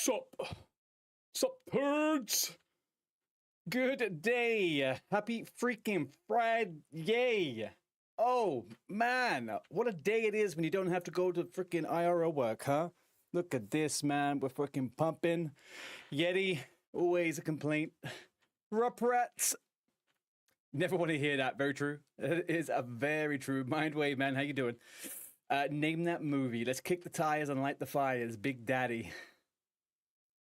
Sup, turds? Good day. Happy freaking Friday. Oh, man. What a day it is when you don't have to go to freaking IRL work, huh? Look at this, man. We're freaking pumping. Yeti, always a complaint. Ruprats. Never want to hear that. Very true. It is a very true. Mindwave, man. How you doing? Name that movie. Let's kick the tires and light the fires. Big Daddy.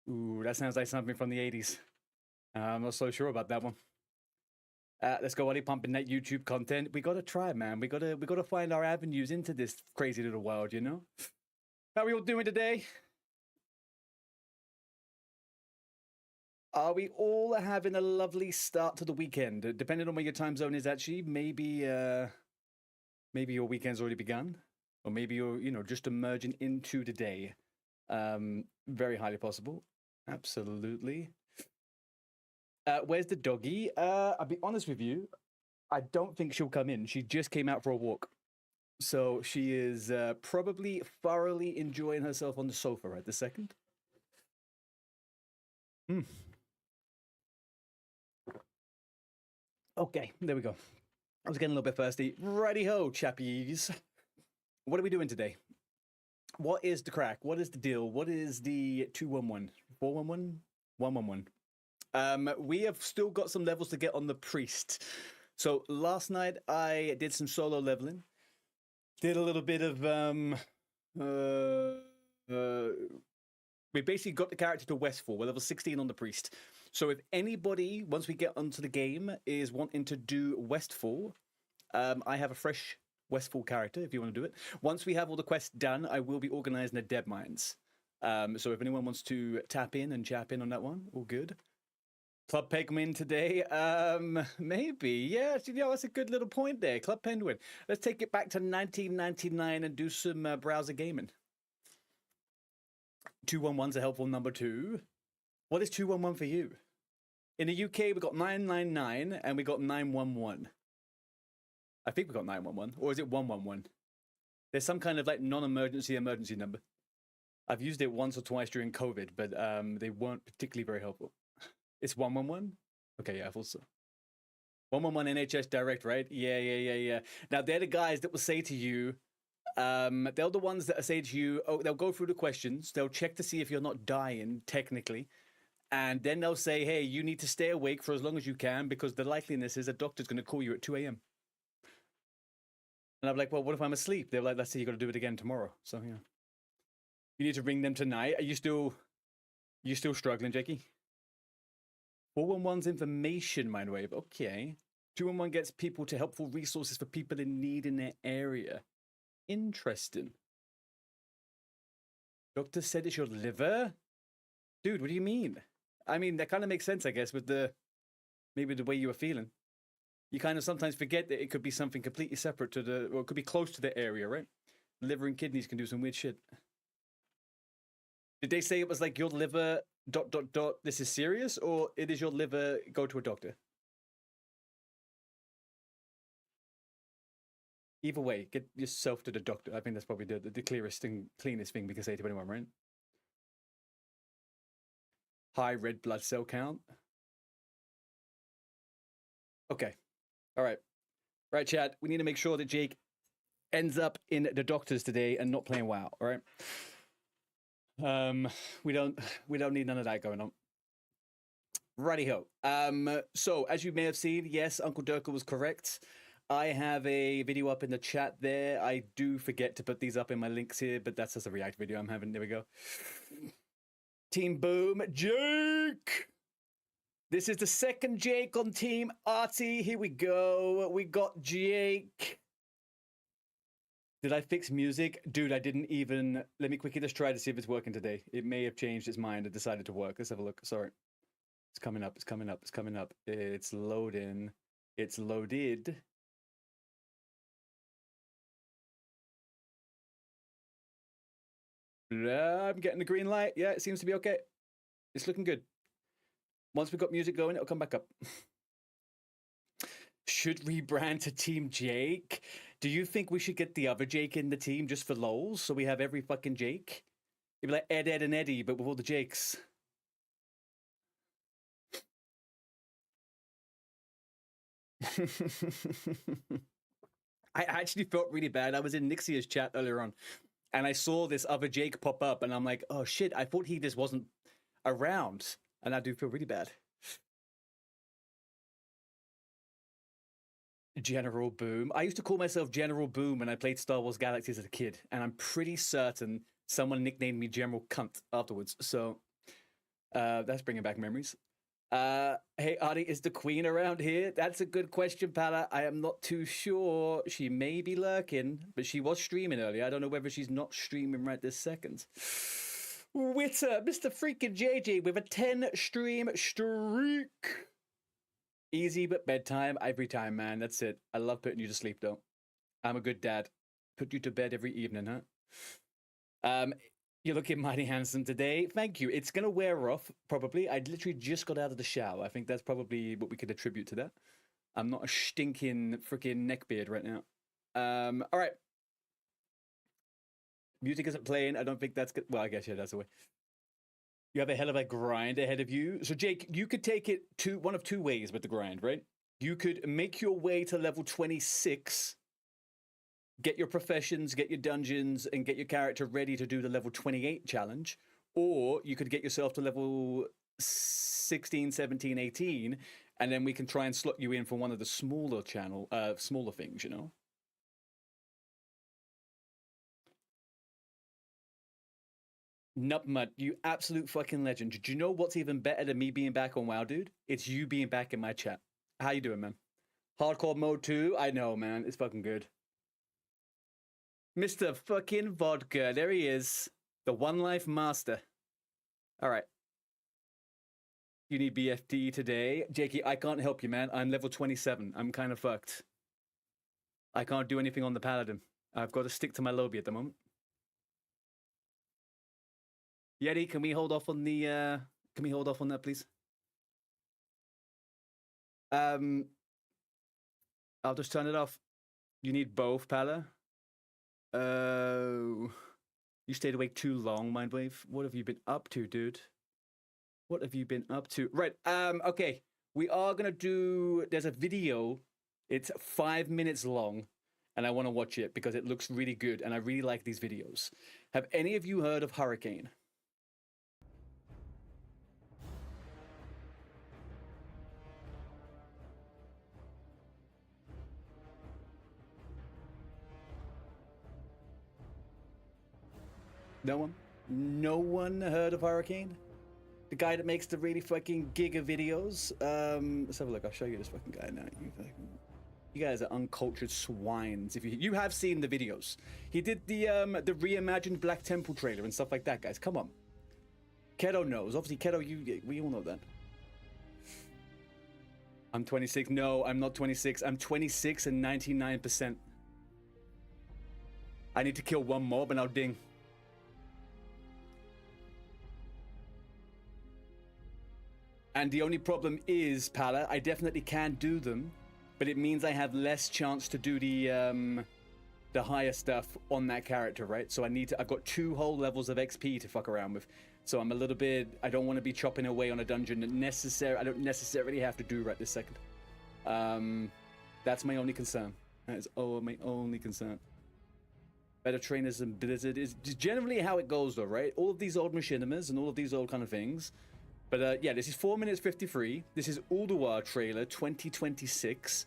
Ooh, that sounds like something from the 80s. I'm not so sure about that one. Let's go, Ollie, pumping that YouTube content. We gotta try, man. We gotta find our avenues into this crazy little world, you know? How are we all doing today? Are we all having a lovely start to the weekend? Depending on where your time zone is, actually, maybe your weekend's already begun, or maybe you're just emerging into the day. Very highly possible. Absolutely. Where's the doggy? I'll be honest with you. I don't think she'll come in. She just came out for a walk. So she is probably thoroughly enjoying herself on the sofa right this second. Okay, there we go. I was getting a little bit thirsty. Righty-ho, chappies. What are we doing today? What is the crack? What is the deal? What is the 211? 411? 111? We have still got some levels to get on the priest. So last night I did some solo leveling. Did a little bit of we basically got the character to Westfall. We're level 16 on the priest. So if anybody, once we get onto the game, is wanting to do Westfall, I have a fresh Westfall character if you want to do it. Once we have all the quests done, I will be organizing the dead mines. So if anyone wants to tap in and chap in on that one, all good. Club Penguin today? Maybe. Yeah, that's a good little point there. Club Penguin. Let's take it back to 1999 and do some browser gaming. 211's a helpful number too. What is 211 for you? In the UK, we got 999 and we got 911. I think we got 911, or is it 111? There's some kind of like non-emergency emergency number. I've used it once or twice during COVID, but they weren't particularly very helpful. It's 111? Okay, yeah, I thought so. 111 NHS Direct, right? Yeah. Now, they're the guys that will say to you, they're the ones that say to you, oh, they'll go through the questions, they'll check to see if you're not dying, technically, and then they'll say, hey, you need to stay awake for as long as you can because the likeliness is a doctor's going to call you at 2 a.m. And I'm like, well, what if I'm asleep? They're like, let's say you got to do it again tomorrow. So, yeah. You need to ring them tonight. Are you still struggling, Jakey? 411's information, Mindwave. Okay. 211 gets people to helpful resources for people in need in their area. Interesting. Doctor said it's your liver? Dude, what do you mean? I mean, that kind of makes sense, I guess, with maybe the way you were feeling. You kind of sometimes forget that it could be something completely separate to or it could be close to the area, right? Liver and kidneys can do some weird shit. Did they say it was like your liver ... this is serious, or it is your liver, go to a doctor? Either way, get yourself to the doctor. I think that's probably the clearest and cleanest thing we can say to anyone, right? High red blood cell count. Okay. All right. Right, Chad. We need to make sure that Jake ends up in the doctors today and not playing WoW, all right? We don't need none of that going on. Righty-ho. So, as you may have seen, yes, Uncle Durka was correct. I have a video up in the chat there. I do forget to put these up in my links here, but that's just a React video I'm having. There we go. Team Boom, Jake! This is the second Jake on Team ARTEY. Here we go. We got Jake. Did I fix music? Dude, I didn't even... Let me quickly just try to see if it's working today. It may have changed its mind and decided to work. Let's have a look. Sorry. It's coming up. It's coming up. It's coming up. It's loading. It's loaded. I'm getting the green light. Yeah, it seems to be okay. It's looking good. Once we've got music going, it'll come back up. Should rebrand to Team Jake. Do you think we should get the other Jake in the team just for lols, so we have every fucking Jake? It'd be like Ed, Ed, and Eddie, but with all the Jakes. I actually felt really bad. I was in Nixia's chat earlier on, and I saw this other Jake pop up, and I'm like, oh shit, I thought he just wasn't around. And I do feel really bad. General Boom. I used to call myself General Boom when I played Star Wars Galaxies as a kid, and I'm pretty certain someone nicknamed me General Cunt afterwards. So that's bringing back memories. Hey, Artie, is the Queen around here? That's a good question, Pala. I am not too sure. She may be lurking, but she was streaming earlier. I don't know whether she's not streaming right this second. Witter, Mr. Freaking JJ with a 10 stream streak. Easy but bedtime every time, man. That's it. I love putting you to sleep, though. I'm a good dad. Put you to bed every evening, huh? You're looking mighty handsome today. Thank you. It's going to wear off, probably. I literally just got out of the shower. I think that's probably what we could attribute to that. I'm not a stinking freaking neckbeard right now. All right. Music isn't playing. I don't think that's good. Well, I guess, yeah, that's the way. You have a hell of a grind ahead of you. So, Jake, you could take it one of two ways with the grind, right? You could make your way to level 26, get your professions, get your dungeons, and get your character ready to do the level 28 challenge. Or you could get yourself to level 16, 17, 18, and then we can try and slot you in for one of the smaller smaller things, you know? Nutmud, you absolute fucking legend. Do you know what's even better than me being back on WoW, dude? It's you being back in my chat. How you doing, man? Hardcore mode 2? I know, man. It's fucking good. Mr. fucking Vodka. There he is. The One Life Master. All right. You need BFD today. Jakey, I can't help you, man. I'm level 27. I'm kind of fucked. I can't do anything on the Paladin. I've got to stick to my lobby at the moment. Yeti, can we hold off on the can we hold off on that, please? I'll just turn it off. You need both, Pala. You stayed awake too long, Mindwave. What have you been up to, dude? What have you been up to? Right. Okay. We are gonna do. There's a video. It's 5 minutes long, and I want to watch it because it looks really good, and I really like these videos. Have any of you heard of Hurricane? No one? No one heard of Hurricane? The guy that makes the really fucking giga videos? Let's have a look. I'll show you this fucking guy now. You guys are uncultured swines. If you have seen the videos. He did the reimagined Black Temple trailer and stuff like that, guys. Come on. Keto knows. Obviously, Keto, we all know that. I'm 26. No, I'm not 26. I'm 26 and 99%. I need to kill one mob and I'll ding. And the only problem is, Pala, I definitely can do them, but it means I have less chance to do the higher stuff on that character, right? So I've got 2 whole levels of XP to fuck around with. So I'm a little bit, I don't want to be chopping away on a dungeon that I don't necessarily have to do right this second. That's my only concern. That is my only concern. Better trainers than Blizzard is generally how it goes though, right? All of these old machinimas and all of these old kind of things. But yeah, this is 4 minutes 53. This is Ulduar trailer 2026.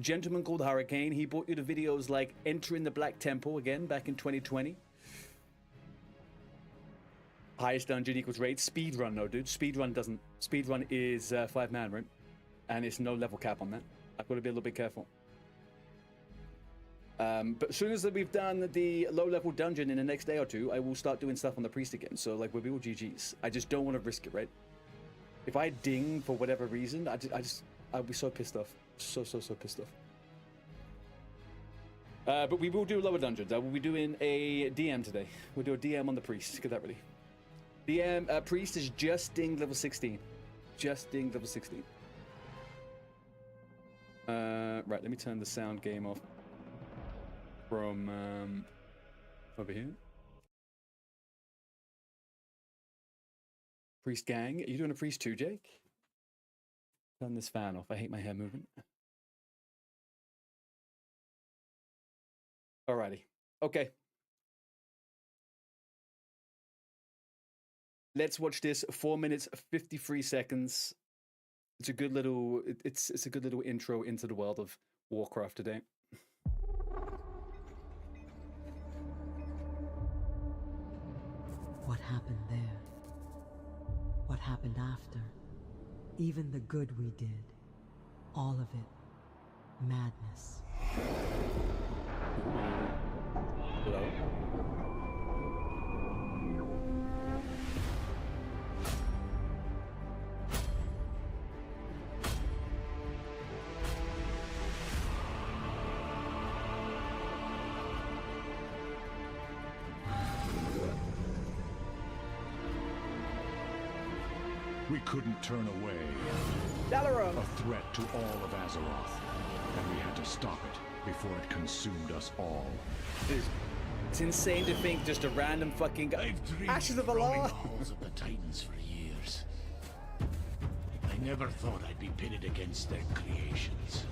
Gentleman called Hurricane. He brought you the videos like Entering the Black Temple again back in 2020. Highest dungeon equals raid. Speedrun, no, dude. Speedrun doesn't. Speedrun is 5-man, right? And it's no level cap on that. I've got to be a little bit careful. But as soon as we've done the low-level dungeon in the next day or two, I will start doing stuff on the priest again. So, like, we'll be all GG's. I just don't want to risk it, right? If I ding for whatever reason, I'll be so pissed off. So pissed off. But we will do lower dungeons. I will be doing a DM today. We'll do a DM on the priest. Get that ready. DM priest is just dinged level 16. Just dinged level 16. Right, let me turn the sound game off from over here. Priest gang. Are you doing a priest too, Jake? Turn this fan off. I hate my hair movement. Alrighty. Okay. Let's watch this. 4 minutes 53 seconds. It's a good little. It's a good little intro into the world of Warcraft today. What happened there? What happened after? Even the good we did. All of it. Madness. Hello? We couldn't turn away. Dalaran! A threat to all of Azeroth. And we had to stop it before it consumed us all. It's insane to think just a random fucking Ashes of Allah. Halls of the Titans for years. I never thought I'd be pitted against their creations.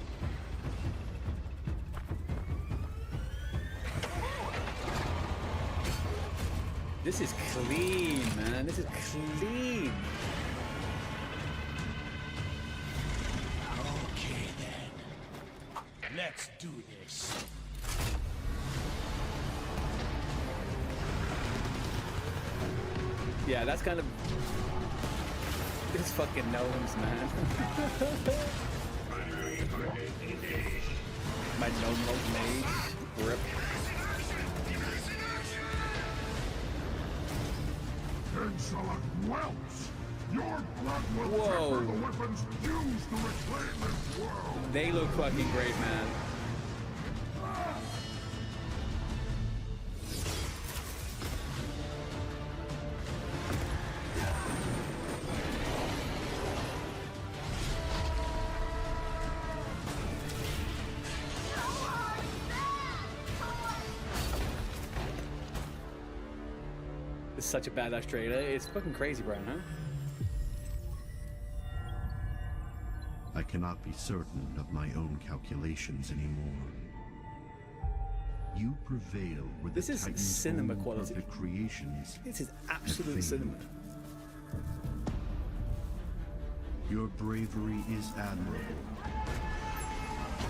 This is clean, man. This is clean. Okay then. Let's do this. Yeah, that's kind of this fucking gnomes, man. My gnome mage. Rip. Insolent whelps! Your blood will Whoa. temper the weapons used to reclaim this world! They look fucking great, man. It's such a badass trailer. It's fucking crazy, Brian, huh? I cannot be certain of my own calculations anymore. You prevail with This the is Titan's cinema own quality. perfect creations. This is absolute and cinema. failed. Your bravery is admirable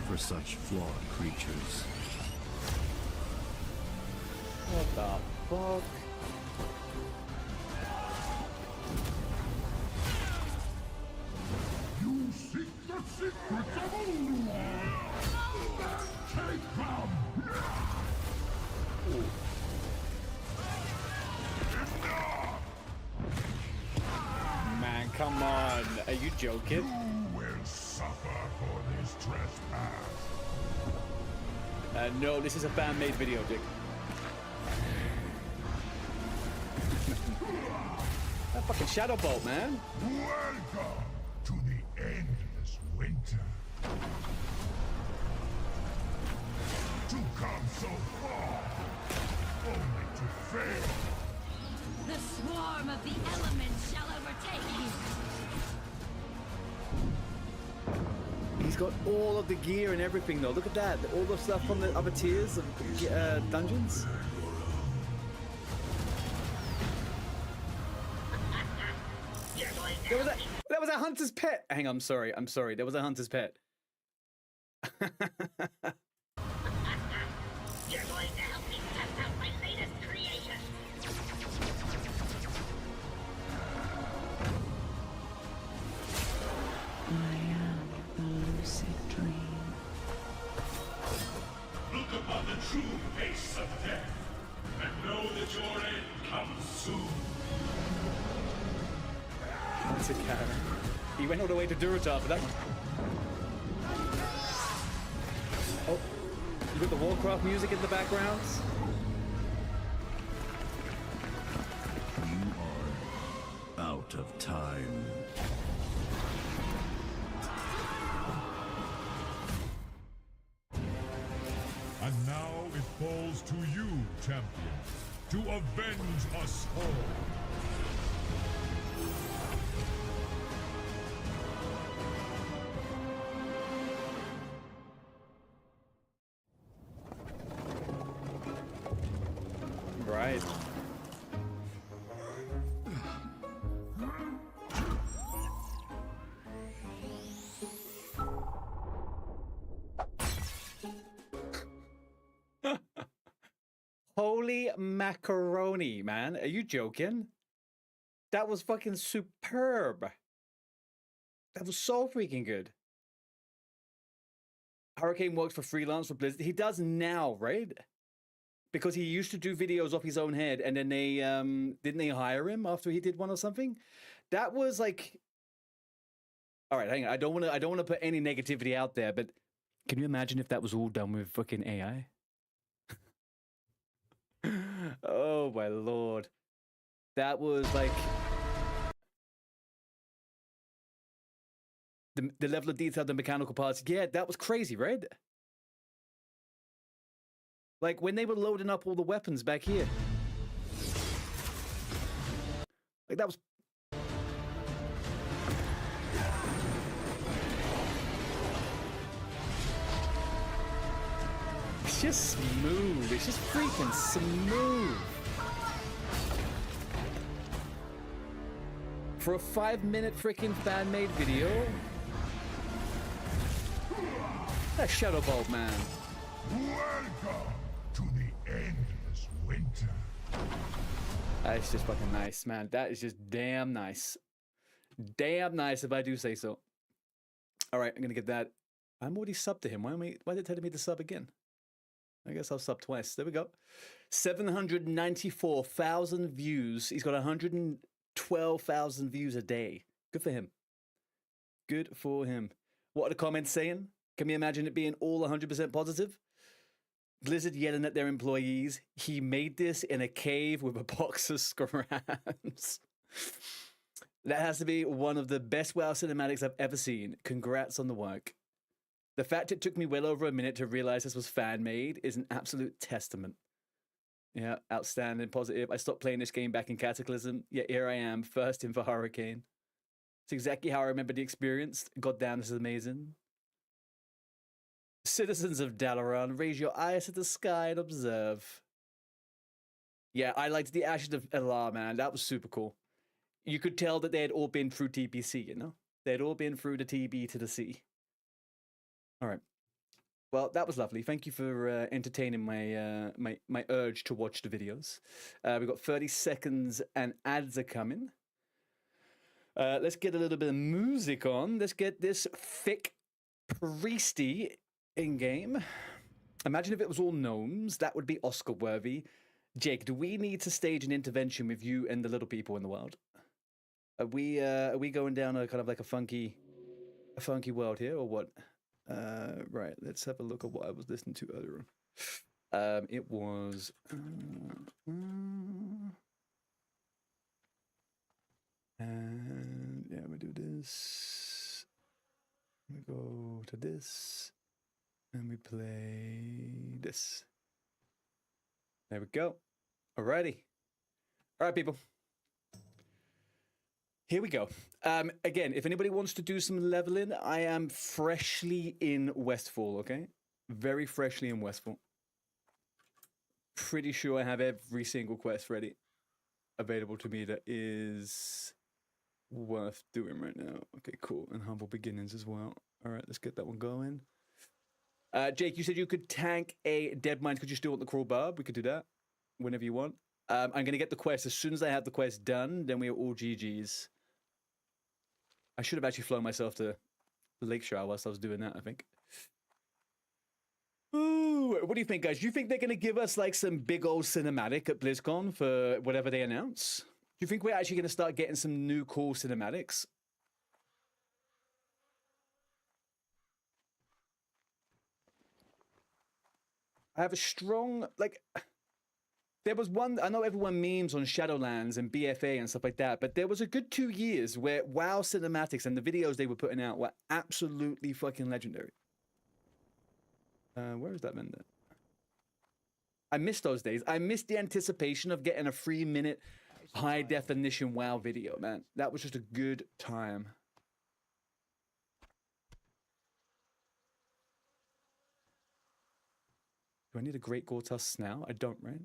for such flawed creatures. What the fuck? You seek the secrets of Ulduar! Take them! Man, come on. Are you joking? You will suffer for this trespass! No, this is a fan-made video, Dick. That fucking Shadow Bolt, man. Welcome to the endless winter. To come so far, only to fail. The swarm of the elements shall overtake you. He's got all of the gear and everything, though. Look at that. All the stuff from the other tiers of dungeons. There was a hunter's pet. Hang on, I'm sorry. There was a hunter's pet. You're going to help me test out my latest creation. I am the lucid dream. Look upon the true face of death, and know that your end comes soon. That's a cat. He went all the way to Durotar for that one. Oh, you got the Warcraft music in the background. You are out of time. And now it falls to you, champion, to avenge us all. right. Holy macaroni, man. Are you joking? That was fucking superb. That was so freaking good. Hurricane works for freelance for Blizzard. He does now, right? Because he used to do videos off his own head, and then they didn't they hire him after he did one or something? That was like, all right, hang on. I don't want to put any negativity out there, but can you imagine if that was all done with fucking AI? Oh my lord, that was like the level of detail, the mechanical parts. Yeah, that was crazy, right? Like when they were loading up all the weapons back here. Like that was... It's just smooth. It's just freaking smooth. For a 5-minute freaking fan-made video. That Shadow Bolt, man. Welcome to the endless winter. That's just fucking nice, man. That is just damn nice. Damn nice, if I do say so. All right, I'm gonna get that. I'm already subbed to him. Why is it telling me to sub again? I guess I'll sub twice. There we go. 794,000 views. He's got 112,000 views a day. Good for him. Good for him. What are the comments saying? Can we imagine it being all 100% positive? Blizzard yelling at their employees. He made this in a cave with a box of scrams. That has to be one of the best WoW cinematics I've ever seen. Congrats on the work. The fact it took me well over a minute to realize this was fan-made is an absolute testament. Yeah, outstanding, positive. I stopped playing this game back in Cataclysm, yet here I am, first in for Hurricane. It's exactly how I remember the experience. God damn, this is amazing. Citizens of Dalaran, raise your eyes to the sky and observe. Yeah, I liked the Ashes of Elar, man. That was super cool. You could tell that they had all been through TPC, you know? They had all been through the TB to the C. All right. Well, that was lovely. Thank you for entertaining my my urge to watch the videos. We've got 30 seconds and ads are coming. Let's get a little bit of music on. Let's get this thick priesty in-game. Imagine if it was all gnomes. That would be Oscar-worthy. Jake, do we need to stage an intervention with you and the little people in the world? Are we going down a kind of like a funky world here, or what? Right, let's have a look at what I was listening to earlier on. It was... and yeah, we do this. We go to this. And we play this. There we go. Alrighty. All right, people. Here we go. Again, if anybody wants to do some leveling, I am freshly in Westfall, okay? Very freshly in Westfall. Pretty sure I have every single quest ready, available to me that is worth doing right now. Okay, cool. And Humble Beginnings as well. All right, let's get that one going. Jake, you said you could tank a dead mine. Could you still want the crawl barb? We could do that whenever you want. I'm going to get the quest. As soon as I have the quest done, then we are all GG's. I should have actually flown myself to Lakeshore whilst I was doing that, I think. Ooh, what do you think, guys? Do you think they're going to give us like some big old cinematic at BlizzCon for whatever they announce? Do you think we're actually going to start getting some new cool cinematics? I have a strong, like, there was one, I know everyone memes on Shadowlands and BFA and stuff like that, but there was a good 2 years where WoW cinematics and the videos they were putting out were absolutely fucking legendary. Where is that vendor? I miss those days. I miss the anticipation of getting a 3-minute high definition WoW video, man. That was just a good time. Do I need a Great Gortusk now? I don't, right?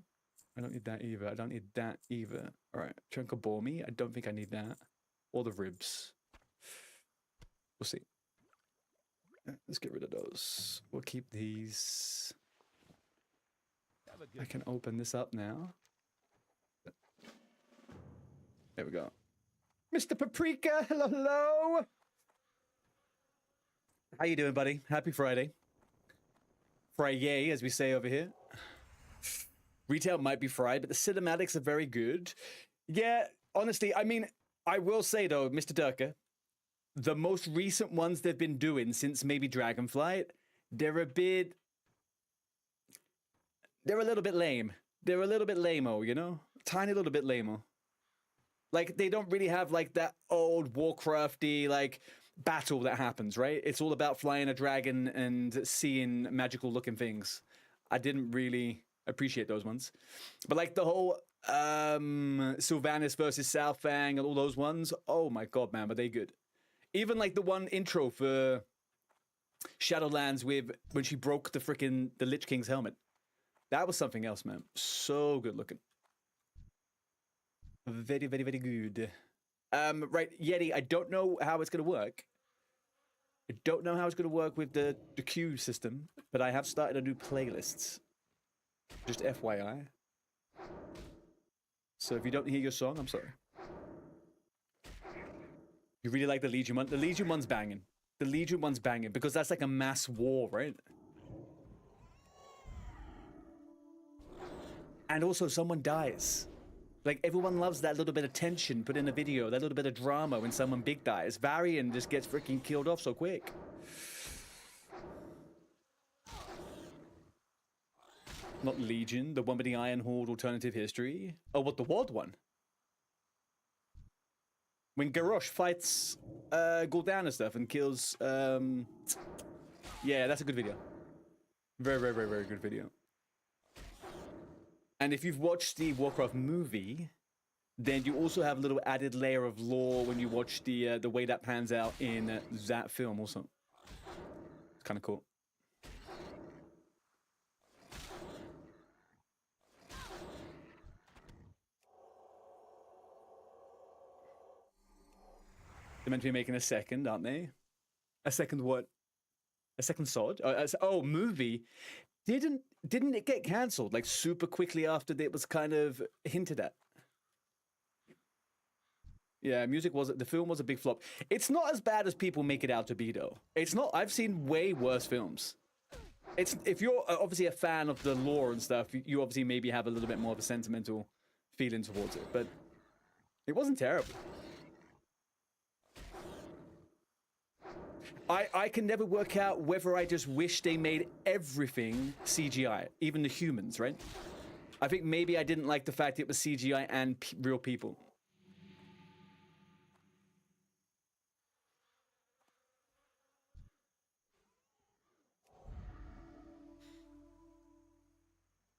I don't need that either. I don't need that either. All right, chunk of bormy. I don't think I need that. Or the ribs. We'll see. Let's get rid of those. We'll keep these. I can open this up now. There we go. Mr. Paprika, hello, hello. How you doing, buddy? Happy Friday. Friday, as we say over here. Retail might be fried, but the cinematics are very good. Yeah, honestly, I mean, I will say though, Mr. Durka, the most recent ones they've been doing since maybe Dragonflight, they're a little bit lame. They're a little bit lame-o, you know? Tiny little bit lame-o. Like, they don't really have, like, that old Warcrafty, like, battle that happens, right? It's all about flying a dragon and seeing magical-looking things. I didn't really appreciate those ones. But, like, the whole Sylvanas versus Southfang and all those ones, oh my god, man, were they good. Even, like, the one intro for Shadowlands with when she broke the Lich King's helmet. That was something else, man. So good looking. Very, very, very good. Right, Yeti, I don't know how it's going to work. I don't know how it's going to work with the queue system, but I have started a new playlist. Just FYI. So if you don't hear your song, I'm sorry. You really like the Legion one? The Legion one's banging. The Legion one's banging because that's like a mass war, right? And also someone dies. Like, everyone loves that little bit of tension put in a video, that little bit of drama when someone big dies. Varian just gets freaking killed off so quick. Not Legion, the one with the Iron Horde alternative history. Oh, what, the WoD one? When Garrosh fights Gul'dan and stuff and kills... Yeah, that's a good video. Very, very, very, very good video. And if you've watched the Warcraft movie, then you also have a little added layer of lore when you watch the way that pans out in that film also. It's kind of cool. They're meant to be making a second, aren't they? A second what? A second Sod? Oh, movie. Didn't it get cancelled like super quickly after it was kind of hinted at? Yeah, the film was a big flop. It's not as bad as people make it out to be though. It's not. I've seen way worse films. If you're obviously a fan of the lore and stuff, you obviously maybe have a little bit more of a sentimental feeling towards it, but it wasn't terrible. I can never work out whether I just wish they made everything CGI, even the humans, right? I think maybe I didn't like the fact it was CGI and real people.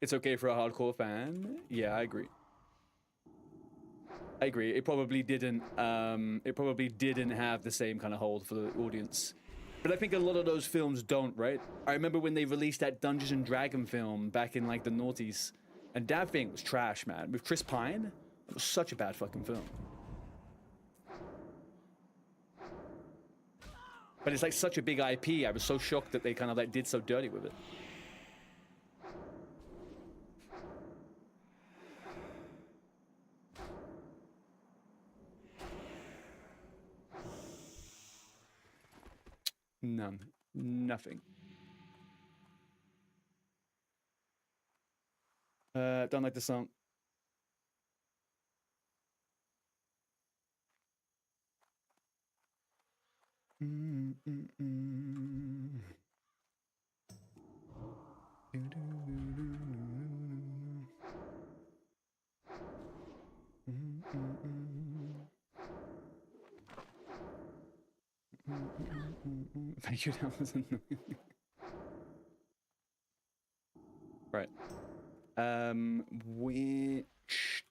It's okay for a hardcore fan. Yeah, I agree. I agree. It probably didn't. It probably didn't have the same kind of hold for the audience. But I think a lot of those films don't, right? I remember when they released that Dungeons and Dragon film back in like the noughties, and that thing was trash, man. With Chris Pine, it was such a bad fucking film. But it's like such a big IP. I was so shocked that they kind of like did so dirty with it. None. Nothing. Don't like the song. Thank you, that was annoying. Right. Which...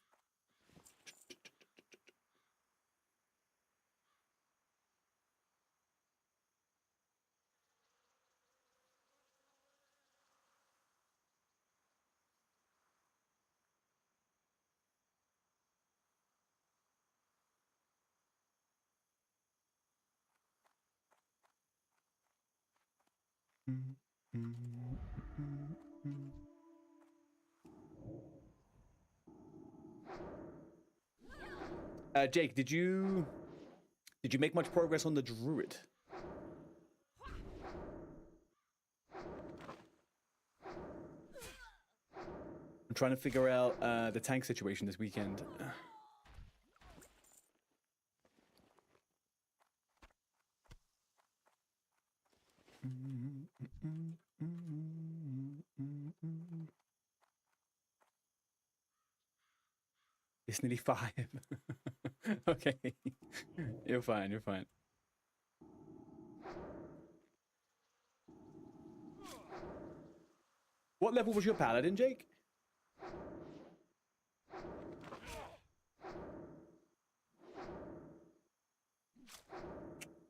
Jake, did you make much progress on the druid? I'm trying to figure out the tank situation this weekend. It's nearly 5. Okay. You're fine, you're fine. What level was your paladin, Jake?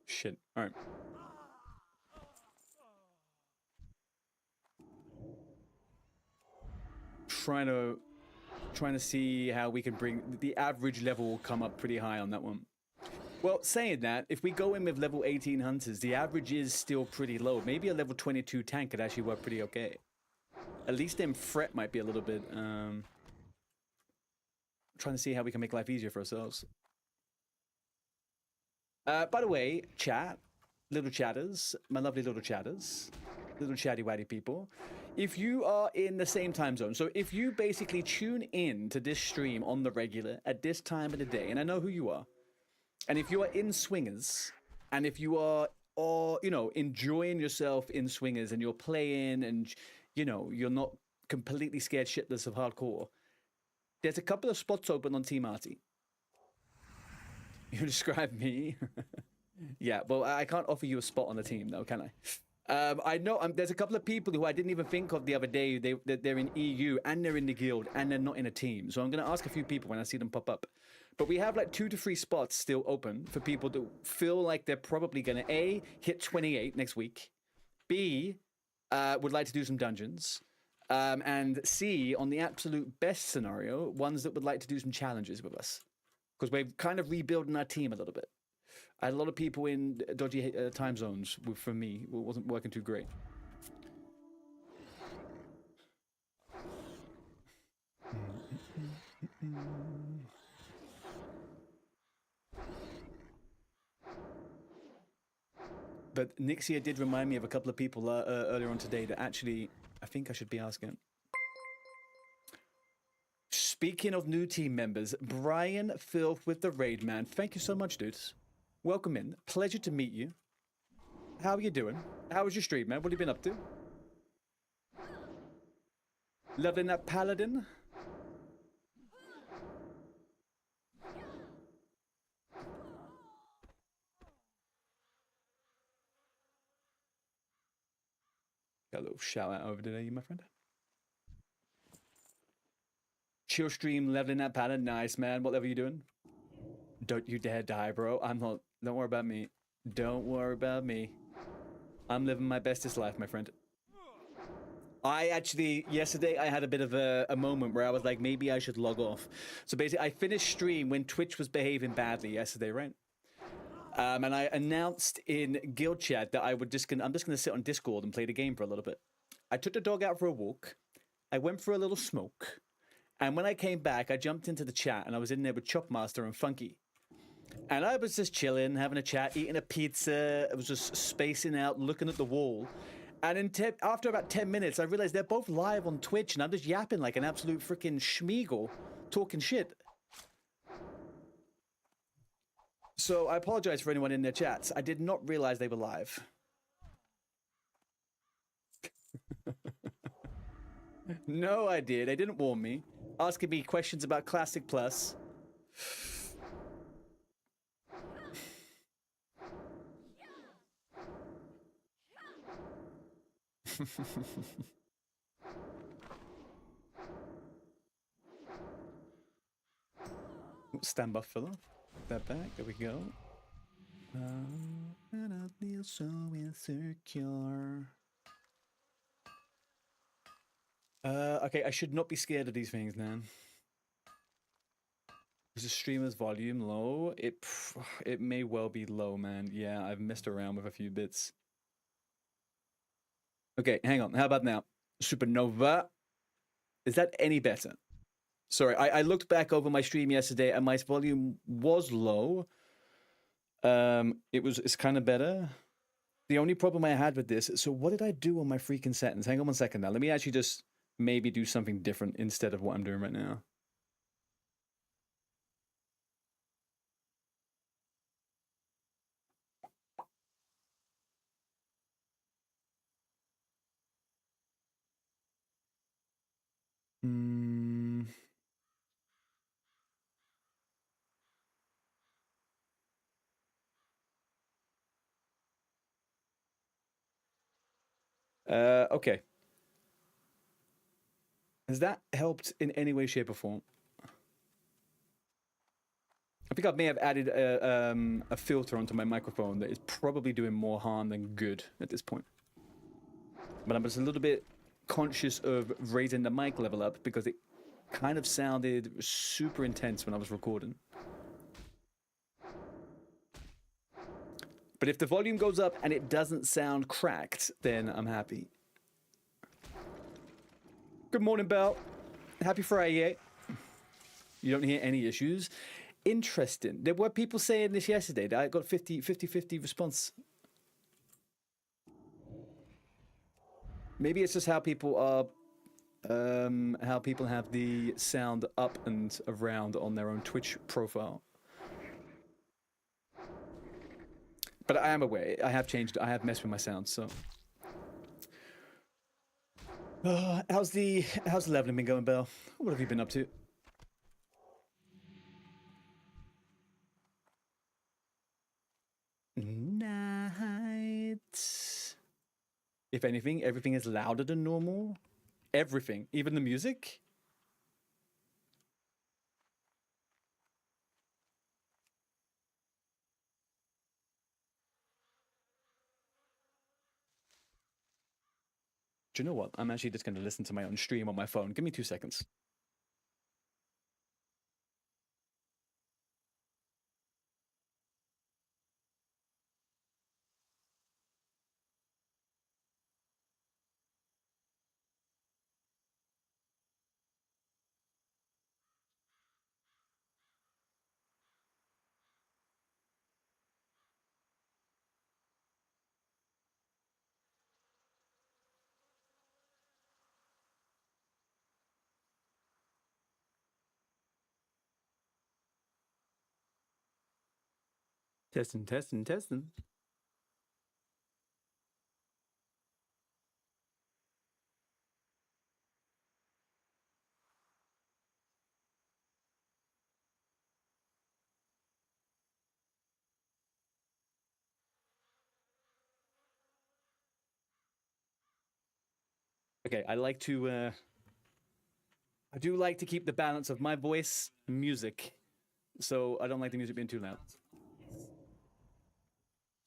Shit. All right. Trying to see how we can bring the average level will come up pretty high on that one. Well, saying that, if we go in with level 18 hunters, the average is still pretty low. Maybe a level 22 tank could actually work pretty okay. At least then fret might be a little bit trying to see how we can make life easier for ourselves. By the way, chat, little chatters, my lovely little chatters, little chatty watty people, if you are in the same time zone, so if you basically tune in to this stream on the regular at this time of the day, and I know who you are, and if you are in Swingers, and if you are, or you know, enjoying yourself in Swingers, and you're playing, and you know, you're not completely scared shitless of hardcore, there's a couple of spots open on Team Arty. You describe me. Yeah, well, I can't offer you a spot on the team, though, can I? I know there's a couple of people who I didn't even think of the other day. They're in EU, and they're in the guild, and they're not in a team. So I'm going to ask a few people when I see them pop up. But we have like 2 to 3 spots still open for people that feel like they're probably going to, A, hit 28 next week, B, would like to do some dungeons, and C, on the absolute best scenario, ones that would like to do some challenges with us. Because we're kind of rebuilding our team a little bit. I had a lot of people in dodgy time zones for me. It wasn't working too great. But Nixia did remind me of a couple of people earlier on today that actually I think I should be asking. Speaking of new team members, Brian Filth with the Raid Man. Thank you so much, dudes. Welcome in. Pleasure to meet you. How are you doing? How was your stream, man? What have you been up to? Loving that paladin? Got a little shout out over today, my friend. Chill stream, leveling that paladin. Nice, man. What level are you doing? Don't you dare die, bro. I'm not. Don't worry about me. Don't worry about me. I'm living my bestest life, my friend. I actually, yesterday, I had a bit of a moment where I was like, maybe I should log off. So basically, I finished stream when Twitch was behaving badly yesterday, right? And I announced in guild chat that I'm just gonna sit on Discord and play the game for a little bit. I took the dog out for a walk. I went for a little smoke. And when I came back, I jumped into the chat and I was in there with Chopmaster and Funky. And I was just chilling, having a chat, eating a pizza. I was just spacing out, looking at the wall. And after about 10 minutes, I realized they're both live on Twitch and I'm just yapping like an absolute freaking schmeagle, talking shit. So I apologize for anyone in their chats. I did not realize they were live. No idea. They didn't warn me. Asking me questions about Classic Plus. Stand buff filler. That back. There we go. And I feel so insecure. Okay, I should not be scared of these things, man. Is the streamer's volume low? It may well be low, man. Yeah, I've messed around with a few bits. Okay, hang on. How about now? Supernova. Is that any better? Sorry, I looked back over my stream yesterday and my volume was low. It's kind of better. The only problem I had with this, so what did I do on my freaking settings? Hang on 1 second now. Let me actually just maybe do something different instead of what I'm doing right now. Okay. Has that helped in any way, shape, or form? I think I may have added a filter onto my microphone that is probably doing more harm than good at this point. But I'm just a little bit conscious of raising the mic level up because it kind of sounded super intense when I was recording. But if the volume goes up and it doesn't sound cracked, then I'm happy. Good morning, Belle. Happy Friday. You don't hear any issues. Interesting. There were people saying this yesterday that I got 50-50 response. Maybe it's just how people are, how people have the sound up and around on their own Twitch profile. But I am aware. I have changed. I have messed with my sound. So, how's the leveling been going, Belle? What have you been up to? Night. If anything, everything is louder than normal. Everything, even the music. Do you know what? I'm actually just going to listen to my own stream on my phone. Give me 2 seconds. Testing, testing, testing. Okay, I do like to keep the balance of my voice and music. So I don't like the music being too loud.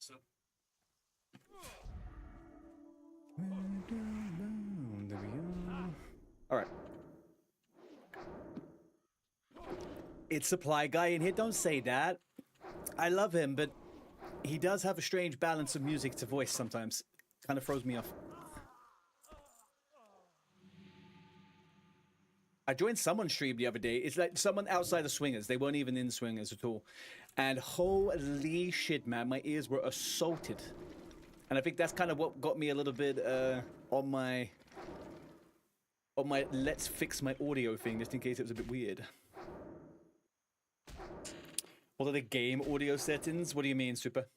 So. There we go. All right. It's Supply Guy in here. Don't say that. I love him, but he does have a strange balance of music to voice sometimes. Kind of throws me off. I joined someone's stream the other day. It's like someone outside the Swingers. They weren't even in Swingers at all. And holy shit, man, my ears were assaulted. And I think that's kind of what got me a little bit on my let's fix my audio thing, just in case it was a bit weird. What are the game audio settings? What do you mean, Super?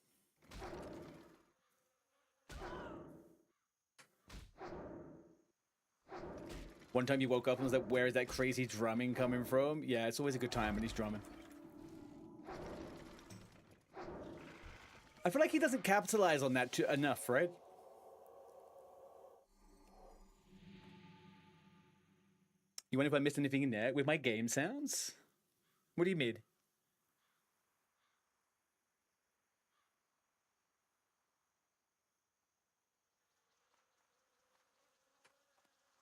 One time you woke up and was like, where is that crazy drumming coming from? Yeah, it's always a good time when he's drumming. I feel like he doesn't capitalize on that enough, right? You wonder if I missed anything in there with my game sounds? What do you mean?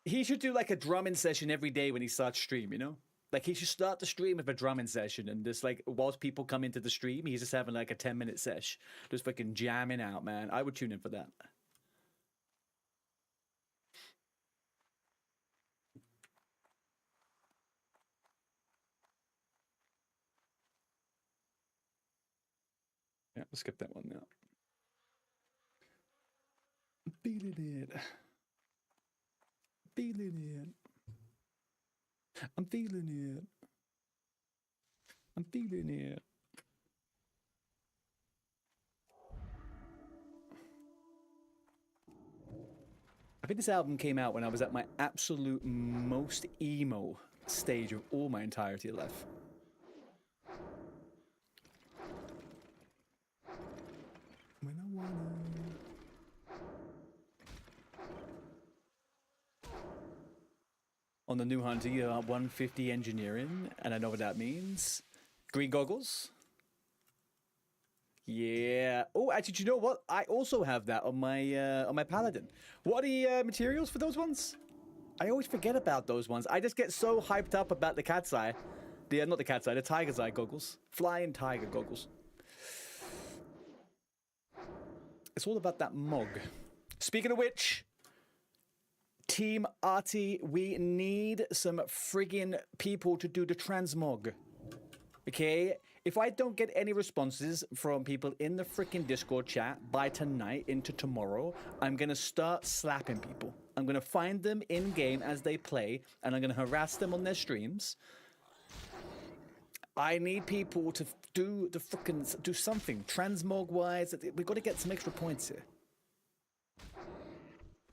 He should do like a drumming session every day when he starts stream, you know? Like he should start the stream with a drumming session and just like whilst people come into the stream, he's just having like a 10-minute sesh. Just fucking jamming out, man. I would tune in for that. We'll skip that one now. Feeling it. Feeling it. I'm feeling it. I'm feeling it. I think this album came out when I was at my absolute most emo stage of all my entirety of life. When I wanna. On the new Hunter, you are 150 engineering, and I know what that means. Green goggles. Yeah. Oh, actually, do you know what? I also have that on my paladin. What are the materials for those ones? I always forget about those ones. I just get so hyped up about the cat's eye. Not the cat's eye, the tiger's eye goggles. Flying tiger goggles. It's all about that mog. Speaking of which, Team ARTEY, we need some friggin' people to do the transmog. Okay? If I don't get any responses from people in the freaking Discord chat by tonight into tomorrow, I'm gonna start slapping people. I'm gonna find them in-game as they play, and I'm gonna harass them on their streams. I need people to do the freaking, do something transmog-wise. We've got to get some extra points here.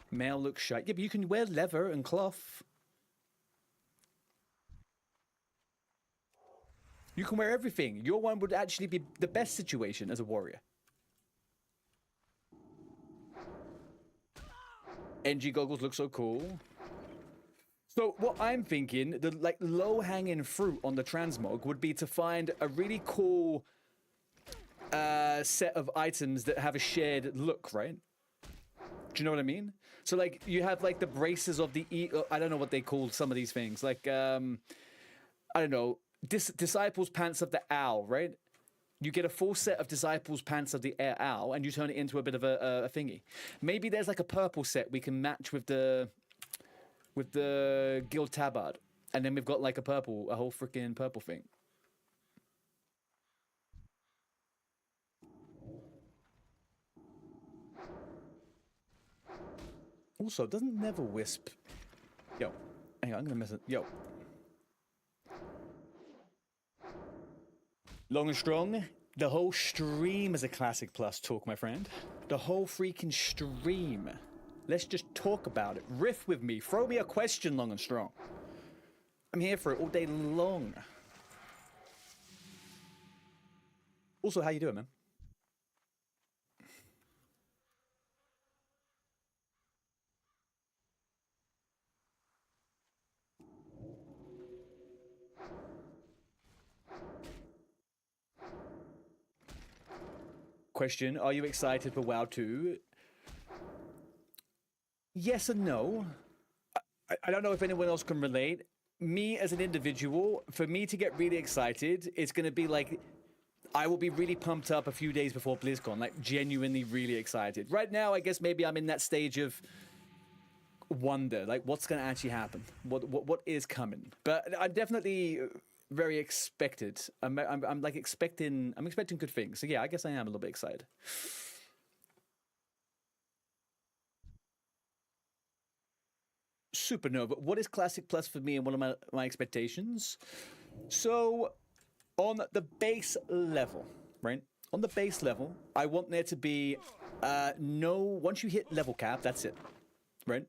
Male looks shy. Yeah, but you can wear leather and cloth. You can wear everything. Your one would actually be the best situation as a warrior. NG goggles look so cool. So what I'm thinking, the like low-hanging fruit on the transmog would be to find a really cool set of items that have a shared look, right? Do you know what I mean? So like you have like the braces of the I don't know what they call some of these things. Like I don't know. Disciples pants of the owl, right? You get a full set of disciples pants of the owl, and you turn it into a bit of a thingy. Maybe there's like a purple set we can match with the guild tabard, and then we've got like a whole freaking purple thing. Also, doesn't Never Wisp? Yo, hang on, I'm gonna miss it. Yo. Long and strong, the whole stream is a Classic Plus talk, my friend. The whole freaking stream. Let's just talk about it. Riff with me. Throw me a question, Long and strong. I'm here for it all day long. Also, how you doing, man? Question, are you excited for WoW 2? Yes and no. I don't know if anyone else can relate. Me as an individual, for me to get really excited, it's going to be like, I will be really pumped up a few days before BlizzCon, like genuinely really excited. Right now, I guess maybe I'm in that stage of wonder, like what's going to actually happen? What is coming? But I'm definitely very expected. I'm expecting good things. So yeah, I guess I am a little bit excited. Supernova, what is Classic Plus for me and what are my expectations? So on the base level, right? On the base level, I want there to be once you hit level cap, that's it, right?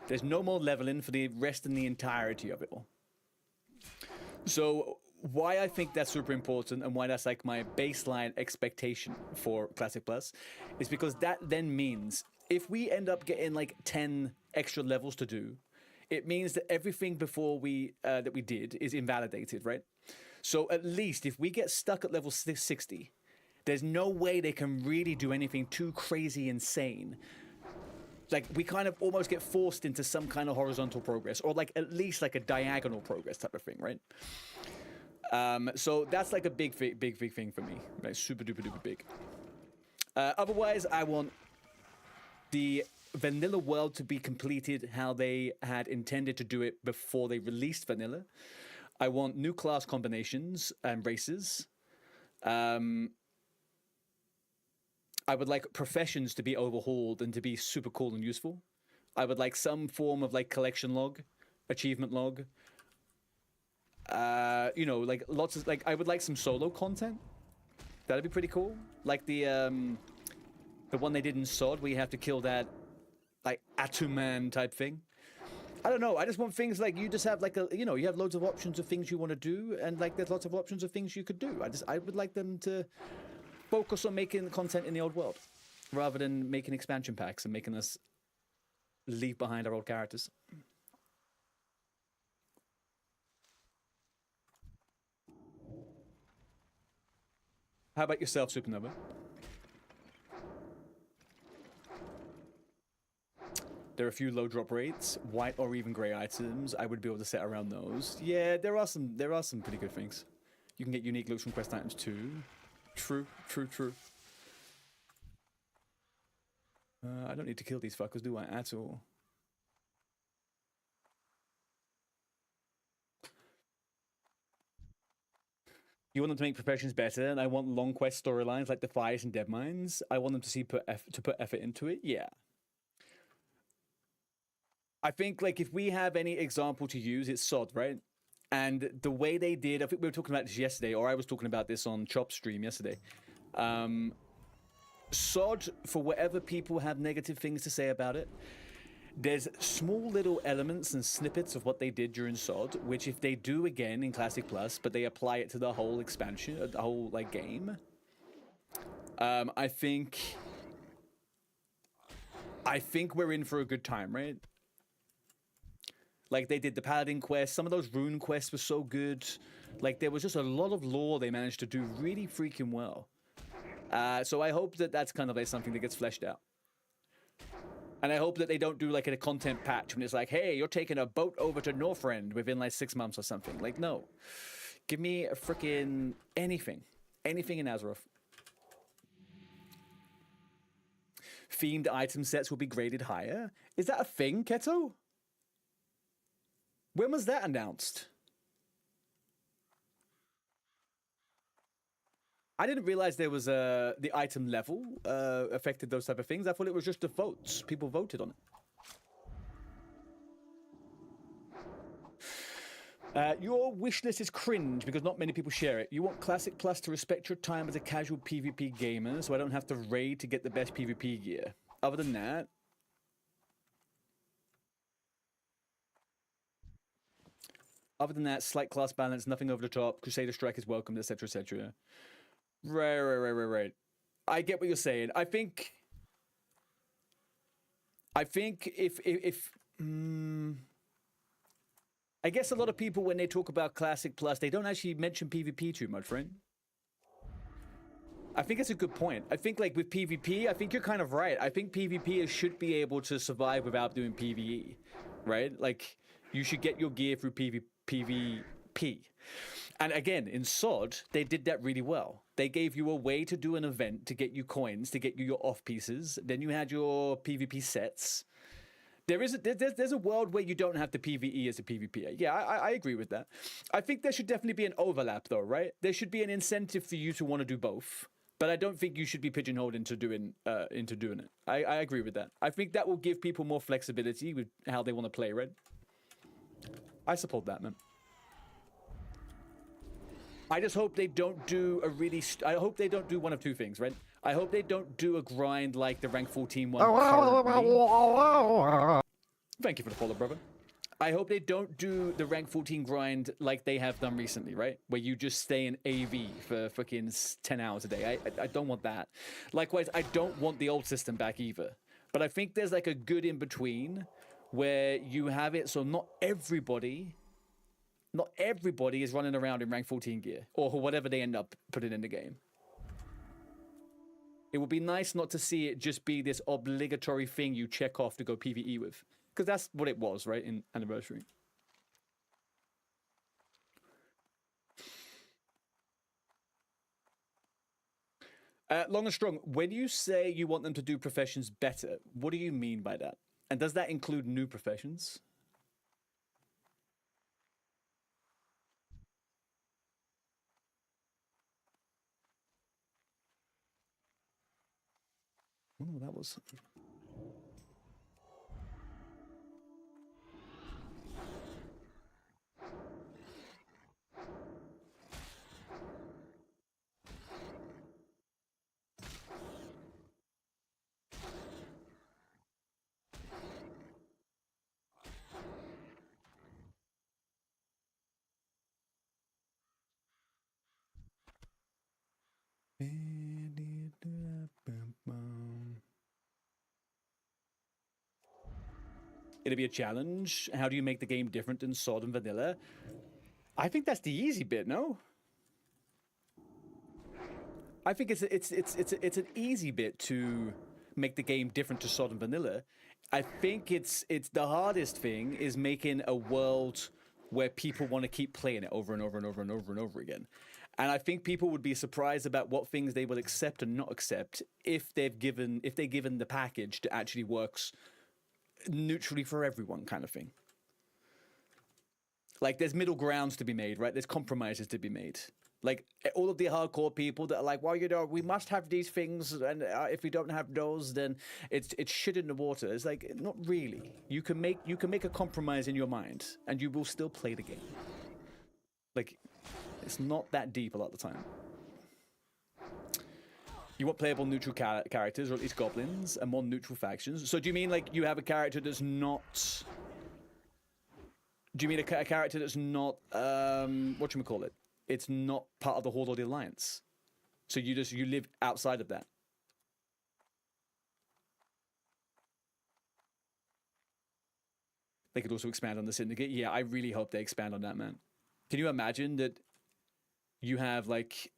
There's no more leveling for the rest and the entirety of it all. So why I think that's super important and why that's like my baseline expectation for Classic Plus is because that then means if we end up getting like 10 extra levels to do, it means that everything before that we did is invalidated, right? So at least if we get stuck at level 60, there's no way they can really do anything too crazy insane. Like we kind of almost get forced into some kind of horizontal progress, or like at least like a diagonal progress type of thing, right? So that's like a big thing for me, right? Super duper big. Otherwise, I want the vanilla world to be completed how they had intended to do it before they released vanilla. I want new class combinations and races. I would like professions to be overhauled and to be super cool and useful. I would like some form of like collection log, achievement log. You know, like lots of like I would like some solo content. That'd be pretty cool. Like the one they did in SOD where you have to kill that like Atuman type thing. I don't know. I just want things like you just have like a, you know, you have loads of options of things you want to do, and like there's lots of options of things you could do. I would like them to focus on making content in the old world rather than making expansion packs and making us leave behind our old characters. How about yourself, Supernova? There are a few low drop rates, white or even grey items. I would be able to set around those. Yeah, there are some pretty good things. You can get unique looks from quest items too. True. I don't need to kill these fuckers, do I, at all? You want them to make professions better, and I want long quest storylines like the Fires and Dead Mines. I want them to put effort into it. Yeah. I think like if we have any example to use, it's SOD, right? And the way they did, I think we were talking about this yesterday, or I was talking about this on Chop Stream yesterday. SOD, for whatever people have negative things to say about it, there's small little elements and snippets of what they did during SOD, which if they do again in Classic Plus, but they apply it to the whole expansion, the whole like game, I think we're in for a good time, right? Like they did the Paladin quest, some of those rune quests were so good. Like there was just a lot of lore they managed to do really freaking well. So I hope that that's kind of like something that gets fleshed out. And I hope that they don't do like a content patch when it's like, hey, you're taking a boat over to Northrend within like 6 months or something. Like, no. Give me a freaking anything. Anything in Azeroth. Themed item sets will be graded higher. Is that a thing, Keto? When was that announced? I didn't realize there was the item level affected those type of things. I thought it was just the votes. People voted on it. Your wish list is cringe because not many people share it. You want Classic Plus to respect your time as a casual PvP gamer, so I don't have to raid to get the best PvP gear. Other than that, slight class balance, nothing over the top. Crusader Strike is welcomed, etc., etc. Right. I get what you're saying. I think if I guess a lot of people when they talk about Classic Plus, they don't actually mention PvP too much, friend. I think it's a good point. I think like with PvP, I think you're kind of right. I think PvP should be able to survive without doing PvE, right? Like you should get your gear through PvP. And again, in SOD, they did that really well. They gave you a way to do an event to get you coins, to get you your off pieces. Then you had your PvP sets. There's a world where you don't have to PvE as a PvP. Yeah, I agree with that. I think there should definitely be an overlap though, right? There should be an incentive for you to want to do both. But I don't think you should be pigeonholed into doing it. I agree with that. I think that will give people more flexibility with how they want to play, right? I support that, man. I just hope they don't do a really... I hope they don't do one of two things, right? I hope they don't do a grind like the rank 14 one currently. Thank you for the follow, brother. I hope they don't do the rank 14 grind like they have done recently, right? Where you just stay in AV for fucking 10 hours a day. I don't want that. Likewise, I don't want the old system back either. But I think there's like a good in between where you have it so not everybody is running around in rank 14 gear or whatever they end up putting in the game. It would be nice not to see it just be this obligatory thing you check off to go PvE with. Because that's what it was, right, in Anniversary. Long and Strong, when you say you want them to do professions better, what do you mean by that? And does that include new professions? don't know what that was. It'll be a challenge. How do you make the game different than Sword and Vanilla? I think that's the easy bit, no? I think it's an easy bit to make the game different to Sword and Vanilla. I think it's the hardest thing is making a world where people want to keep playing it over and over and over and over and over again. And I think people would be surprised about what things they will accept and not accept if they're given the package that actually works neutrally for everyone, kind of thing. Like, there's middle grounds to be made, right? There's compromises to be made. Like, all of the hardcore people that are like, well, you know, we must have these things, and if we don't have those, then it's shit in the water. It's like, not really. You can make a compromise in your mind, and you will still play the game. Like, it's not that deep a lot of the time. You want playable neutral characters, or at least goblins, and more neutral factions. So do you mean, like, you have a character that's not... Do you mean a character that's not, whatchamacallit? It's not part of the Horde or the Alliance? So you live outside of that? They could also expand on the Syndicate. Yeah, I really hope they expand on that, man. Can you imagine that you have, like,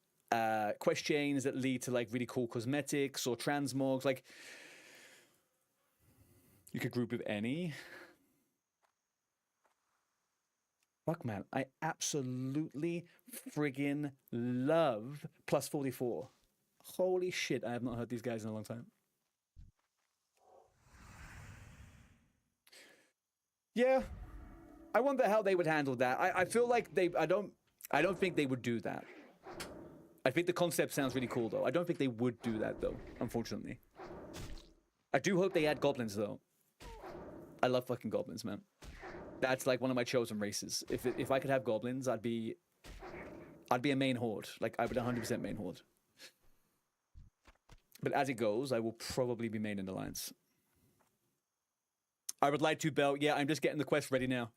quest chains that lead to, like, really cool cosmetics or transmogs? Like, you could group with any. Fuck, man, I absolutely friggin' love Plus 44. Holy shit, I have not heard these guys in a long time. Yeah, I wonder how they would handle that. I feel like I don't think they would do that. I think the concept sounds really cool, though. I don't think they would do that, though, unfortunately. I do hope they add goblins, though. I love fucking goblins, man. That's like one of my chosen races. If I could have goblins, I'd be a main horde. Like, I would 100% main horde. But as it goes, I will probably be main in Alliance. I would like to belt. Yeah, I'm just getting the quest ready now.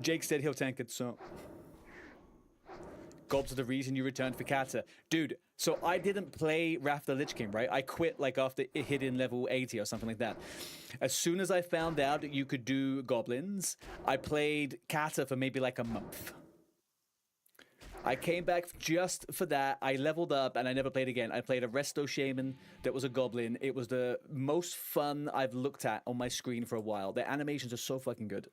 Jake said he'll tank it, so... Gobs are the reason you returned for Kata. Dude, so I didn't play Wrath of the Lich King, right? I quit, like, after it hit in level 80 or something like that. As soon as I found out that you could do goblins, I played Kata for maybe, like, a month. I came back just for that. I leveled up, and I never played again. I played a Resto Shaman that was a goblin. It was the most fun I've looked at on my screen for a while. Their animations are so fucking good.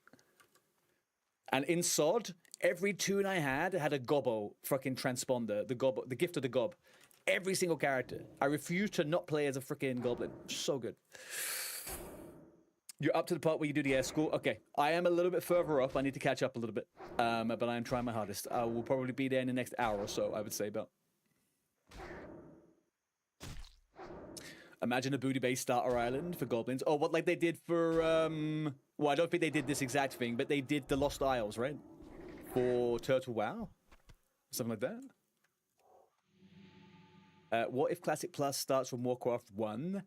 And in SOD, every tune I had a Gobbo fucking transponder, the gift of the Gob. Every single character. I refuse to not play as a freaking goblin. So good. You're up to the part where you do the escort. Okay, I am a little bit further up. I need to catch up a little bit, but I am trying my hardest. I will probably be there in the next hour or so, I would say, but... Imagine a booty-based starter island for goblins. Oh, what, like they did for, well, I don't think they did this exact thing, but they did the Lost Isles, right? For Turtle WoW? Something like that. What if Classic Plus starts from Warcraft 1?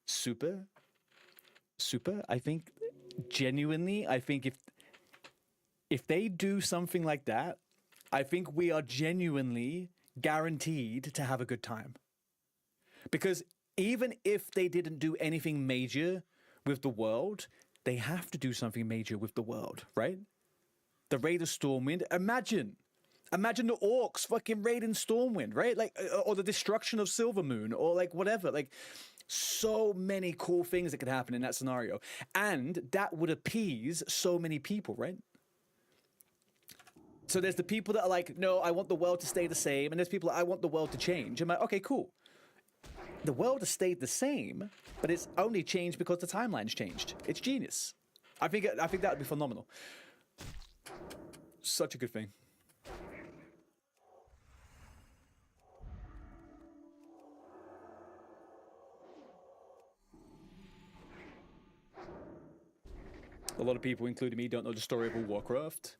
Super. I think, genuinely, I think if they do something like that, I think we are genuinely guaranteed to have a good time. Because even if they didn't do anything major with the world, they have to do something major with the world, right? The Raid of Stormwind. Imagine the orcs fucking raiding Stormwind, right? Like, or the destruction of Silvermoon, or like whatever. Like, so many cool things that could happen in that scenario. And that would appease so many people, right? So there's the people that are like, no, I want the world to stay the same. And there's people that I want the world to change. I'm like, okay, cool. The world has stayed the same, but it's only changed because the timeline's changed. It's genius. I think that would be phenomenal. Such a good thing. A lot of people, including me, don't know the story of World of Warcraft.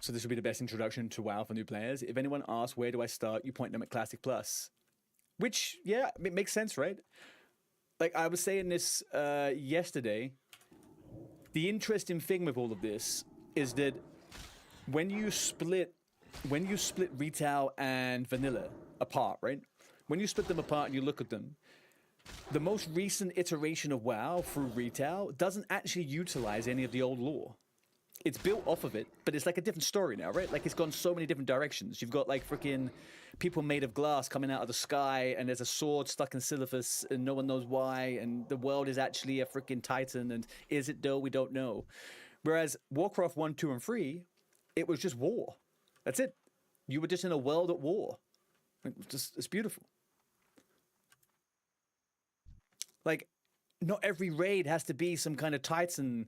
So this will be the best introduction to WoW for new players. If anyone asks, where do I start? You point them at Classic Plus. Which, yeah, it makes sense, right? Like, I was saying this yesterday. The interesting thing with all of this is that when you split retail and vanilla apart, right? When you split them apart and you look at them, the most recent iteration of WoW through retail doesn't actually utilize any of the old lore. It's built off of it, but it's like a different story now, right? Like, it's gone so many different directions. You've got, like, freaking people made of glass coming out of the sky, and there's a sword stuck in Silithus, and no one knows why, and the world is actually a freaking titan, and is it though? We don't know. Whereas Warcraft 1, 2, and 3, it was just war. That's it. You were just in a world at war. It's beautiful. Like, not every raid has to be some kind of titan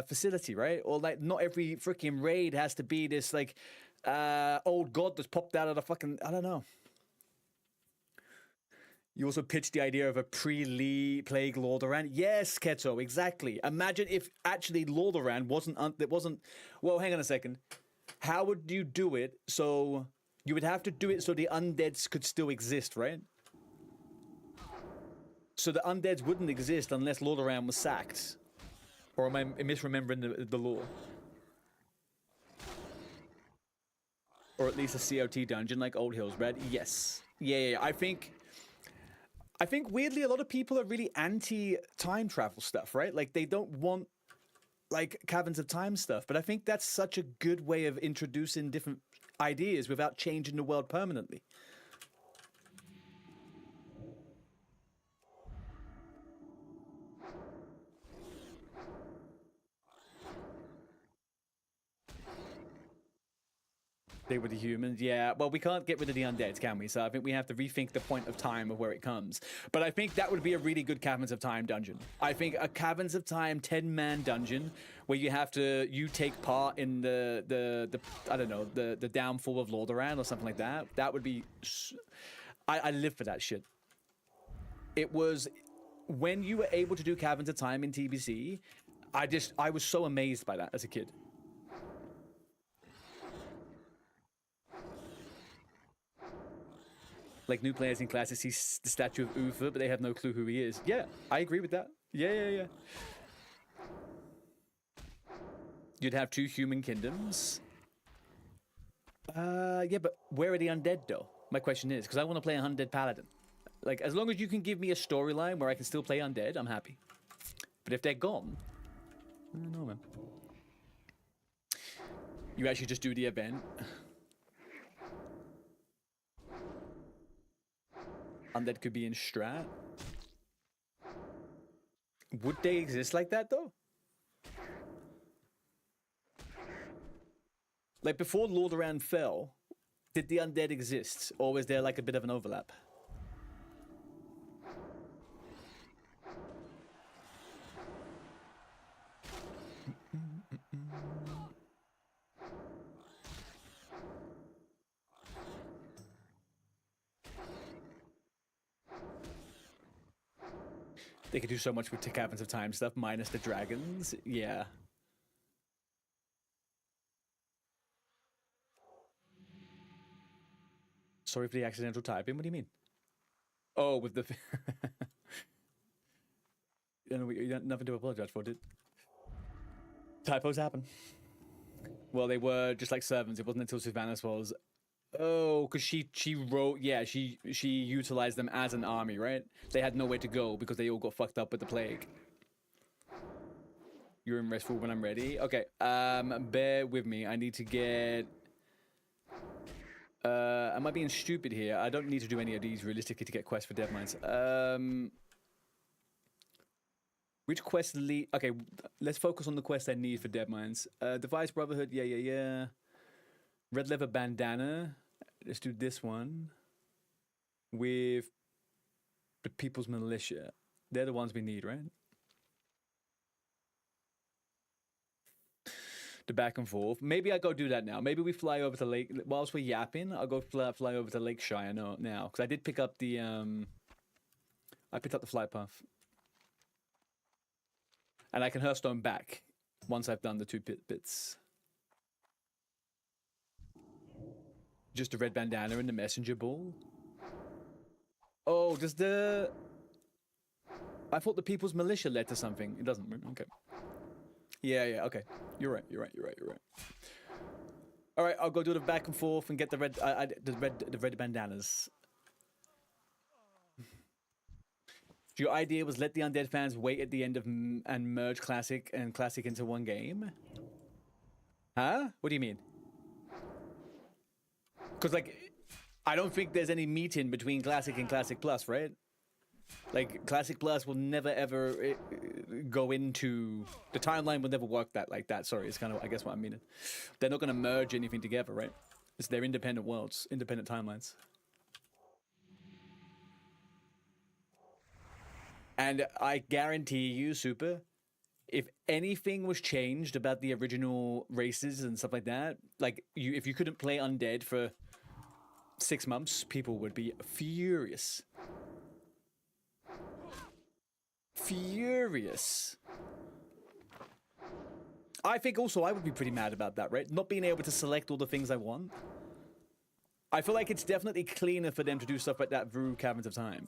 facility, right? Or like, not every freaking raid has to be this like old god that's popped out of the fucking, I don't know. You also pitched the idea of a pre-Plague Lordaeron. Yes, Keto, exactly. Imagine if actually Lordaeron wasn't. Well, hang on a second. How would you do it? So you would have to do it so the undeads could still exist, right? So the undeads wouldn't exist unless Lordaeron was sacked. Or am I misremembering the lore? Or at least a COT dungeon like Old Hills, Brad? Yes. Yeah. I think weirdly a lot of people are really anti-time travel stuff, right? Like, they don't want like Caverns of Time stuff. But I think that's such a good way of introducing different ideas without changing the world permanently. They were the humans, yeah. Well, we can't get rid of the undeads, can we? So I think we have to rethink the point of time of where it comes. But I think that would be a really good Caverns of Time dungeon. I think a Caverns of Time 10-man dungeon where you take part in the I don't know, the downfall of Lordaeron or something like that. That would be, I live for that shit. It was when you were able to do Caverns of Time in TBC. I was so amazed by that as a kid. Like, new players in classes see the statue of Uther, but they have no clue who he is. Yeah, I agree with that. Yeah. You'd have 2 human kingdoms. Yeah, but where are the undead, though? My question is, because I want to play an undead paladin. Like, as long as you can give me a storyline where I can still play undead, I'm happy. But if they're gone, I don't know, man. You actually just do the event. Undead could be in Strat. Would they exist like that, though? Like, before Lordaeron fell, did the undead exist? Or was there, like, a bit of an overlap? They could do so much with Caverns of Time stuff, minus the dragons. Yeah. Sorry for the accidental typing. What do you mean? Oh, with the... you got nothing to apologize for, did? Typos happen. Well, they were just like servants. It wasn't until Sylvanas was... Oh, because she wrote... Yeah, she utilized them as an army, right? They had nowhere to go because they all got fucked up with the plague. You're in restful when I'm ready. Okay, bear with me. I need to get... am I being stupid here? I don't need to do any of these realistically to get quests for Deadmines. Which quest lead... Okay, let's focus on the quest I need for Deadmines. Device Brotherhood, yeah. Red Leather Bandana. Let's do this one. With the People's Militia. They're the ones we need, right? the back and forth. Maybe I go do that now. Maybe we fly over to Lake whilst we're yapping. I'll go fly over to Lakeshire now because I did pick up the I picked up the flight path, and I can Hearthstone back once I've done the 2 bits. Just a red bandana and the messenger ball. Oh, does the... I thought the People's Militia led to something. It doesn't. Okay. Yeah, okay. You're right. All right, I'll go do the back and forth and get the red bandanas. Your idea was let the undead fans wait at the end of and merge classic and classic into one game? Huh? What do you mean? Because, like, I don't think there's any meeting between Classic and Classic Plus, right? Like, Classic Plus will never, ever go into... The timeline will never work like that. Sorry, it's kind of, I guess, what I'm meaning. They're not going to merge anything together, right? It's their independent worlds, independent timelines. And I guarantee you, Super, if anything was changed about the original races and stuff like that, like, if you couldn't play Undead for 6 months, people would be furious. Furious. I think also I would be pretty mad about that, right? Not being able to select all the things I want. I feel like it's definitely cleaner for them to do stuff like that through Caverns of Time.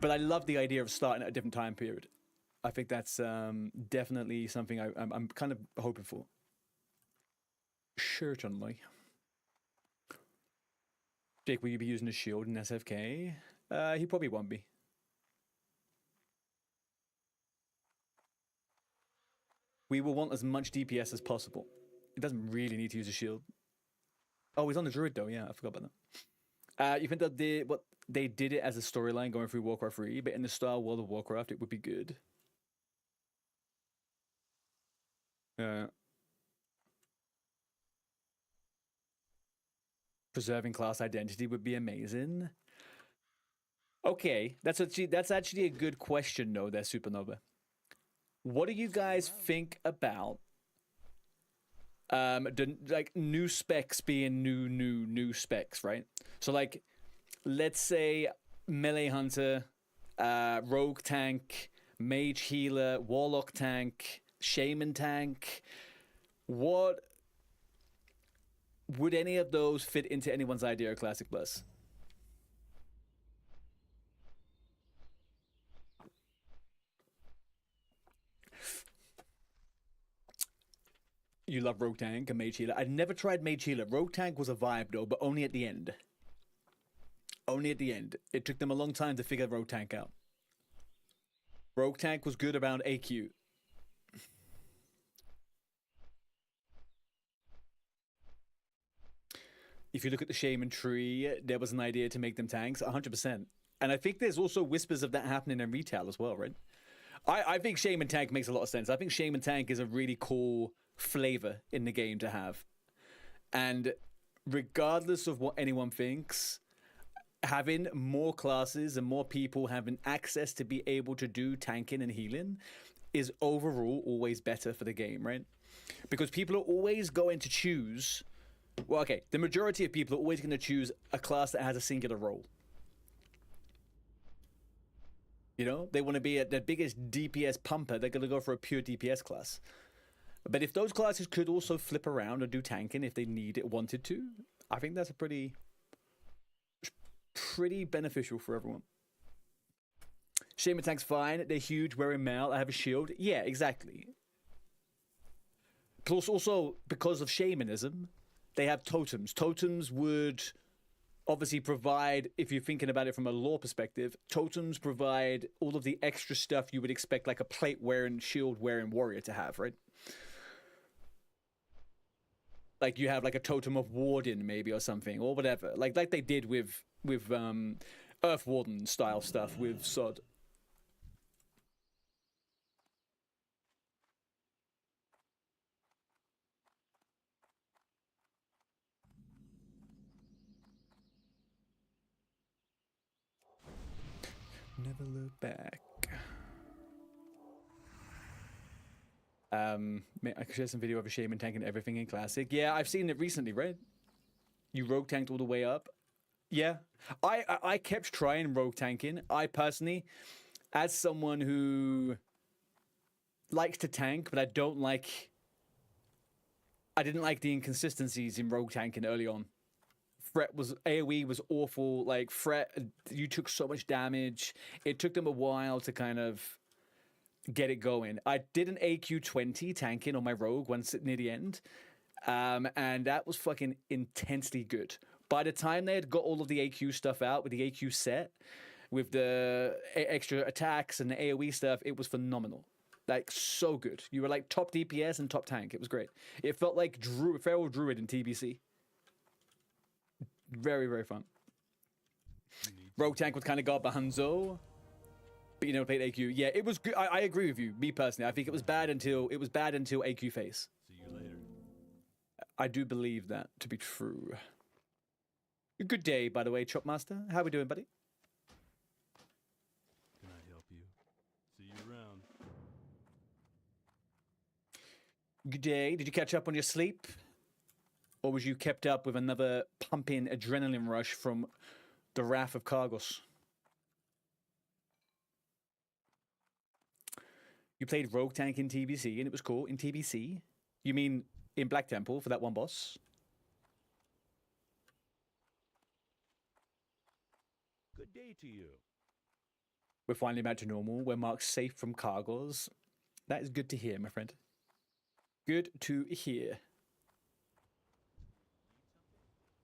But I love the idea of starting at a different time period. I think that's definitely something I'm kind of hoping for. Certainly. Jake, will you be using a shield in SFK? He probably won't be. We will want as much DPS as possible. It doesn't really need to use a shield. Oh, he's on the druid though. Yeah, I forgot about that. You think that they did it as a storyline going through Warcraft 3, but in the style World of Warcraft, it would be good. Preserving class identity would be amazing. Okay, that's actually a good question, though, there, Supernova. What do you guys think about the like new specs being new specs, right? So like, let's say melee hunter, rogue tank, mage healer, warlock tank, shaman tank. What would any of those fit into anyone's idea of Classic Plus? You love Rogue Tank and Mage Healer. I'd never tried Mage Healer. Rogue Tank was a vibe though, but only at the end. Only at the end. It took them a long time to figure Rogue Tank out. Rogue Tank was good around AQ. If you look at the Shaman tree, there was an idea to make them tanks, 100%. And I think there's also whispers of that happening in retail as well, right? I think Shaman Tank makes a lot of sense. I think Shaman Tank is a really cool flavor in the game to have. And regardless of what anyone thinks, having more classes and more people having access to be able to do tanking and healing is overall always better for the game, right? Because people are always going to choose... Well, okay, the majority of people are always going to choose a class that has a singular role. You know, they want to be the biggest DPS pumper. They're going to go for a pure DPS class. But if those classes could also flip around or do tanking if they wanted to, I think that's a pretty beneficial for everyone. Shaman Tank's fine. They're huge, wearing mail. I have a shield. Yeah, exactly. Plus, also, because of shamanism, they have totems. Totems would obviously provide, if you're thinking about it from a lore perspective, totems provide all of the extra stuff you would expect like a plate-wearing, shield-wearing warrior to have, right? Like you have like a totem of Warden maybe or something, or whatever. Like they did with Earth Warden style stuff with Sod. Never look back. I could share some video of a shaman tanking everything in Classic. Yeah, I've seen it recently, right? You rogue tanked all the way up. Yeah, I kept trying rogue tanking. I personally, as someone who likes to tank, but I didn't like the inconsistencies in rogue tanking early on. AoE was awful. Like Fret, you took so much damage. It took them a while to kind of get it going. I did an AQ 20 tanking on my rogue once near the end, and that was fucking intensely good. By the time they had got all of the AQ stuff out with the AQ set, with the extra attacks and the AoE stuff, it was phenomenal. Like, so good. You were like top DPS and top tank. It was great. It felt like Feral Druid in TBC. Very, very fun. Rogue tank was kind of got by Hanzo, but you never played AQ. Yeah, it was good. I agree with you. Me personally, I think it was bad until AQ phase. See you later. I do believe that to be true. Good day, by the way, Chopmaster. How we doing, buddy? Can I help you? See you around. Good day. Did you catch up on your sleep? Or was you kept up with another pumping adrenaline rush from the Wrath of Kargos? You played Rogue Tank in TBC and it was cool. In TBC? You mean in Black Temple for that one boss? Good day to you. We're finally back to normal. We're marked safe from Kargos. That is good to hear, my friend. Good to hear.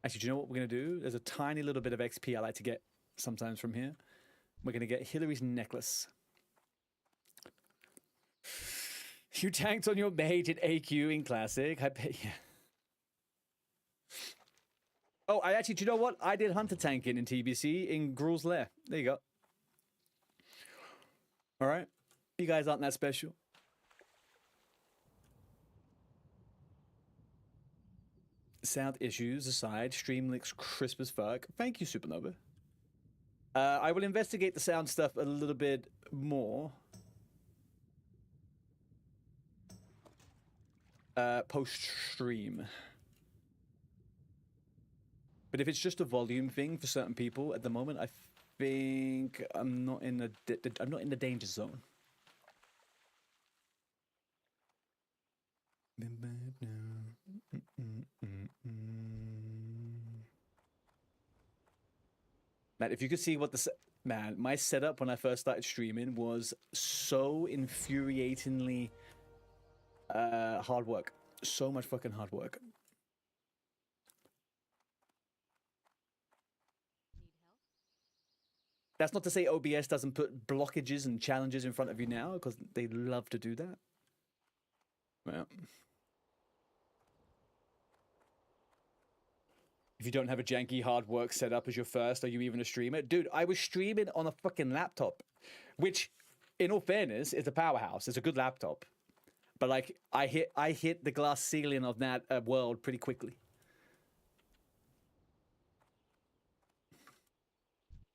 Actually, do you know what we're going to do? There's a tiny little bit of XP I like to get sometimes from here. We're going to get Hillary's necklace. You tanked on your mage at AQ in Classic. I bet, yeah. Oh, do you know what? I did Hunter tanking in TBC in Gruul's Lair. There you go. All right. You guys aren't that special. Sound issues aside, stream looks crisp as fuck. Thank you, Supernova. I will investigate the sound stuff a little bit more. Post-stream. But if it's just a volume thing for certain people at the moment, I think I'm not in the danger zone. Man, if you could see what my setup when I first started streaming was so infuriatingly hard work. So much fucking hard work. That's not to say OBS doesn't put blockages and challenges in front of you now, because they love to do that. Well, if you don't have a janky hard work set up as your first, are you even a streamer? Dude, I was streaming on a fucking laptop, which, in all fairness, is a powerhouse. It's a good laptop. But like, I hit the glass ceiling of that world pretty quickly.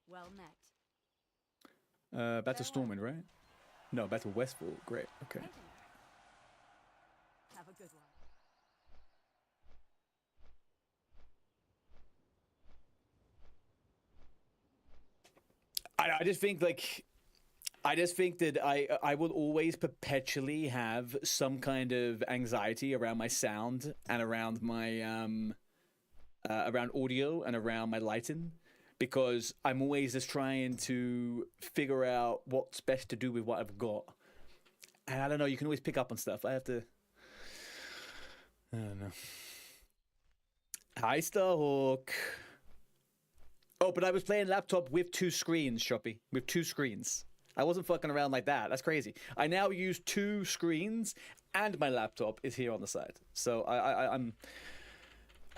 Well met. Battle Stormwind, right? No, Battle Westfall. Great. Okay. Have a good one. I just think like, I just think that I will always perpetually have some kind of anxiety around my sound and around my around audio and around my lighting, because I'm always just trying to figure out what's best to do with what I've got. And I don't know, you can always pick up on stuff. I don't know. Hi, Starhawk. Oh, but I was playing laptop with 2 screens, Shoppy. With 2 screens. I wasn't fucking around like that. That's crazy. I now use 2 screens and my laptop is here on the side. So I'm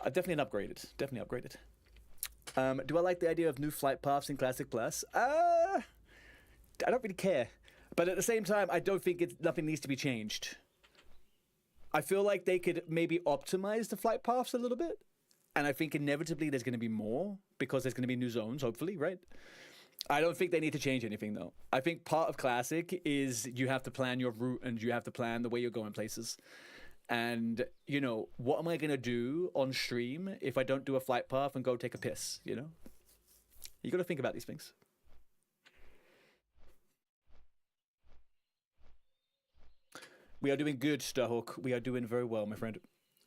definitely upgraded. Definitely upgraded. Do I like the idea of new flight paths in Classic Plus? I don't really care. But at the same time, I don't think nothing needs to be changed. I feel like they could maybe optimize the flight paths a little bit. And I think inevitably there's going to be more, because there's going to be new zones, hopefully, right? I don't think they need to change anything, though. I think part of Classic is you have to plan your route and you have to plan the way you're going places. And, you know, what am I going to do on stream if I don't do a flight path and go take a piss, you know? You got to think about these things. We are doing good, Starhawk. We are doing very well, my friend.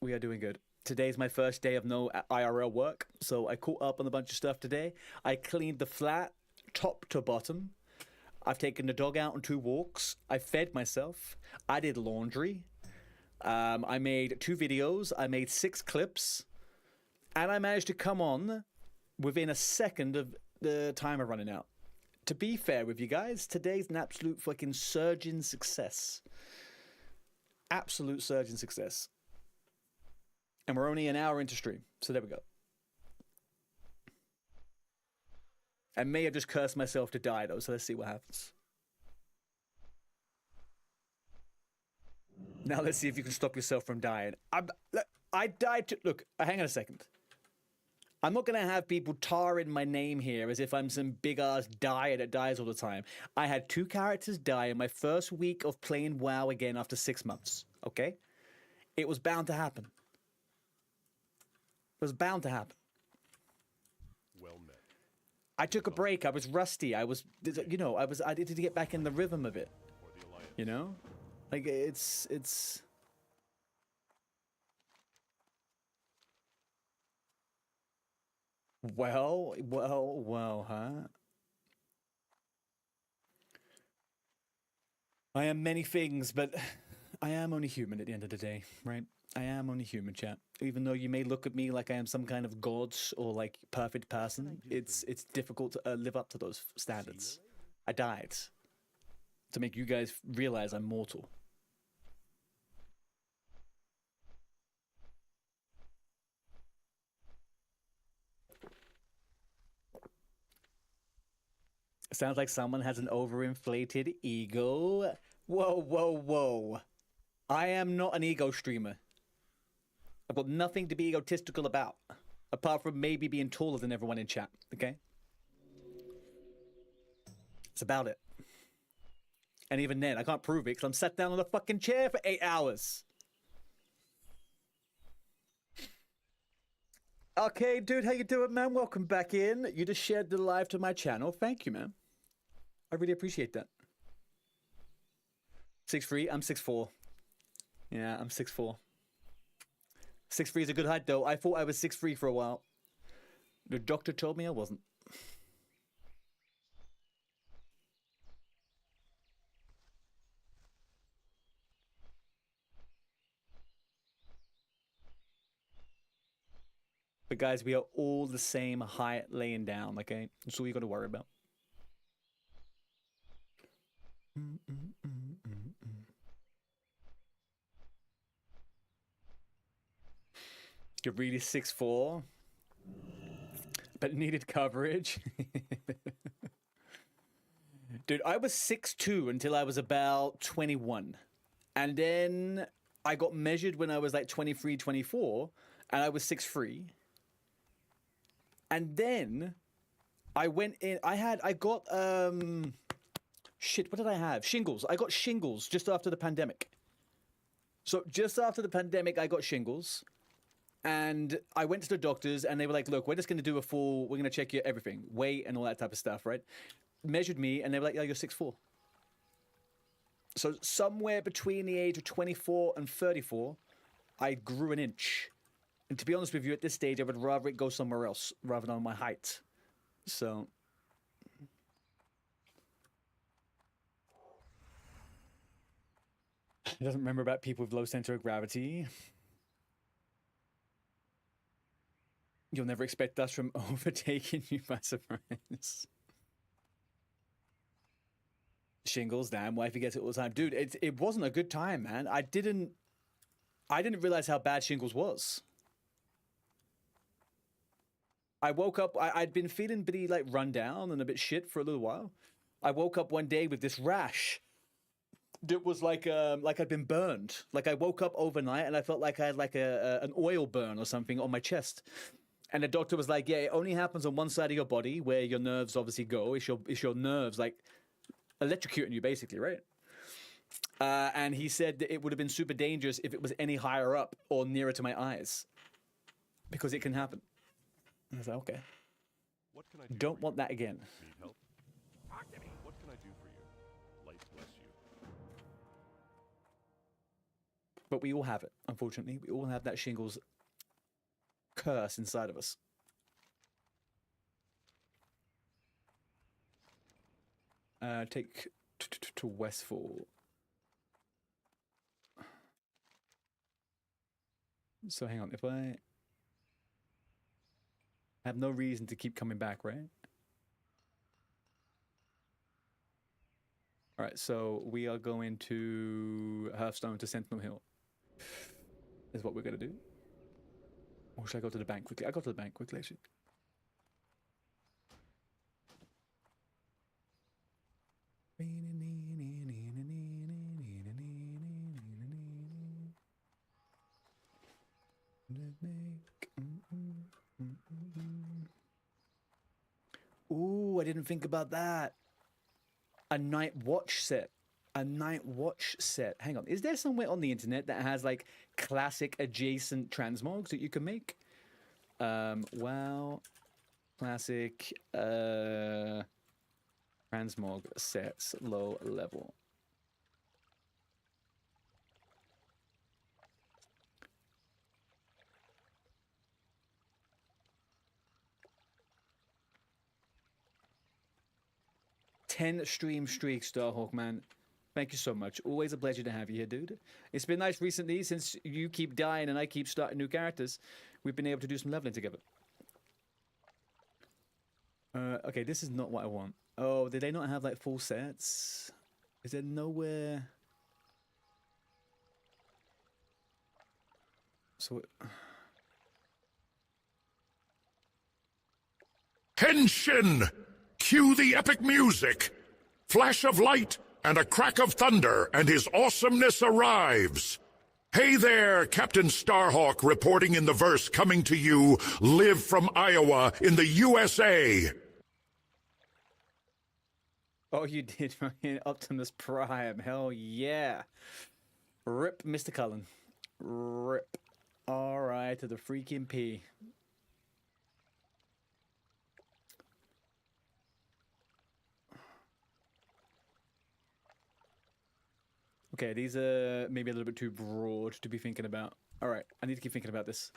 We are doing good. Today's my first day of no IRL work, so I caught up on a bunch of stuff today. I cleaned the flat top to bottom. I've taken the dog out on 2 walks. I fed myself. I did laundry. I made 2 videos. I made 6 clips. And I managed to come on within a second of the timer running out. To be fair with you guys, today's an absolute fucking surging success. Absolute surging success. And we're only an hour into stream, so there we go. I may have just cursed myself to die, though, so let's see what happens. Now let's see if you can stop yourself from dying. I died to... Look, hang on a second. I'm not going to have people tarring my name here as if I'm some big-ass dyer that dies all the time. I had 2 characters die in my first week of playing WoW again after 6 months, okay? It was bound to happen. It was bound to happen. Well met. I took a break. I was rusty. I was, you know, I needed to get back in the rhythm of it. You know? Like, it's... Well, huh? I am many things, but I am only human at the end of the day, right? I am only human, chat. Even though you may look at me like I am some kind of god or like perfect person, it's difficult to live up to those standards. I died to make you guys realize I'm mortal. Sounds like someone has an overinflated ego. Whoa. I am not an ego streamer. I've got nothing to be egotistical about, apart from maybe being taller than everyone in chat, okay? It's about it. And even then, I can't prove it because I'm sat down on a fucking chair for 8 hours. Okay, dude, how you doing, man? Welcome back in. You just shared the live to my channel. Thank you, man. I really appreciate that. 6'3", I'm 6'4". Yeah, I'm 6'4". 6'3" is a good height, though. I thought I was 6'3" for a while. The doctor told me I wasn't. But guys, we are all the same height laying down, okay? That's all you got to worry about. You're really 6'4", but needed coverage. Dude, I was 6'2" until I was about 21. And then I got measured when I was like 23, 24, and I was 6'3". And then I went in, I got, shit, what did I have? Shingles. I got shingles just after the pandemic. So just after the pandemic, I got shingles. And I went to the doctors and they were like, look, we're just going to do a full, we're going to check your everything, weight and all that type of stuff, right? Measured me and they were like, yeah, you're 6'4". So somewhere between the age of 24 and 34, I grew an inch. And to be honest with you, at this stage, I would rather it go somewhere else rather than my height. So... He doesn't remember about people with low center of gravity. You'll never expect us from overtaking you by surprise. Shingles, damn, wifey gets it all the time. Dude, it wasn't a good time, man. I didn't realize how bad shingles was. I woke up, I'd been feeling pretty like run down and a bit shit for a little while. I woke up one day with this rash. It was like I'd been burned. Like I woke up overnight and I felt like I had like an oil burn or something on my chest. And the doctor was like, yeah, it only happens on one side of your body where your nerves obviously go. It's your nerves like electrocuting you basically, right? And he said that it would have been super dangerous if it was any higher up or nearer to my eyes, because it can happen. I was like, okay. What can I do Don't for want you? that again. Need help? What can I do for you? Light bless you. But we all have it, unfortunately. We all have that shingles curse inside of us. Take to Westfall. So hang on, if I have no reason to keep coming back, right? All right, so we are going to Hearthstone to Sentinel Hill. Is what we're gonna do. Or should I go to the bank quickly? I go to the bank quickly, actually. Ooh, I didn't think about that. A night watch set. A night watch set. Hang on. Is there somewhere on the internet that has like classic adjacent transmogs that you can make? Wow. Classic transmog sets low level. $10 stream streak, Starhawk, man. Thank you so much. Always a pleasure to have you here, dude. It's been nice recently since you keep dying and I keep starting new characters. We've been able to do some leveling together. Okay, this is not what I want. Oh, did they not have like full sets? Is there nowhere? So. Henshin! Cue the epic music! Flash of light and a crack of thunder, and his awesomeness arrives. Hey there, Captain Starhawk reporting in the verse, coming to you live from Iowa in the USA. Oh, you did fucking Optimus Prime. Hell yeah. Rip, Mr. Cullen. Rip. Alright, to the freaking P. Okay, these are maybe a little bit too broad to be thinking about. Alright, I need to keep thinking about this.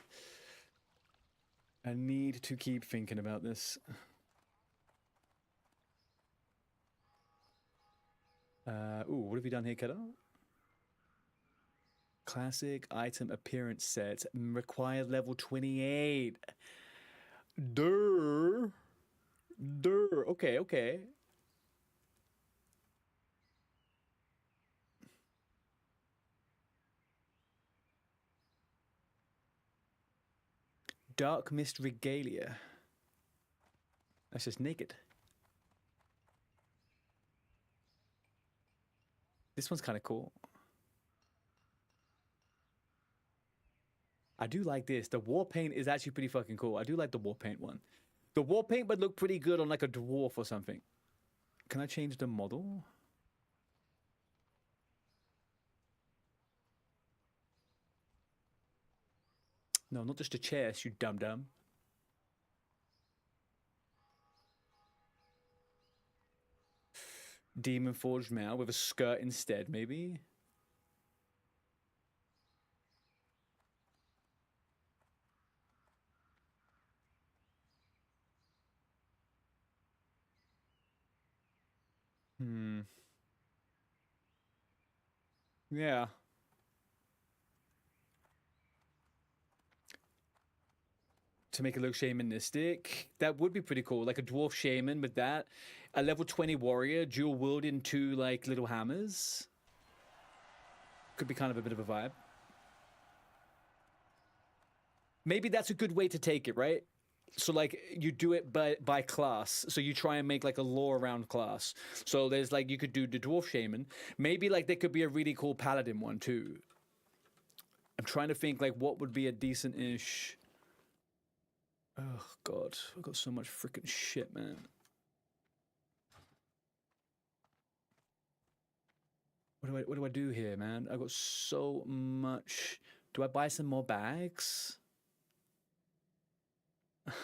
I need to keep thinking about this. Ooh, what have you done here, kiddo? Classic item appearance set. Required level 28. Durr. Durr. Okay, okay. Dark Mist Regalia. That's just naked. This one's kind of cool. I do like this. The war paint is actually pretty fucking cool. I do like the war paint one. The war paint would look pretty good on like a dwarf or something. Can I change the model? No, not just the chest, you dum-dum. Demon Forged Male with a skirt instead, maybe? Yeah. To make it look shamanistic. That would be pretty cool. Like a dwarf shaman with that. A level 20 warrior, dual wielding 2 like little hammers. Could be kind of a bit of a vibe. Maybe that's a good way to take it, right? So like you do it by class. So you try and make like a lore around class. So there's like, you could do the dwarf shaman. Maybe like there could be a really cool paladin one too. I'm trying to think like what would be a decent-ish... Oh god, I've got so much freaking shit, man. What do I do here, man? I've got so much. Do I buy some more bags? Be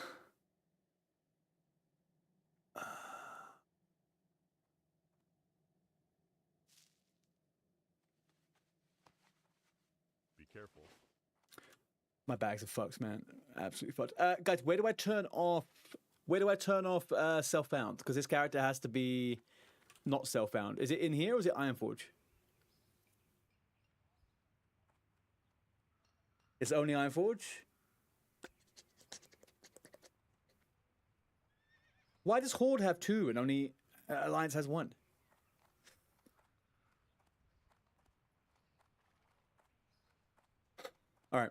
careful. My bags are fucked, man. Absolutely fucked. Guys, where do I turn off? Where do I turn off self-found? Because this character has to be not self-found. Is it in here or is it Ironforge? It's only Ironforge? Why does Horde have two and only Alliance has one? All right.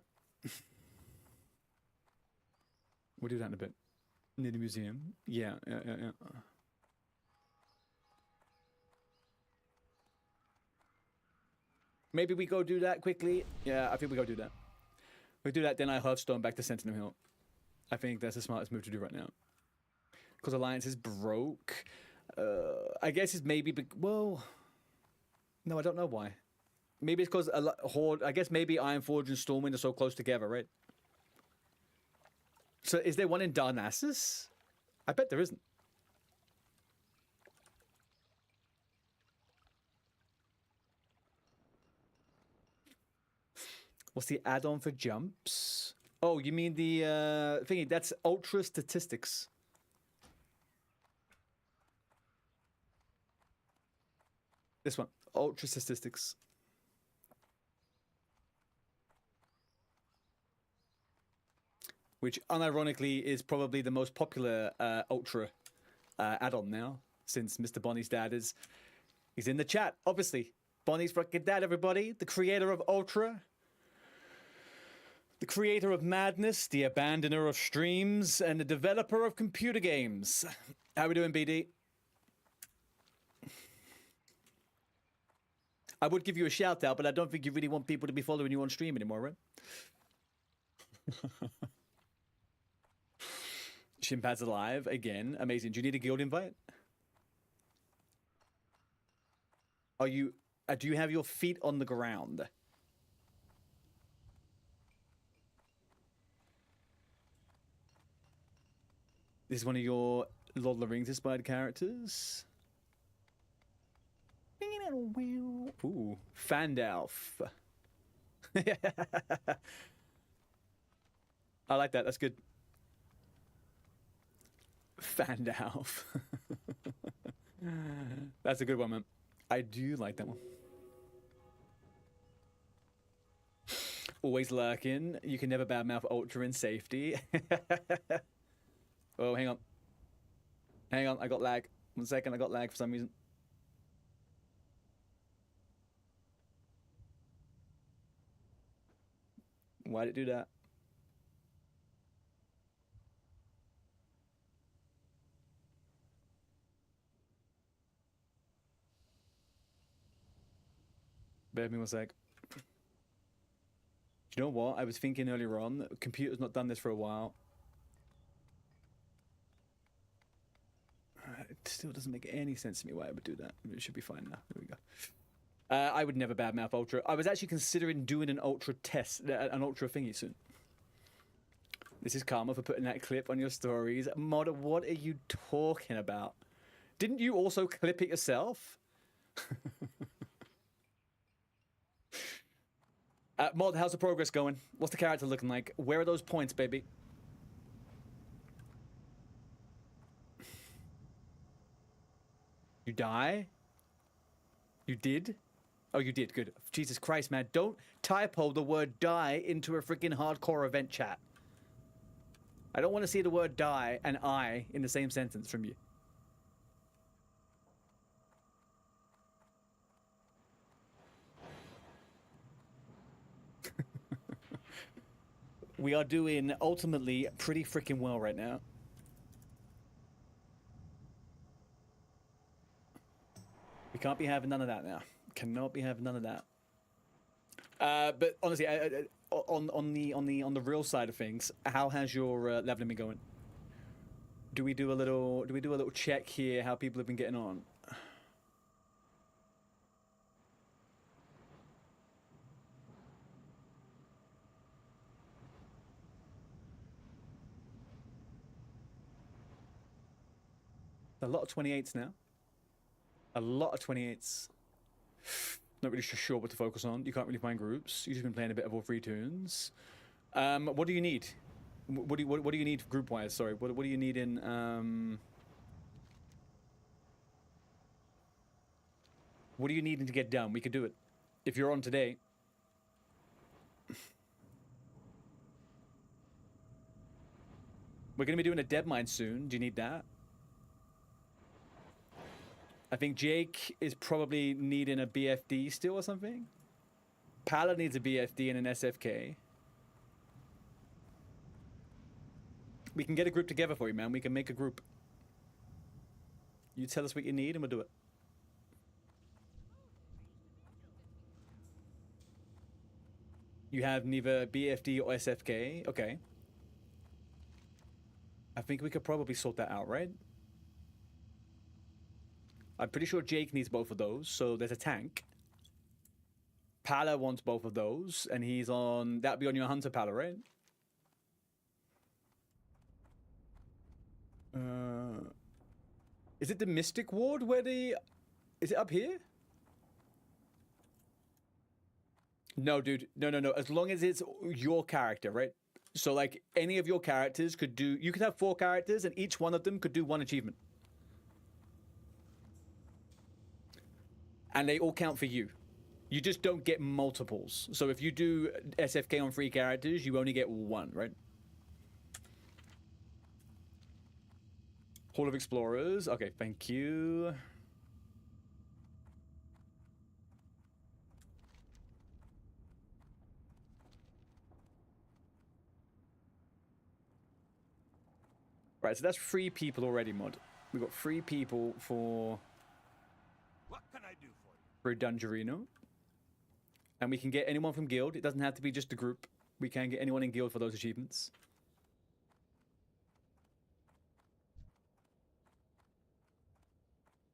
We'll do that in a bit. Near the museum. Yeah. Maybe we go do that quickly. Yeah, I think we go do that. We do that, then I Hearthstone back to Sentinel Hill. I think that's the smartest move to do right now. Because Alliance is broke. I guess it's maybe... Well... No, I don't know why. Maybe it's because Horde... I guess maybe Ironforge and Stormwind are so close together, right? So is there one in Darnassus? I bet there isn't. What's the add-on for jumps? Oh, you mean the thingy? That's Ultra Statistics. This one, Ultra Statistics. Which, unironically, is probably the most popular Ultra add-on now, since Mr. Bonnie's dad is... He's in the chat, obviously. Bonnie's fucking dad, everybody. The creator of Ultra. The creator of Madness, the abandoner of streams, and the developer of computer games. How we doing, BD? I would give you a shout out, but I don't think you really want people to be following you on stream anymore, right? Shimpad's alive again. Amazing. Do you need a guild invite? Are you? Do you have your feet on the ground? This is one of your Lord of the Rings inspired characters. Ooh, Fandalf. I like that. That's good. Fandalf. That's a good one, man. I do like that one. Always lurking. You can never badmouth Ultra in safety. Oh, hang on. Hang on, I got lag. 1 second, I got lag for some reason. Why'd it do that? Bear with me 1 sec. Do you know what? I was thinking earlier on, computer's not done this for a while. It still doesn't make any sense to me why I would do that. It should be fine now. There we go. I would never badmouth Ultra. I was actually considering doing an Ultra test, an Ultra thingy soon. This is karma for putting that clip on your stories. Mod, what are you talking about? Didn't you also clip it yourself? Mod, how's the progress going? What's the character looking like? Where are those points, baby? You die? You did? Oh, you did. Good. Jesus Christ, man. Don't typo the word die into a freaking hardcore event chat. I don't want to see the word die and I in the same sentence from you. We are doing ultimately pretty freaking well right now. We can't be having none of that now. Cannot be having none of that. But honestly, on the real side of things, how has your leveling been going? Do we do a little check here? How people have been getting on? A lot of 28s now. A lot of 28s. Not really sure what to focus on. You can't really find groups. You've just been playing a bit of all three tunes. What do you need? What do you need group wise? Sorry. What do you need in What do you need to get done? We could do it. If you're on today. We're gonna be doing a dead mine soon. Do you need that? I think Jake is probably needing a BFD still or something. Pala needs a BFD and an SFK. We can get a group together for you, man. We can make a group. You tell us what you need and we'll do it. You have neither BFD or SFK. Okay. I think we could probably sort that out, right? I'm pretty sure Jake needs both of those, so there's a tank. Pala wants both of those, and he's on... That'd be on your Hunter Pala, right? Is it the Mystic Ward where the... Is it up here? No, dude. No. As long as it's your character, right? So, like, any of your characters could do... You could have 4 characters, and each one of them could do 1 achievement. And they all count for you. You just don't get multiples. So if you do SFK on 3 characters, you only get 1, right? Hall of Explorers. Okay, thank you. Right, so that's 3 people already, mod. We've got 3 people for... What can I do for you? For Dungerino. And we can get anyone from guild. It doesn't have to be just a group. We can get anyone in guild for those achievements.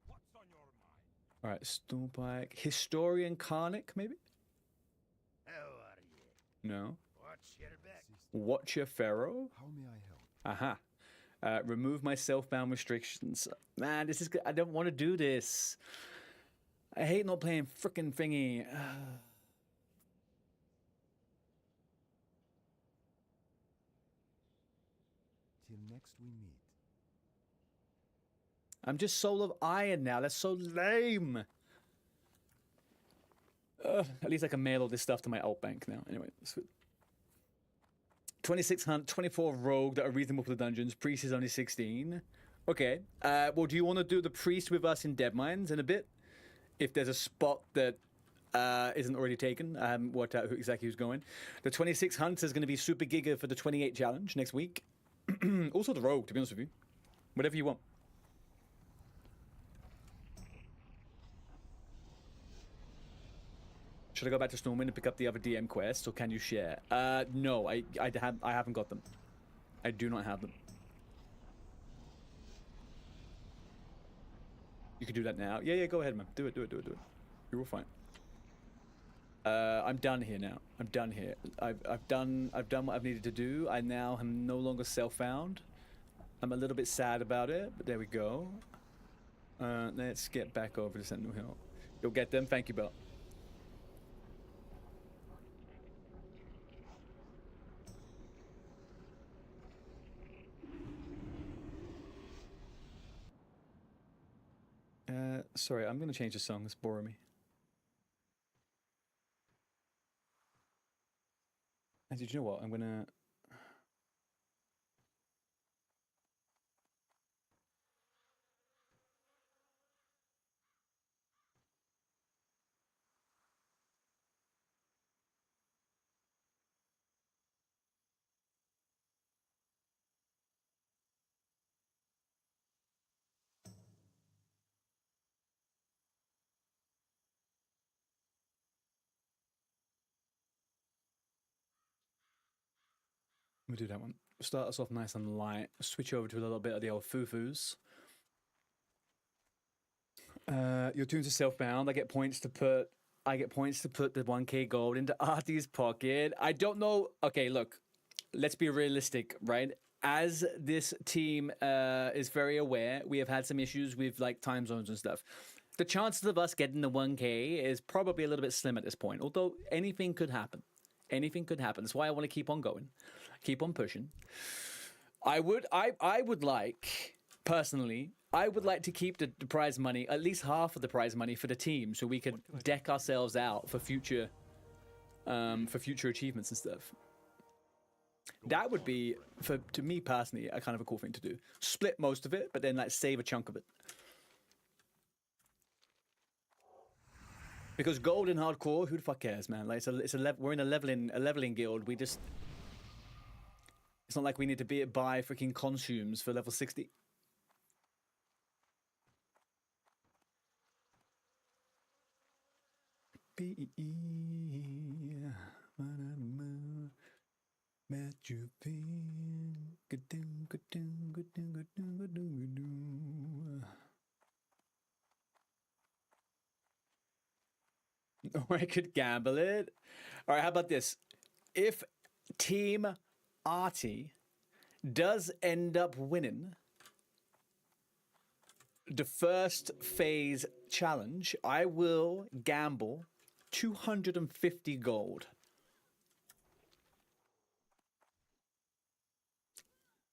What's on your mind? Alright, Stormpike. Historian Karnik, maybe? How are you? No. Watch your back. Watcher Pharaoh? How may I help? Aha. Remove my self-bound restrictions. Man, this is... I don't want to do this. I hate not playing frickin' thingy. Till next we meet. I'm just Soul of Iron now. That's so lame. At least I can mail all this stuff to my alt bank now. Anyway, 26 hunt, 24 rogue that are reasonable for the dungeons. Priest is only 16. Okay. Well, do you want to do the priest with us in Dead Mines in a bit? If there's a spot that isn't already taken, I haven't worked out exactly who's going. The 26 hunt is going to be super giga for the 28 challenge next week. Also the rogue, to be honest with you. Whatever you want. Should I go back to Stormwind and pick up the other DM quests, or can you share? No, I haven't got them. I do not have them. You can do that now. Yeah, go ahead, man. Do it. You're all fine. I'm done here now. I'm done here. I've done what I've needed to do. I now am no longer self-found. I'm a little bit sad about it, but there we go. Let's get back over to Sentinel Hill. You'll get them. Thank you, Bill. Sorry, I'm going to change the song. It's boring me. And did you know what? I'm going to... Let me do that one. Start us off nice and light. Switch over to a little bit of the old foo-foos. You're tuned to Self-Bound. I get points to put the 1k gold into Artie's pocket. I don't know. Okay, look. Let's be realistic, right? As this team is very aware, we have had some issues with like time zones and stuff. The chances of us getting the 1k is probably a little bit slim at this point. Although anything could happen. Anything could happen. That's why I want to keep on going. Keep on pushing. I would like, personally, I would like to keep the prize money, at least half of the prize money for the team, so we could deck ourselves out for future achievements and stuff. That would be, to me personally, a kind of a cool thing to do. Split most of it, but then like save a chunk of it. Because gold in hardcore, who the fuck cares, man? Like we're in a leveling guild. We just, it's not like we need to buy freaking consumes for level 60. Or I could gamble it. All right, how about this? If Team Arty does end up winning the first phase challenge, I will gamble 250 gold.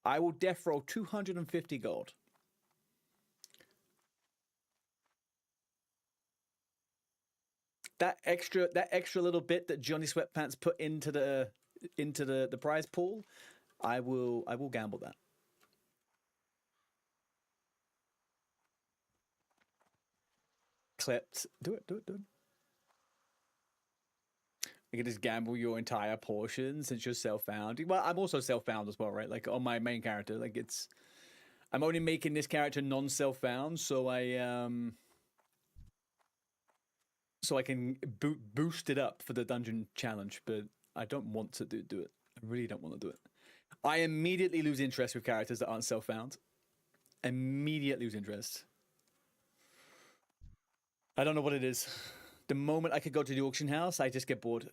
I will death roll 250 gold. That extra little bit that Johnny Sweatpants put into the prize pool, I will gamble that. Clipped. Do it. You can just gamble your entire portion since you're self-found. Well, I'm also self-found as well, right? Like on my main character, like I'm only making this character non-self-found, so I can boost it up for the dungeon challenge, but I don't want to do it. I really don't want to do it. I immediately lose interest with characters that aren't self-found. Immediately lose interest. I don't know what it is. The moment I could go to the auction house, I just get bored.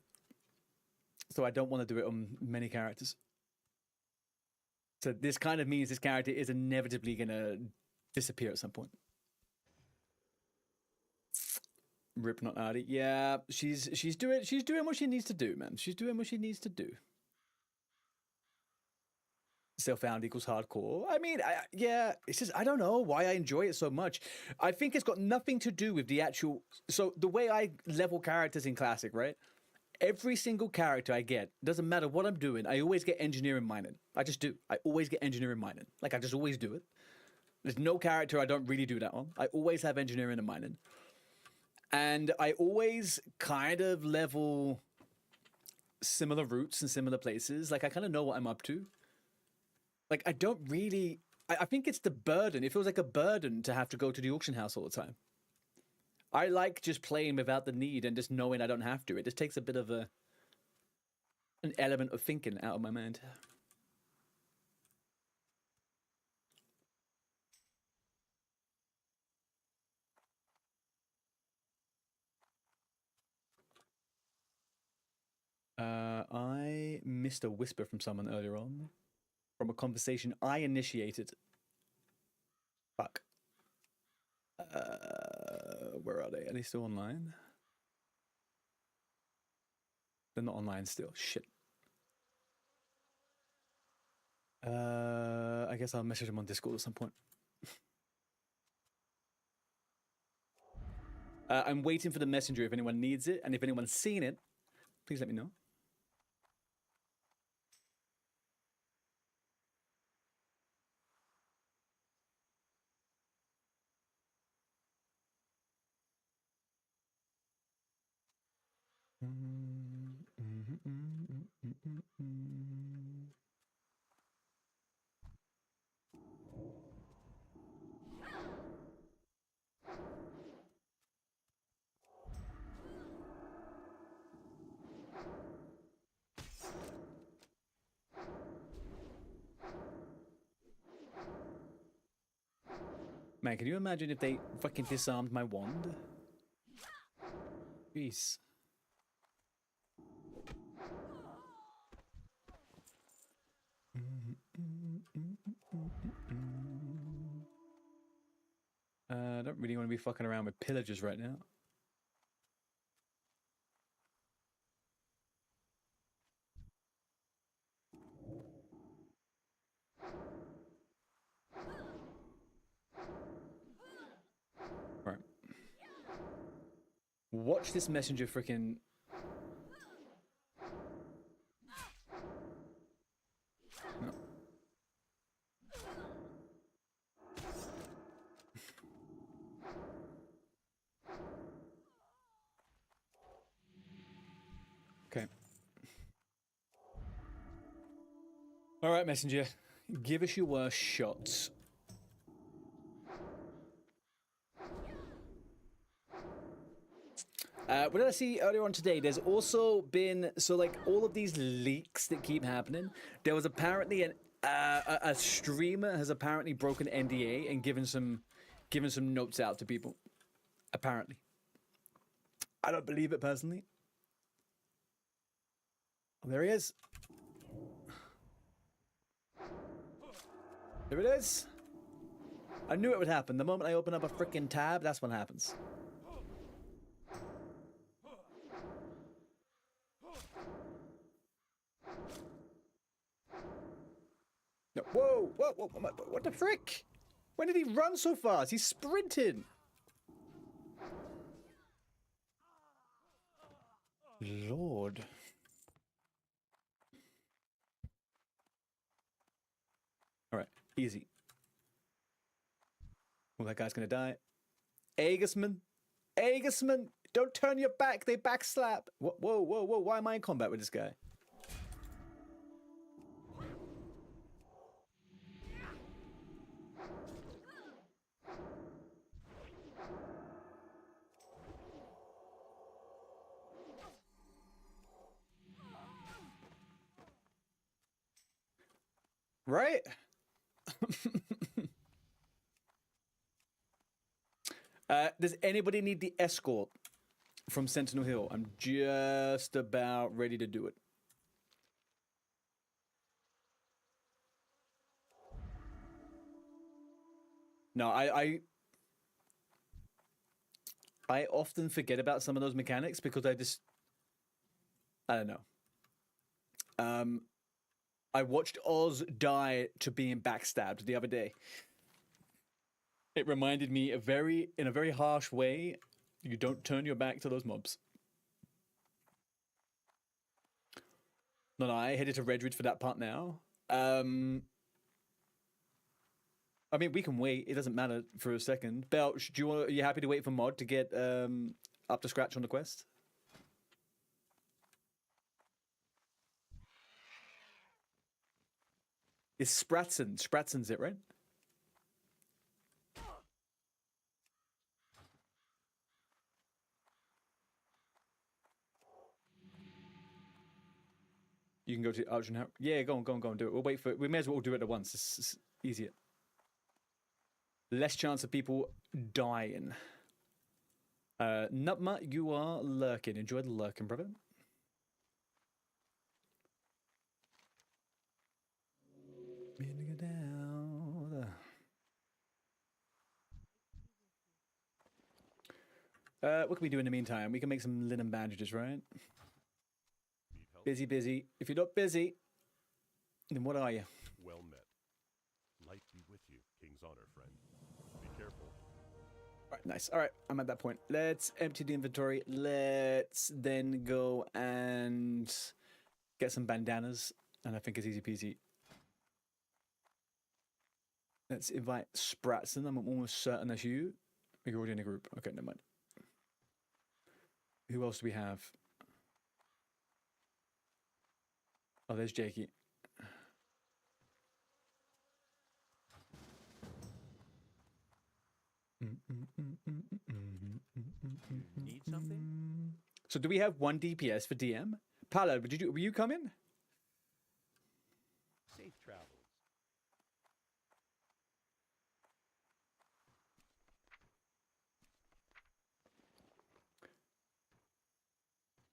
So I don't want to do it on many characters. So this kind of means this character is inevitably going to disappear at some point. Rip not Artie. Yeah, she's doing what she needs to do, man. She's doing what she needs to do. Self-found equals hardcore. I mean, yeah, it's just, I don't know why I enjoy it so much. I think it's got nothing to do with the actual... So the way I level characters in Classic, right? Every single character I get, doesn't matter what I'm doing, I always get engineering mining. I just do. I always get engineering mining. Like, I just always do it. There's no character I don't really do that on. I always have engineering and mining. And I always kind of level similar routes and similar places. Like, I kind of know what I'm up to. Like, I don't really... I think it's the burden. It feels like a burden to have to go to the auction house all the time. I like just playing without the need and just knowing I don't have to. It just takes a bit of an element of thinking out of my mind. I missed a whisper from someone earlier on. From a conversation I initiated. Fuck. Where are they? Are they still online? They're not online still. Shit. I guess I'll message them on Discord at some point. I'm waiting for the messenger if anyone needs it, and if anyone's seen it, please let me know. Man, can you imagine if they fucking disarmed my wand? Jeez. I don't really want to be fucking around with pillagers right now. Right. Watch this messenger freaking. No. Okay. All right, messenger. Give us your worst shots. What did I see earlier on today? There's also been, so like all of these leaks that keep happening. There was apparently a streamer has apparently broken NDA and given some notes out to people. Apparently, I don't believe it personally. Oh, there he is. There it is. I knew it would happen. The moment I open up a freaking tab, that's what happens. No, whoa, whoa, whoa, what the frick? When did he run so fast? He's sprinting. Lord. All right, easy. Well, that guy's gonna die. Aegisman, Aegisman, don't turn your back. They backslap. Whoa, whoa, whoa, whoa. Why am I in combat with this guy? Right? Does anybody need the escort from Sentinel Hill? I'm just about ready to do it. No, I often forget about some of those mechanics because I don't know. I watched Oz die to being backstabbed the other day. It reminded me in a very harsh way, you don't turn your back to those mobs. No, I headed to Redridge for that part now. I mean, we can wait. It doesn't matter for a second. Belch, are you happy to wait for Mod to get up to scratch on the quest? It's Spratson. Spratson's it, right? You can go to Argent. Yeah, go on, do it. We'll wait for it. We may as well do it at once. It's easier. Less chance of people dying. Nutma, you are lurking. Enjoy the lurking, brother. What can we do in the meantime? We can make some linen bandages, right? Busy, busy. If you're not busy, then what are you? Well met. Light be with you, King's honor, friend. Be careful. All right, nice. All right, I'm at that point. Let's empty the inventory. Let's then go and get some bandanas, and I think it's easy peasy. Let's invite Spratson. I'm almost certain that's you. You're already in a group. Okay, never mind. Who else do we have? Oh, there's Jakey. Need something? So do we have one DPS for DM? Paolo, were you coming? Safe travels.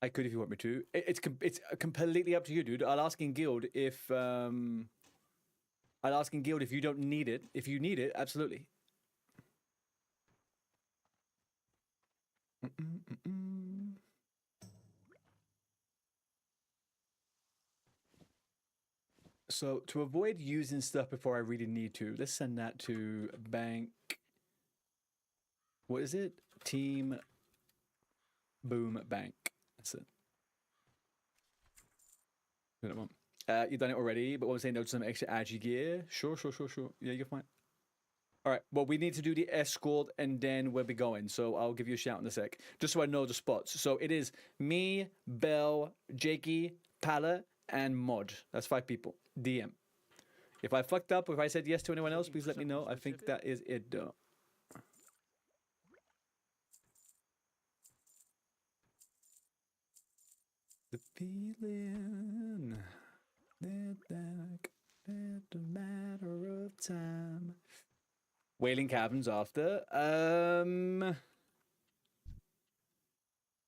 I could if you want me to. It's completely up to you, dude. I'll ask in guild if you don't need it. If you need it, absolutely. So to avoid using stuff before I really need to, let's send that to bank. What is it? Team Boom Bank. That's it. You've done it already, but what I'm saying, no to some extra agi gear. Sure. Yeah, you're fine. All right, well, we need to do the escort and then we'll be going. So I'll give you a shout in a sec, just so I know the spots. So it is me, Bell, Jakey, Pala, and Mod. That's 5 people. DM. If I fucked up, or if I said yes to anyone else, please let me know. I think that is it, though. The feeling that a matter of time. Wailing Caverns after.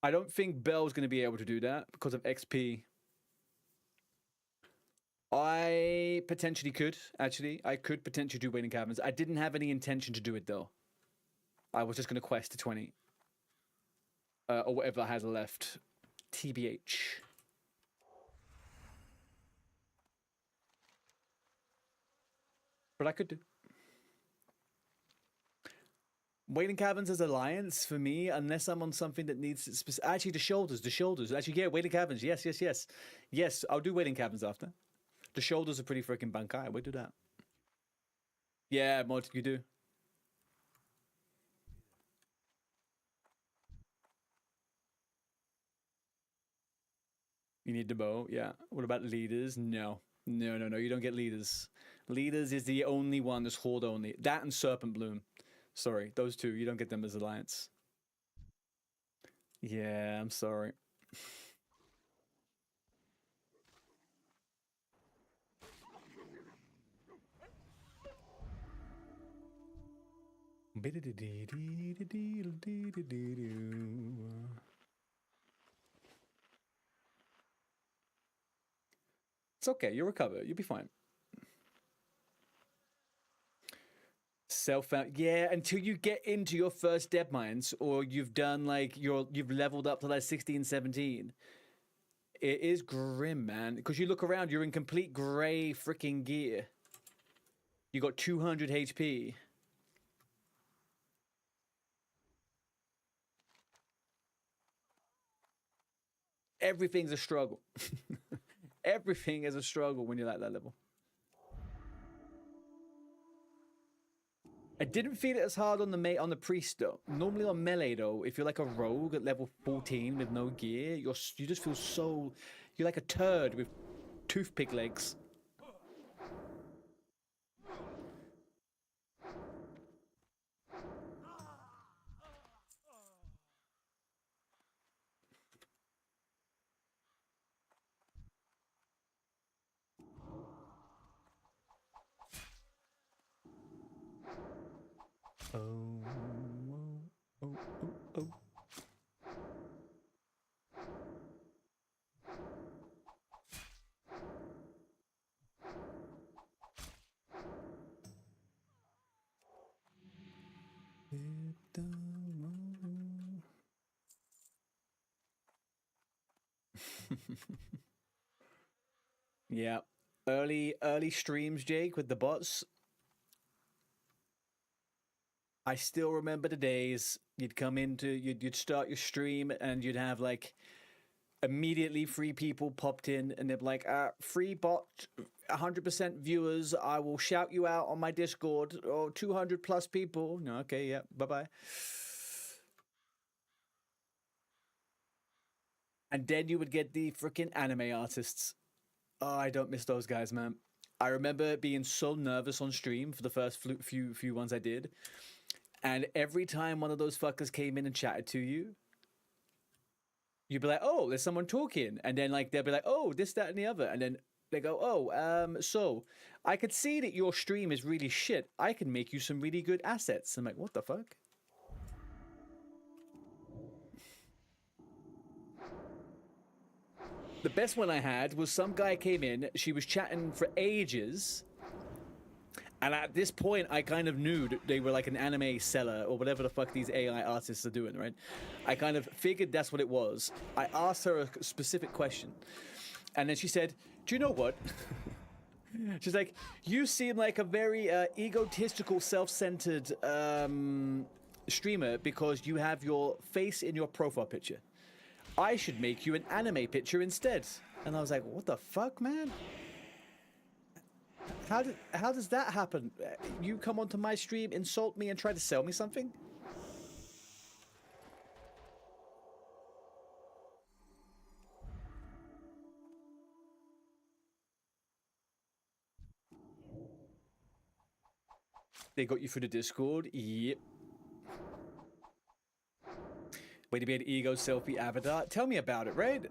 I don't think Bell's going to be able to do that because of XP. I potentially could, actually. I could potentially do Wailing Caverns. I didn't have any intention to do it, though. I was just going to quest to 20. Or whatever I had left. TBH. But I could do. Wailing Caverns as Alliance for me, unless I'm on something that needs actually the shoulders. Actually, yeah, Wailing Caverns. Yes. Yes, I'll do Wailing Caverns after. The shoulders are pretty freaking bankai. We'll do that. Yeah, Mod, you do. You need the bow, yeah. What about leaders? No. You don't get leaders. Leaders is the only one that's horde only. That and Serpent Bloom. Sorry, those two. You don't get them as Alliance. Yeah, I'm sorry. It's okay, you'll recover. You'll be fine. Self-found, yeah, until you get into your first dead mines, or you've done like you've leveled up to like 16, 17. It is grim, man, because you look around, you're in complete gray freaking gear. You got 200 HP. Everything's a struggle. Everything is a struggle when you're at that level. I didn't feel it as hard on the priest though. Normally on melee though, if you're like a rogue at level 14 with no gear, you just feel so, you're like a turd with toothpick legs. Oh. Yeah, early streams, Jake, with the bots. I still remember the days you'd come into, you'd start your stream and you'd have like immediately 3 people popped in and they'd be like, free bot, 100% viewers, I will shout you out on my Discord, or 200 plus people. No, okay, yeah, bye-bye. And then you would get the freaking anime artists. Oh, I don't miss those guys, man. I remember being so nervous on stream for the first few ones I did. And every time one of those fuckers came in and chatted to you, you'd be like, oh, there's someone talking. And then like they'll be like, oh, this, that, and the other. And then they go, oh, so I could see that your stream is really shit. I can make you some really good assets. I'm like, what the fuck? The best one I had was some guy came in, she was chatting for ages, and at this point I kind of knew that they were like an anime seller or whatever the fuck these AI artists are doing, right? I kind of figured that's what it was. I asked her a specific question, and then she said, do you know what? She's like, you seem like a very egotistical, self-centered streamer because you have your face in your profile picture. I should make you an anime picture instead. And I was like, what the fuck, man? How does that happen? You come onto my stream, insult me, and try to sell me something? They got you through the Discord? Yep. Way to be an ego selfie avatar. Tell me about it, right?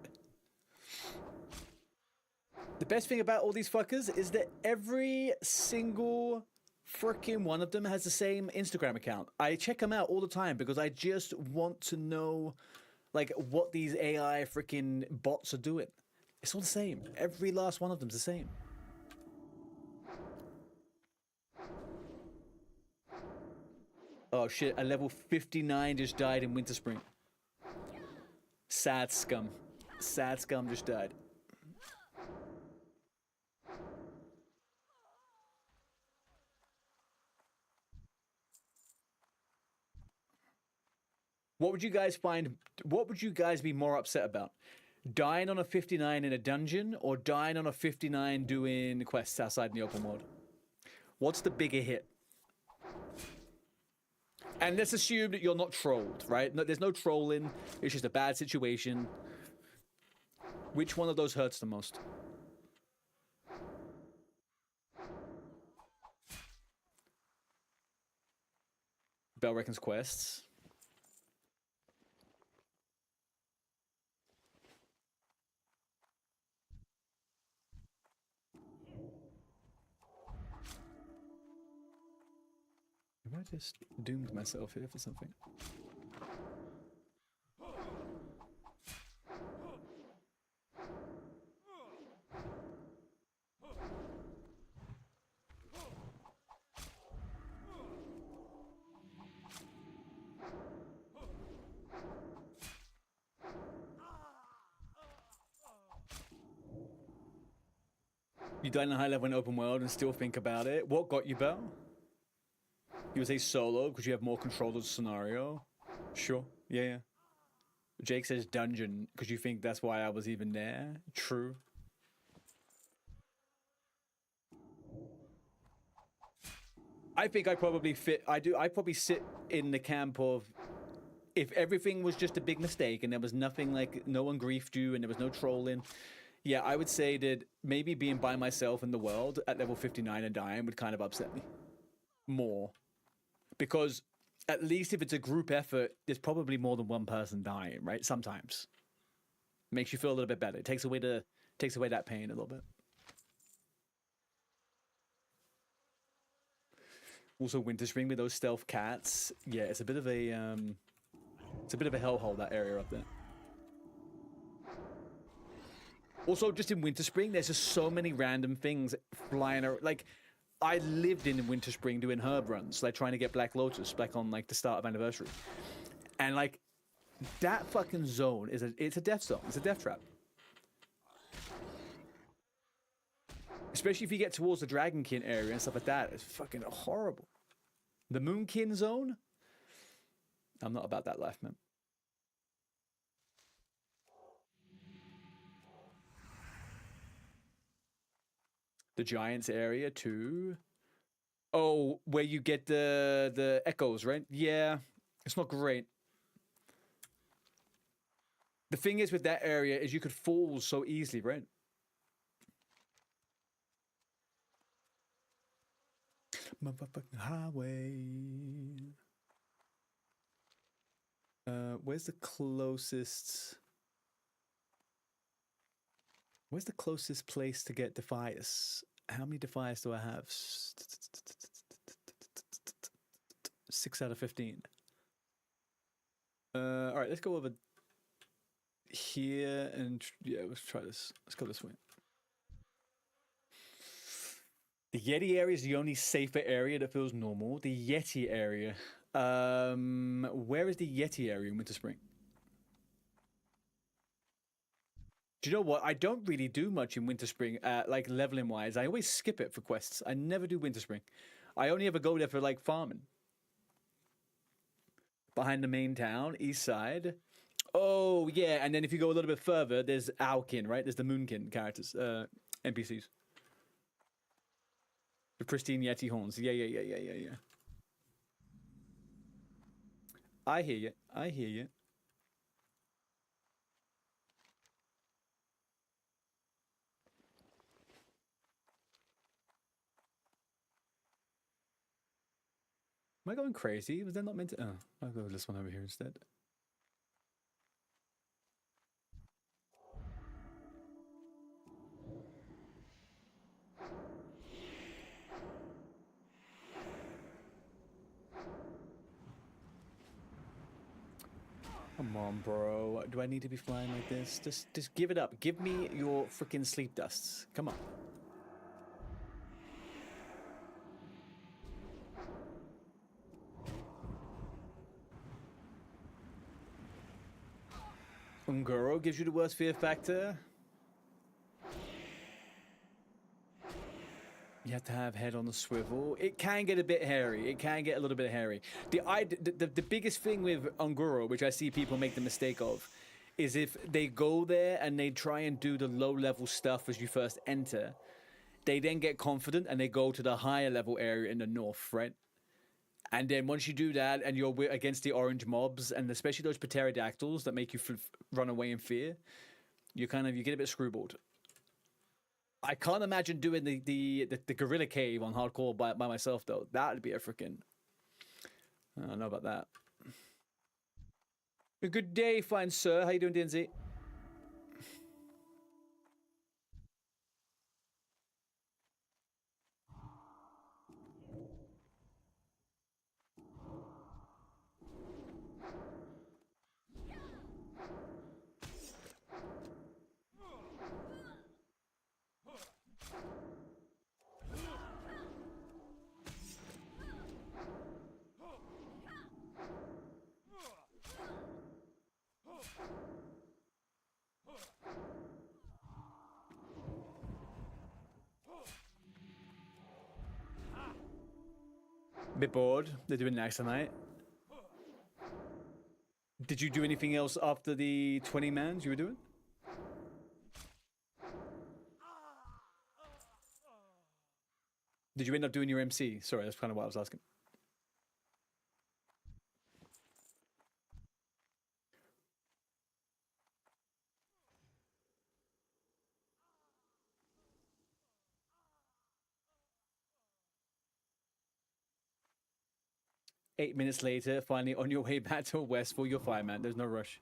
The best thing about all these fuckers is that every single freaking one of them has the same Instagram account. I check them out all the time because I just want to know, like, what these AI freaking bots are doing. It's all the same. Every last one of them's the same. Oh shit, a level 59 just died in Winter Spring. Sad scum. Sad scum just died. What would you guys find, what would you guys be more upset about? Dying on a 59 in a dungeon or dying on a 59 doing quests outside in the open world? What's the bigger hit? And let's assume that you're not trolled, right? No, there's no trolling. It's just a bad situation. Which one of those hurts the most? Bell reckons quests. Have I just doomed myself here for something? You died in a high level in open world and still think about it. What got you, Bell? You would say solo because you have more control of the scenario. Sure. Yeah, yeah. Jake says dungeon because you think that's why I was even there. True. I think I probably fit. I probably sit in the camp of if everything was just a big mistake and there was nothing, like no one griefed you and there was no trolling. Yeah, I would say that maybe being by myself in the world at level 59 and dying would kind of upset me more. Because at least if it's a group effort, there's probably more than one person dying, right? Sometimes. Makes you feel a little bit better. It takes away that pain a little bit. Also, Winter Spring with those stealth cats. Yeah, it's a bit of a hellhole, that area up there. Also, just in Winter Spring, there's just so many random things flying around. Like, I lived in Winter Spring doing herb runs, like trying to get Black Lotus back on like the start of Anniversary. And like, that fucking zone is it's a death zone. It's a death trap. Especially if you get towards the Dragonkin area and stuff like that. It's fucking horrible. The Moonkin zone? I'm not about that life, man. The Giants area too. Oh, where you get the echoes, right? Yeah, it's not great. The thing is with that area is you could fall so easily, right? Motherfucking highway. Where's the closest? Where's the closest place to get Defias? How many Defias do I have? 6 out of 15. All right, let's go over here and yeah, let's try this. Let's go this way. The Yeti area is the only safer area that feels normal. The Yeti area. Where is the Yeti area in Winter Spring? Do you know what? I don't really do much in Winter Spring, like leveling wise. I always skip it for quests. I never do Winter Spring. I only ever go there for like farming. Behind the main town, east side. Oh yeah, and then if you go a little bit further, there's Owlkin, right? There's the Moonkin characters, NPCs. The pristine Yeti horns. Yeah. I hear you. I hear you. Am I going crazy? Was that not meant to? Oh, I'll go with this one over here instead. Come on, bro. Do I need to be flying like this? Just give it up. Give me your freaking sleep dusts. Come on. Ungoro gives you the worst fear factor. You have to have head on the swivel. It can get a bit hairy. It can get a little bit hairy. The biggest thing with Ungoro, which I see people make the mistake of, is if they go there and they try and do the low-level stuff as you first enter, they then get confident and they go to the higher level area in the north, right? And then once you do that and you're against the orange mobs, and especially those pterodactyls that make you run away in fear, you get a bit screwballed. I can't imagine doing the gorilla cave on hardcore by myself though. That'd be a freaking. I don't know about that. A good day, fine sir. How you doing, DNZ? Bit bored. They're doing next tonight. Did you do anything else after the 20 mans you were doing? Did you end up doing your MC? Sorry, that's kind of what I was asking. Eight minutes later, finally on your way back to Westfall, you're fine, man. There's no rush.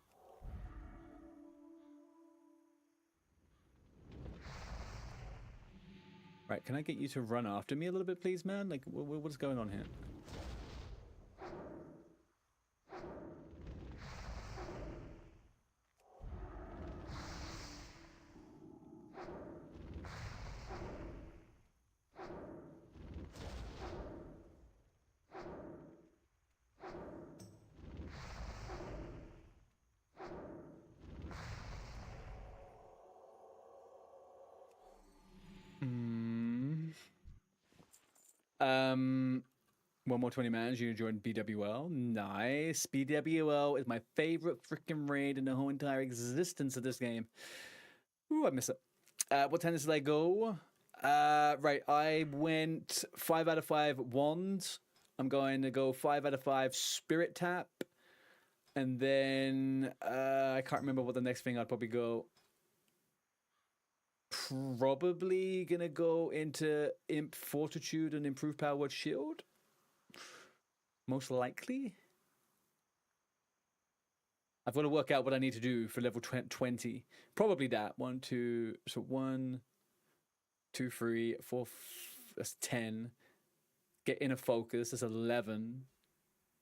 Right, can I get you to run after me a little bit, please, man? Like, what's going on here? One more 20 mans, you joined BWL. Nice. BWL is my favorite freaking raid in the whole entire existence of this game. Ooh, I miss it. What tennis did I go? Right, I went 5 out of 5 wands. I'm going to go 5 out of 5 spirit tap. And then I can't remember what the next thing I'd probably go. Probably gonna go into Imp Fortitude and Improve Power Word Shield. Most likely. I've got to work out what I need to do for level 20. Probably that. 1, 2. So 1, 2, 3, 4. That's 10. Get inner focus. That's 11.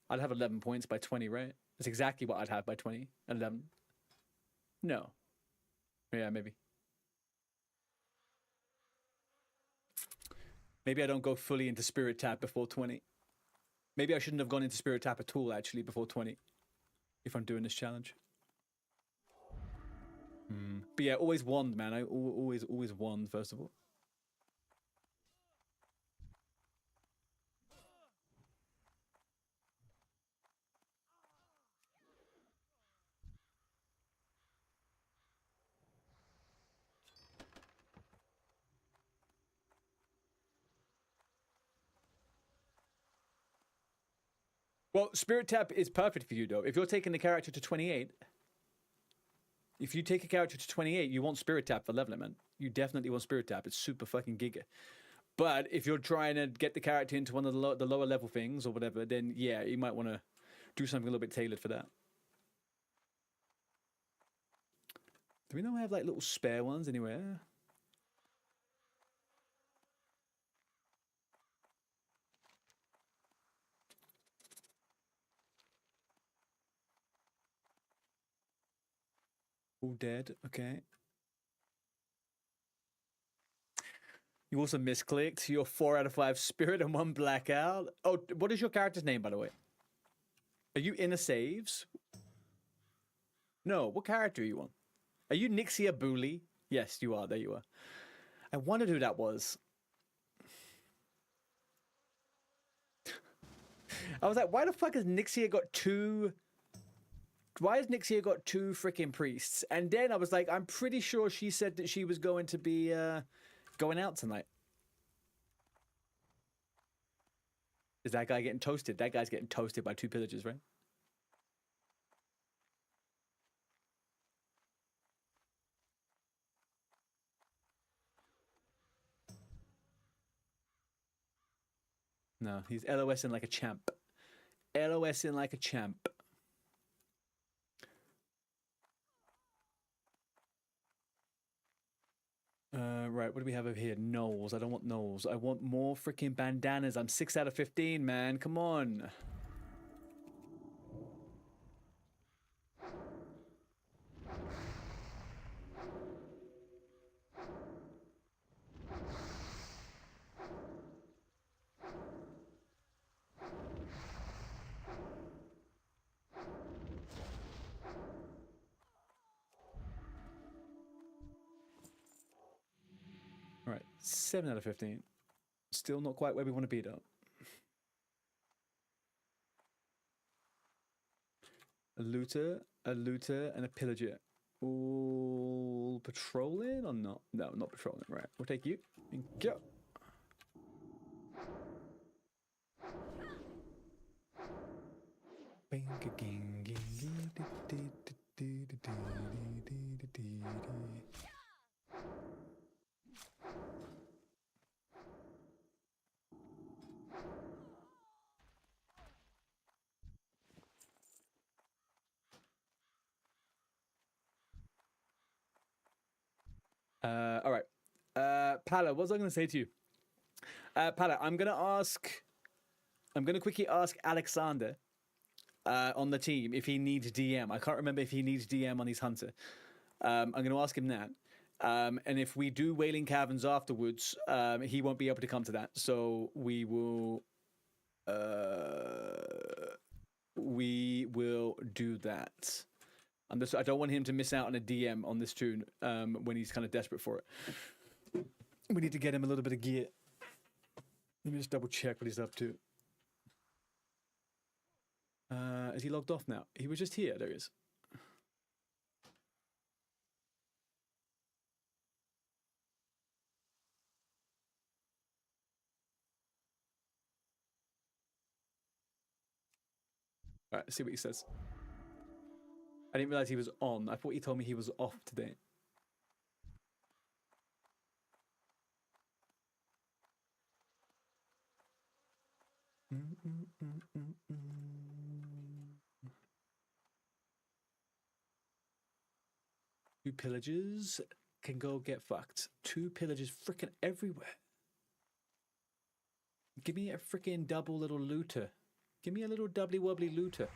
I'd have 11 points by 20, right? That's exactly what I'd have by 20. 11. No. Yeah, maybe. Maybe I don't go fully into Spirit Tap before 20. Maybe I shouldn't have gone into Spirit Tap at all, actually, before 20. If I'm doing this challenge. But yeah, always wand, man. I always wand, first of all. Well, Spirit Tap is perfect for you, though. If you're taking the character to 28... If you take a character to 28, you want Spirit Tap for leveling, man. You definitely want Spirit Tap. It's super fucking giga. But if you're trying to get the character into one of the lower level things or whatever, then yeah, you might want to do something a little bit tailored for that. Do we know we have like little spare ones anywhere? All dead. Okay. You also misclicked. You're 4 out of 5 spirit and 1 blackout. Oh, what is your character's name, by the way? Are you in a saves? No. What character are you on? Are you Nixia Booley? Yes, you are. There you are. I wondered who that was. I was like, why the fuck has Nixia got 2... Why has Nixia got 2 freaking priests? And then I was like, I'm pretty sure she said that she was going to be going out tonight. Is that guy getting toasted? That guy's getting toasted by 2 pillagers, right? No, he's LOSing like a champ. LOSing like a champ. Right, what do we have over here? Knolls. I don't want Knolls. I want more freaking bandanas. I'm 6 out of 15, man. Come on. All right, 7 out of 15. Still not quite where we want to be, though. A looter, and a pillager. All patrolling or not? No, not patrolling. Right, we'll take you and go. All right. Pala, what was I going to say to you? Pala, I'm going to quickly ask Alexander on the team if he needs DM. I can't remember if he needs DM on his hunter. I'm going to ask him that. And if we do Wailing Caverns afterwards, he won't be able to come to that. So we will do that. I don't want him to miss out on a DM on this tune when he's kind of desperate for it. We need to get him a little bit of gear. Let me just double check what he's up to. Is he logged off now? He was just here. There he is. All right, let's see what he says. I didn't realize he was on. I thought he told me he was off today. Two pillagers can go get fucked. 2 pillagers freaking everywhere. Give me a freaking double little looter. Give me a little doubly wobbly looter.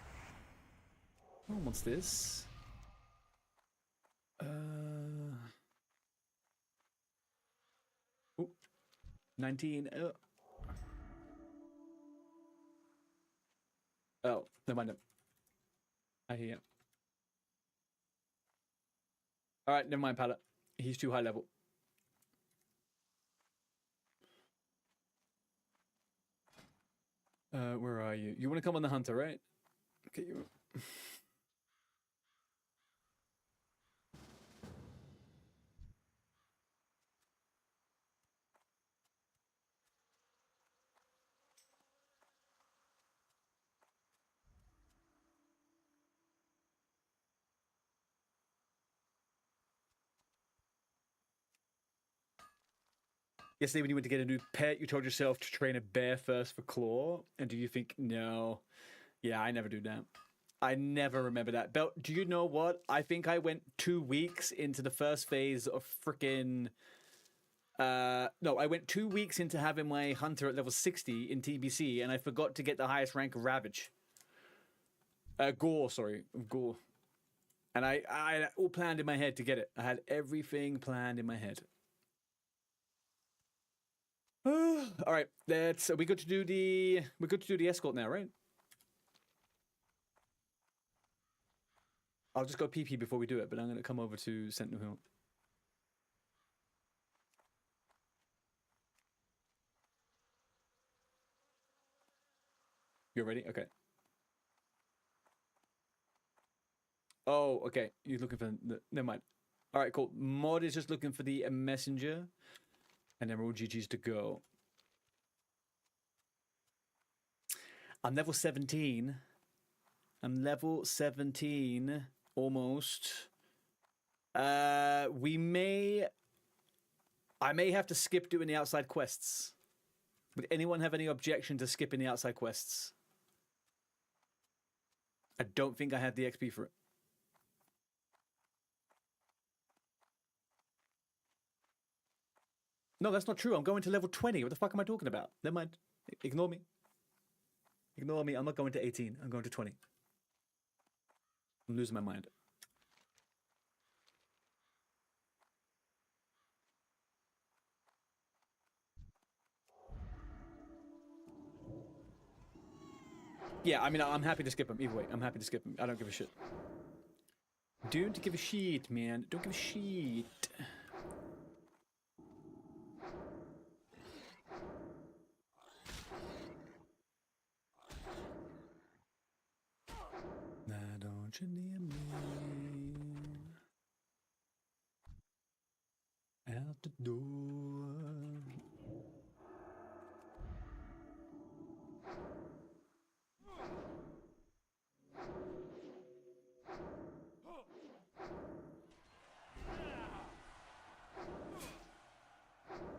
No one wants this. Ooh, 19. Oh, never mind. I hear you. All right, never mind, Pallet. He's too high level. Where are you? You want to come on the hunter, right? Okay, you. Yesterday, when you went to get a new pet, you told yourself to train a bear first for claw. And do you think, no? Yeah, I never do that. I never remember that. Belt, do you know what? I think I went 2 weeks into the first phase of freaking. No, I went 2 weeks into having my hunter at level 60 in TBC, and I forgot to get the highest rank of Ravage. Gore, sorry. Gore. And I all planned in my head to get it. I had everything planned in my head. All right, that's we good to do the escort now, right? I'll just go PP before we do it, but I'm gonna come over to Sentinel Hill. You're ready? Okay. Oh, okay. You're looking for the. Never mind. All right, cool. Mod is just looking for the messenger, and then we're all GG's to go. I'm level 17. I'm level 17, almost. I may have to skip doing the outside quests. Would anyone have any objection to skipping the outside quests? I don't think I had the XP for it. No, that's not true. I'm going to level 20. What the fuck am I talking about? Never mind. Ignore me. Ignore me. I'm not going to 18. I'm going to 20. I'm losing my mind. Yeah, I mean, I'm happy to skip him. Either way, I'm happy to skip him. I don't give a shit. Don't give a shit, man. Don't give a shit. Now don't you near me. Out the door.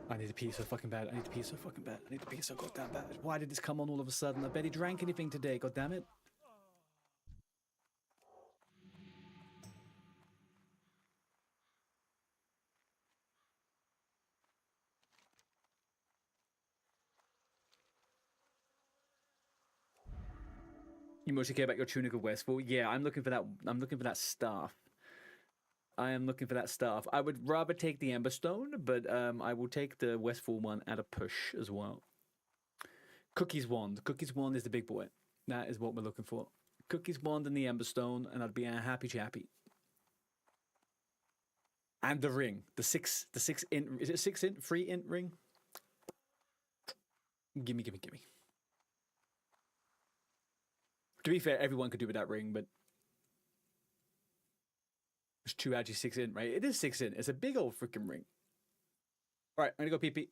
I need to pee so fucking bad. I need to pee so fucking bad. I need to pee so goddamn bad. Why did this come on all of a sudden? I bet he drank anything today, goddammit. You mostly care about your tunic of Westfall? Yeah, I'm looking for that. I'm looking for that staff. I am looking for that staff. I would rather take the Emberstone, but I will take the Westfall one at a push as well. Cookie's Wand. Cookie's Wand is the big boy. That is what we're looking for. Cookie's Wand and the Emberstone, and I'd be a happy chappy. And the ring. The 6 int. Is it 6 int? 3 int ring? Gimme. To be fair, everyone could do with that ring, but it's 2 actually 6 int, right? It is 6 int. It's a big old freaking ring. All right, I'm gonna go PP.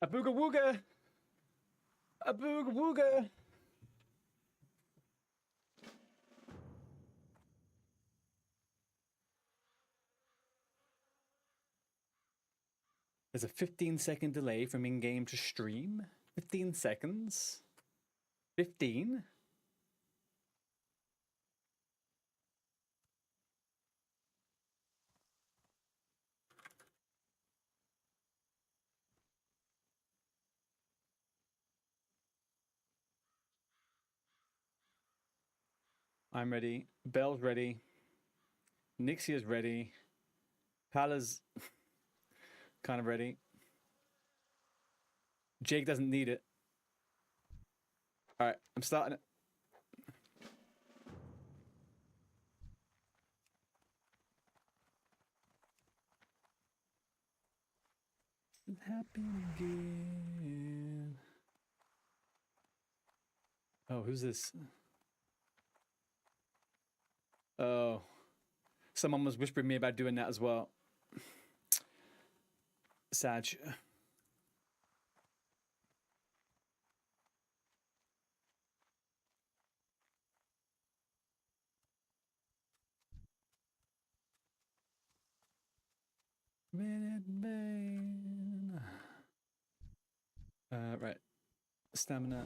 A booga wooga. A booga wooga. There's a 15-second delay from in-game to stream. 15 seconds. 15? I'm ready. Bell's ready. Nixia's ready. Pala's kind of ready. Jake doesn't need it. All right, I'm starting it. Happy again. Oh, who's this? Oh, someone was whispering me about doing that as well. Sag. Right. Stamina.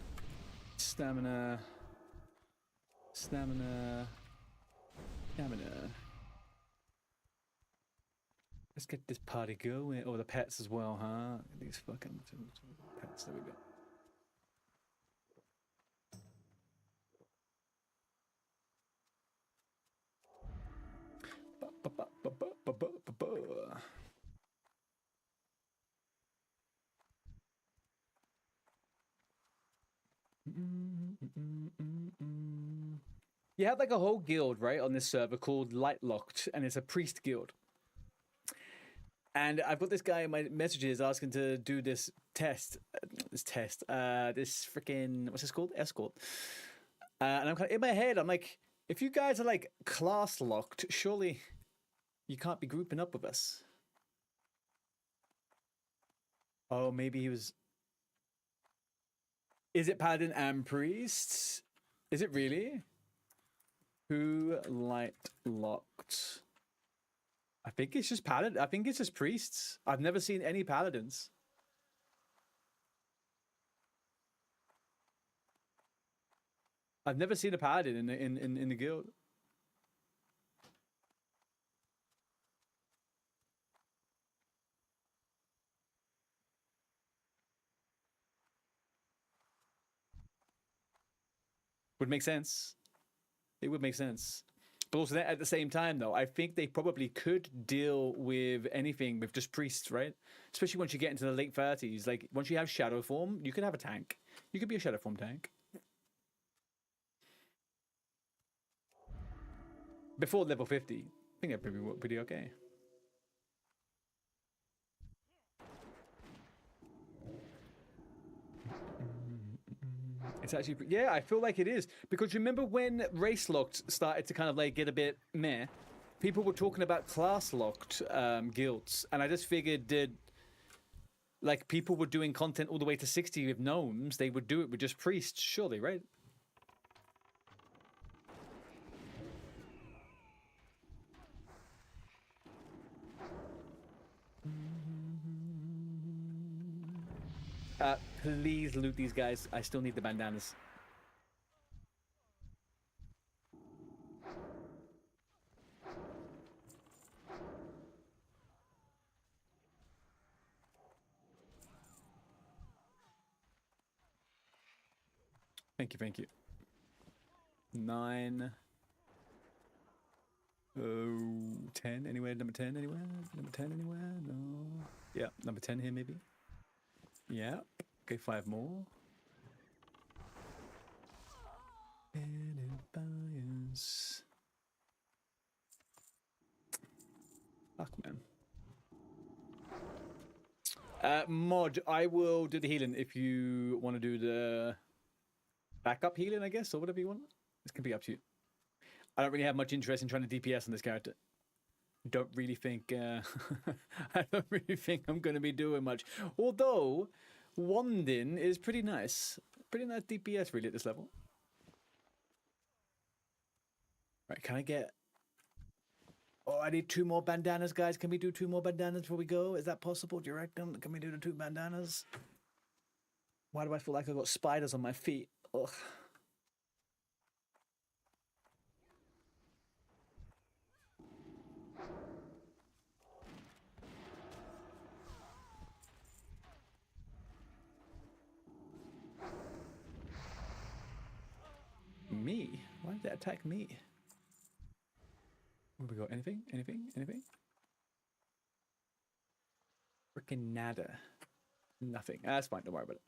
Stamina. Stamina. Stamina. Let's get this party going. Oh, the pets as well, huh? These fucking pets. There we go. You have like a whole guild, right, on this server called Light Locked, and it's a priest guild. And I've got this guy in my messages asking to do this test, this freaking, what's this called? Escort. And I'm kind of, in my head, I'm like, if you guys are like class locked, surely you can't be grouping up with us. Oh, maybe he was. Is it Paladin and Priest? Is it really? Who light locked? I think it's just Paladin. I think it's just Priests. I've never seen any Paladins. I've never seen a Paladin in the guild. Would make sense. It would make sense. But also at the same time, though, I think they probably could deal with anything with just priests, right? Especially once you get into the late 30s. Like, once you have shadow form, you can have a tank. You could be a shadow form tank. Before level 50, I think that'd be pretty okay. It's actually, yeah, I feel like it is. Because remember when race locked started to kind of like get a bit meh, people were talking about class locked guilds. And I just figured that like people were doing content all the way to 60 with gnomes, they would do it with just priests, surely, right? Please loot these guys. I still need the bandanas. Thank you, thank you. 9. 10 anywhere? Number 10 anywhere? Number 10 anywhere? No. Yeah, number 10 here maybe. Yeah. Okay, 5 more. Bias. Fuck, man. Mod, I will do the healing if you want to do the backup healing, I guess, or whatever you want. This can be up to you. I don't really have much interest in trying to DPS on this character. Don't really think I don't really think I'm going to be doing much. Although, Wandin is pretty nice. Pretty nice DPS really at this level. Right, can I get... Oh, I need 2 more bandanas, guys. Can we do 2 more bandanas before we go? Is that possible? Do you reckon? Can we do the 2 bandanas? Why do I feel like I got spiders on my feet? Ugh. Me? Why did they attack me? Where we go? Anything? Anything? Anything? Freaking nada. Nothing. That's fine. Don't worry about it.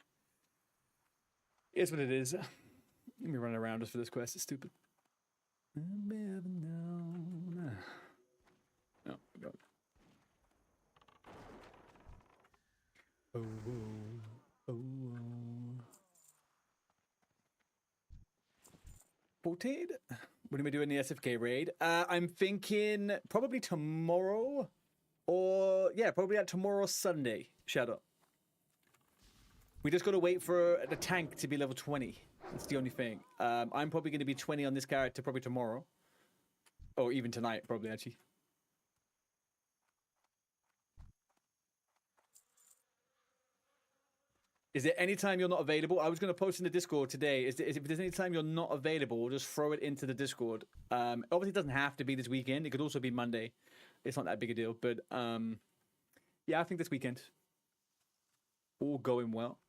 It's what it is. Let me run around just for this quest. It's stupid. No, we go. Oh, oh, oh. Ported? When are we doing the SFK raid? I'm thinking probably tomorrow, or yeah, probably at tomorrow Sunday. Shadow. We just got to wait for the tank to be level 20. That's the only thing. I'm probably going to be 20 on this character probably tomorrow, or even tonight, probably actually. Is there any time you're not available? I was going to post in the Discord today. If there's any time you're not available, just throw it into the Discord. Obviously, it doesn't have to be this weekend. It could also be Monday. It's not that big a deal. But yeah, I think this weekend. All going well.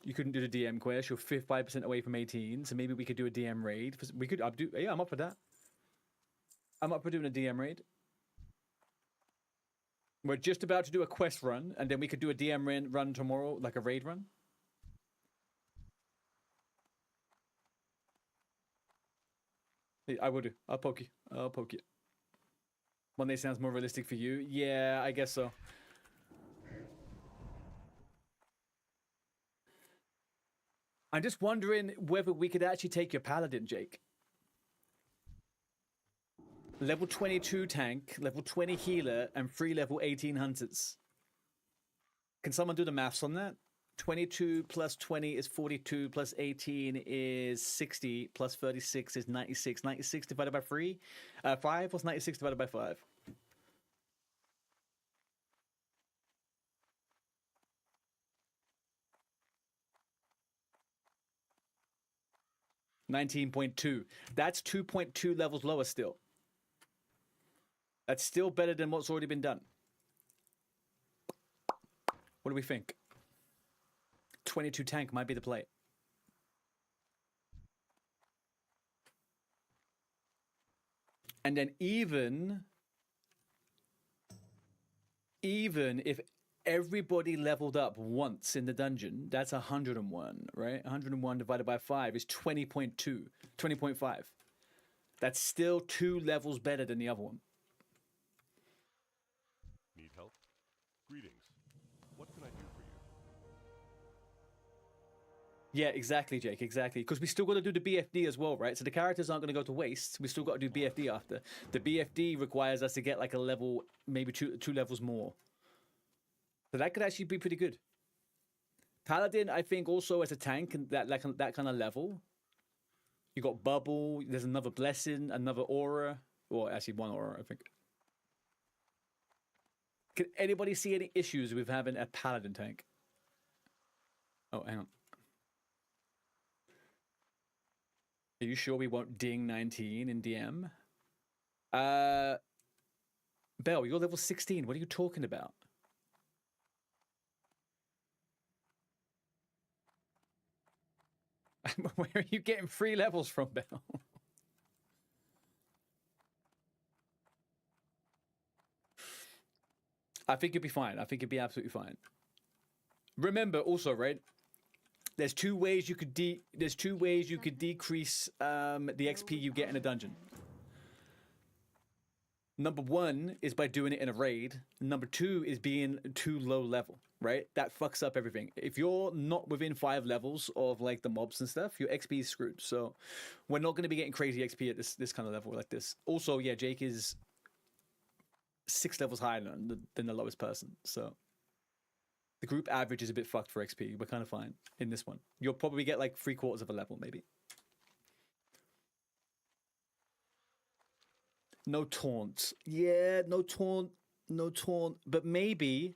You couldn't do the DM quest. You're 5% away from 18. So maybe we could do a DM raid. We could. Yeah, I'm up for that. I'm up for doing a DM raid. We're just about to do a quest run, and then we could do a DM run tomorrow, like a raid run. I will do. I'll poke you. I'll poke you. One day sounds more realistic for you. Yeah, I guess so. I'm just wondering whether we could actually take your paladin, Jake. Level 22 tank, level 20 healer, and 3 level 18 hunters. Can someone do the maths on that? 22 plus 20 is 42, plus 18 is 60, plus 36 is 96. 96 divided by 5? What's 96 divided by 5? $19.2. That's 2.2 levels lower still. That's still better than what's already been done. What do we think? 22 tank might be the play. And then even if everybody leveled up once in the dungeon, that's 101, right? 101 divided by 5 is 20.2, 20.5. That's still 2 levels better than the other one. Need help? Greetings. What can I do for you? Yeah, exactly, Jake, exactly. Because we still got to do the BFD as well, right? So the characters aren't going to go to waste. We still got to do BFD after. The BFD requires us to get like a level, maybe two levels more. So that could actually be pretty good. Paladin, I think, also as a tank, and that kind of level. You got Bubble, there's another Blessing, another Aura. Or actually one Aura, I think. Can anybody see any issues with having a Paladin tank? Oh, hang on. Are you sure we won't ding 19 in DM? Bell, you're level 16. What are you talking about? Where are you getting 3 levels from, Bell? I think you'll be fine. I think you'll be absolutely fine. Remember also, right? There's 2 ways you could decrease the XP you get in a dungeon. Number 1 is by doing it in a raid. Number 2 is being too low level, right? That fucks up everything. If you're not within 5 levels of like the mobs and stuff, your XP is screwed. So we're not going to be getting crazy XP at this kind of level like this. Also, yeah, Jake is 6 levels higher than the lowest person. So the group average is a bit fucked for XP. We're kind of fine in this one. You'll probably get like 3/4 of a level, maybe. No taunt. Yeah, no taunt. No taunt. But maybe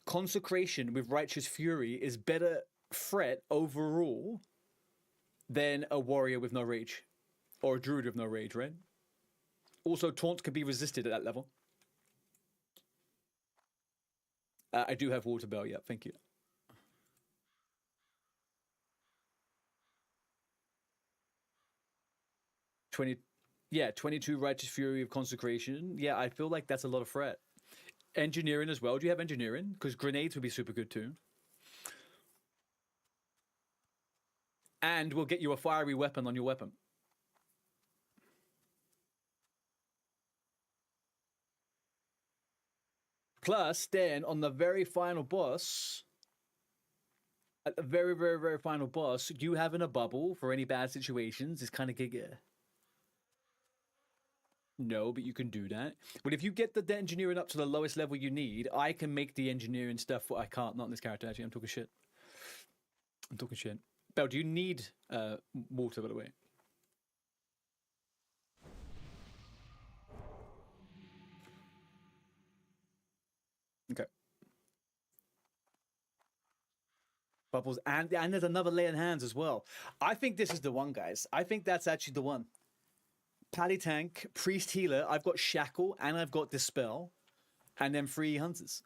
Consecration with Righteous Fury is better threat overall than a warrior with no rage. Or a druid with no rage, right? Also, taunt can be resisted at that level. I do have Water Bell, yeah, thank you. Yeah, 22 Righteous Fury of Consecration. Yeah, I feel like that's a lot of threat. Engineering as well. Do you have Engineering? Because grenades would be super good too. And we'll get you a fiery weapon on your weapon. Plus, then, on the very final boss, at the very, very, very final boss, you having a bubble for any bad situations is kind of giga. No, but you can do that. But if you get the engineering up to the lowest level you need, I can make the engineering stuff. I can't, not in this character, actually. I'm talking shit. I'm talking shit. Belle, do you need water, by the way? Okay. Bubbles, and there's another lay in hands as well. I think this is the one, guys. I think that's actually the one. Pally Tank, Priest Healer, I've got Shackle, and I've got Dispel, and then 3 Hunters.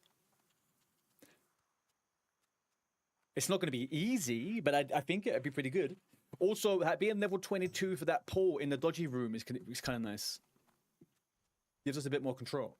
It's not going to be easy, but I think it'd be pretty good. Also, being level 22 for that pull in the dodgy room is kind of nice. Gives us a bit more control.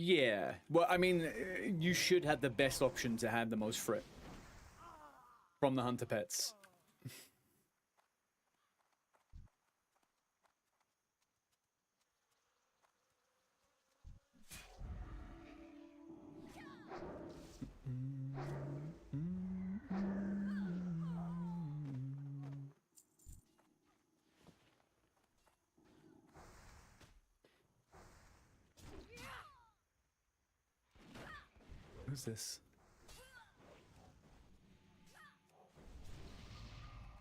Yeah, well, I mean, you should have the best option to have the most frit from the hunter pets. Who's this?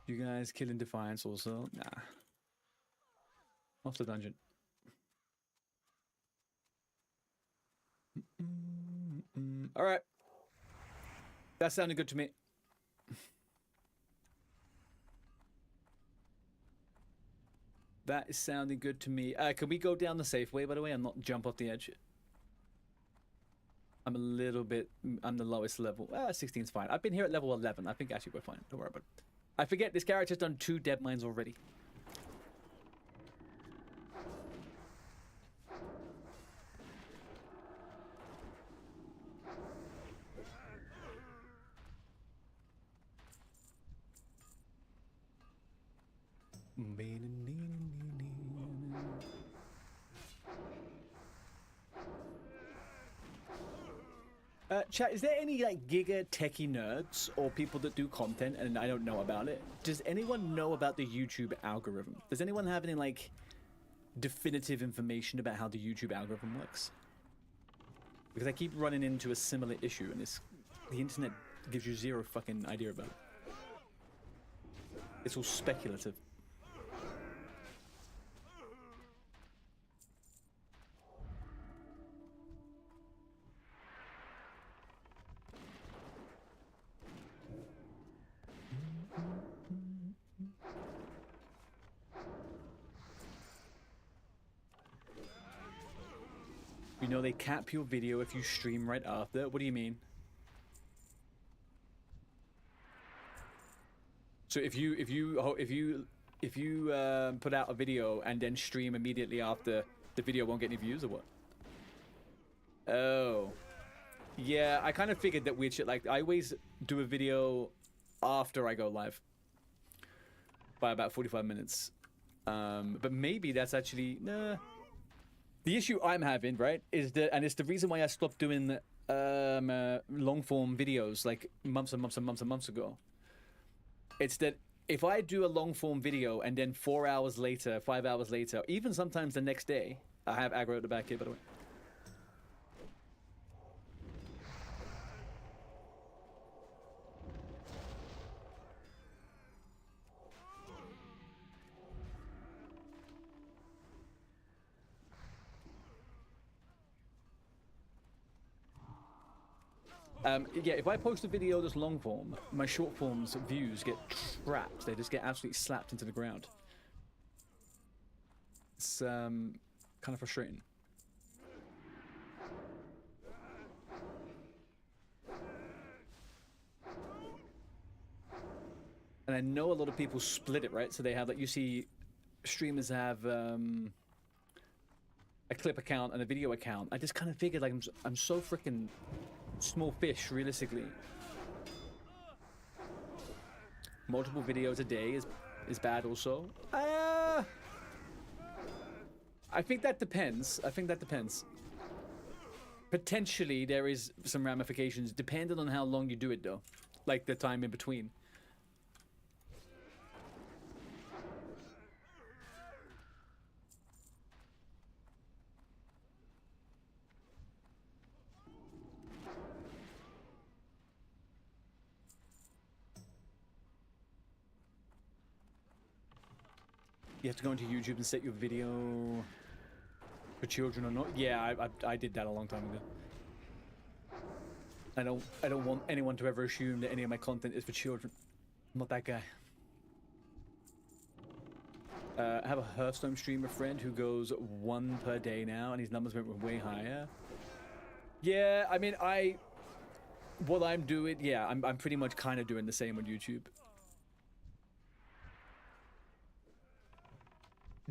You guys killing Defiance also? Nah. Off the dungeon. Alright. That sounded good to me. That is sounding good to me. Can we go down the safe way, by the way, and not jump off the edge? I'm a little bit... I'm the lowest level. 16's fine. I've been here at level 11. I think actually we're fine. Don't worry about it. I forget this character's done 2 dead mines already. Chat, is there any like giga techie nerds or people that do content and I don't know about it? Does anyone know about the YouTube algorithm? Does anyone have any like definitive information about how the YouTube algorithm works? Because I keep running into a similar issue and the internet gives you zero fucking idea about it. It's all speculative. You know they cap your video if you stream right after. What do you mean? So if you put out a video and then stream immediately after, The video won't get any views or what? Oh. Yeah, I kind of figured that weird shit. Like, I always do a video after I go live. By about 45 minutes. But maybe that's actually... Nah. The issue I'm having, right, is that... And it's the reason why I stopped doing long-form videos, like, months and months and months and months ago. It's that if I do a long-form video and then 4 hours later, 5 hours later, even sometimes the next day... I have aggro at the back here, by the way. Yeah, if I post a video that's long form, my short form's views get trapped. They just get absolutely slapped into the ground. It's kind of frustrating. And I know a lot of people split it, right? So they have, like, you see streamers have a clip account and a video account. I just kind of figured, like, I'm so freaking small fish, realistically. Multiple videos a day is bad also. I think that depends. I think that depends. Potentially, there is some ramifications, depending on how long you do it, though. Like, the time in between. You have to go into YouTube and set your video for children or not. Yeah, I did that a long time ago. I don't want anyone to ever assume that any of my content is for children. I'm not that guy. I have a Hearthstone streamer friend who goes 1 per day now, and his numbers went way higher. Yeah, I mean, what I'm doing, yeah, I'm pretty much kind of doing the same on YouTube.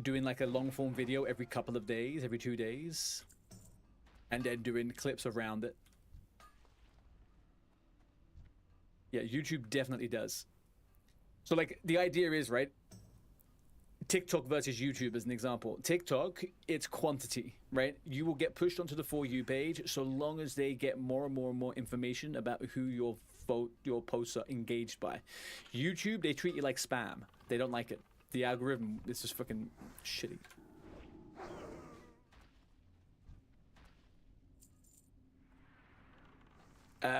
Doing like a long form video every couple of days, every 2 days, and then doing clips around it. Yeah, YouTube definitely does. So, like, the idea is, right, TikTok versus YouTube as an example. TikTok, it's quantity, right? You will get pushed onto the For You page so long as they get more and more and more information about who your posts are engaged by. YouTube, they treat you like spam. They don't like it. The algorithm is just fucking shitty.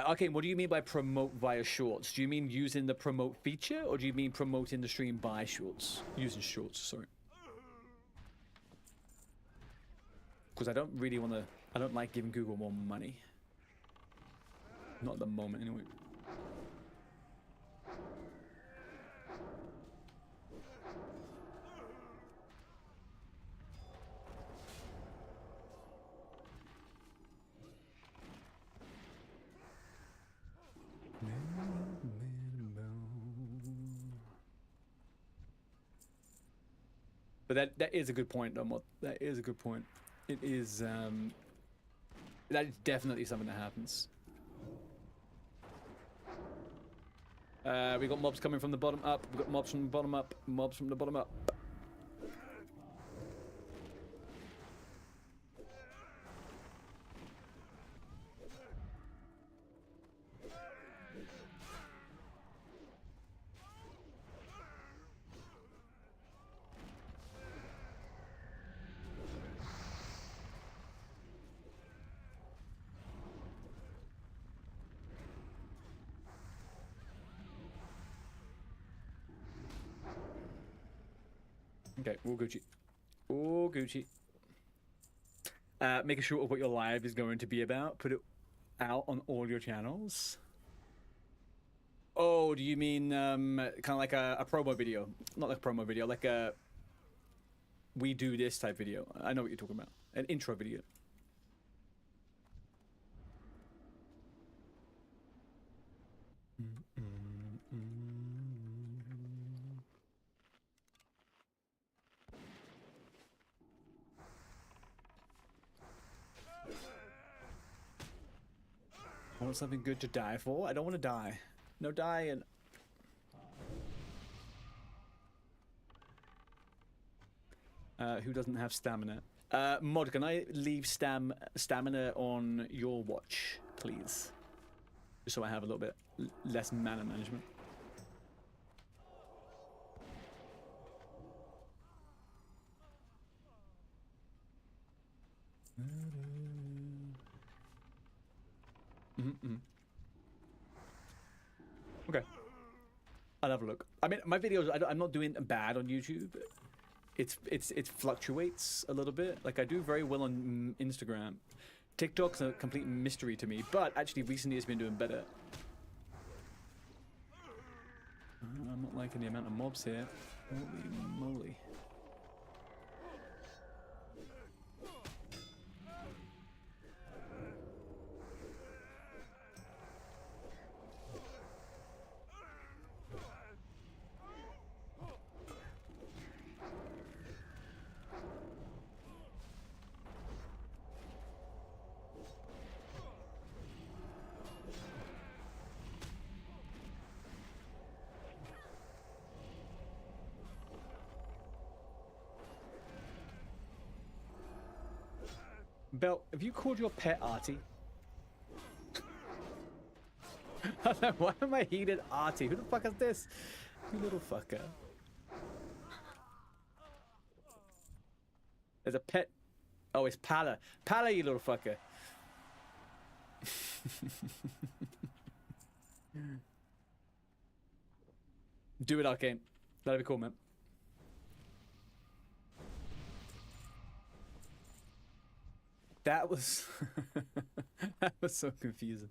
Okay, what do you mean by promote via shorts? Do you mean using the promote feature, or do you mean promoting the stream by shorts? Using shorts, sorry. Because I don't really want to... I don't like giving Google more money. Not at the moment, anyway. But that is a good point, Domot. That is a good point. It is, that is definitely something that happens. We got mobs coming from the bottom up. We got mobs from the bottom up. Mobs from the bottom up. Okay, all Gucci. All Gucci. Make a short of what your live is going to be about. Put it out on all your channels. Oh, do you mean kind of like a promo video? Not like a promo video, like a we do this type video. I know what you're talking about. An intro video. want something good to die for. I don't want to die. No dying. Who doesn't have stamina? Mod, can I leave stamina on your watch, please? Just so I have a little bit less mana management. Okay. I'll have a look. I mean, my videos, I'm not doing bad on YouTube. It fluctuates a little bit. Like, I do very well on Instagram. TikTok's a complete mystery to me, but actually recently it's been doing better. I'm not liking the amount of mobs here. Holy moly. Belle, have you called your pet Artie? Why am I heated Artie? Who the fuck is this? You little fucker. There's a pet. Oh, it's Pala. Pala, you little fucker. Do it, Arcane. That'd be cool, man. That was that was so confusing.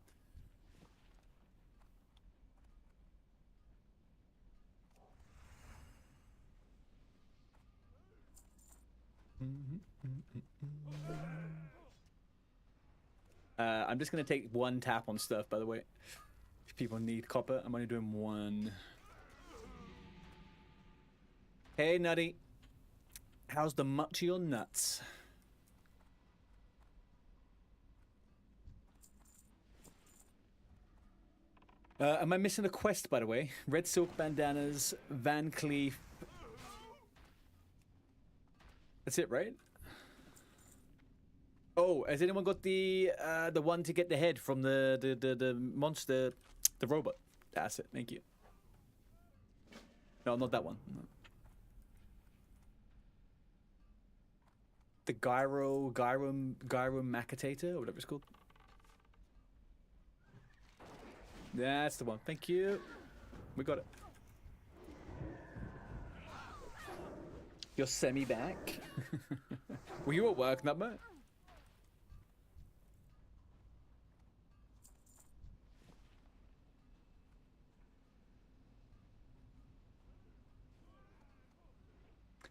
I'm just gonna take one tap on stuff, by the way. If people need copper, I'm only doing one. Hey, Nutty. How's the muchy on nuts? Am I missing a quest, by the way? Red Silk Bandanas, Van Cleef. That's it, right? Oh, has anyone got the one to get the head from the monster, the robot? That's it. Thank you. No, not that one. No. The Gyro Macatator, or whatever it's called. That's the one. Thank you. We got it. You're semi-back. Were you at work, Nutma?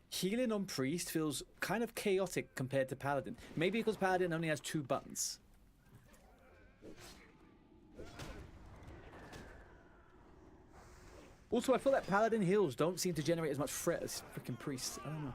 Healing on Priest feels kind of chaotic compared to Paladin. Maybe because Paladin only has 2 buttons. Also, I feel that Paladin heals don't seem to generate as much threat as freaking Priest. I don't know.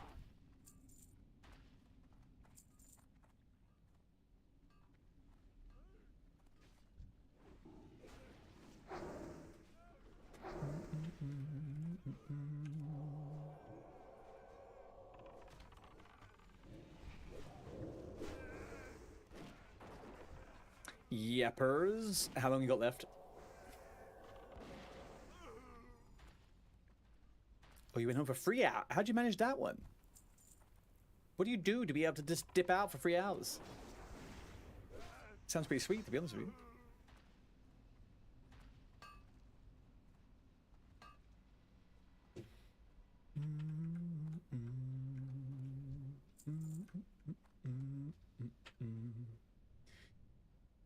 Yeppers. How long you got left? Oh, you went home for 3 hours. How'd you manage that one? What do you do to be able to just dip out for 3 hours? Sounds pretty sweet, to be honest with you.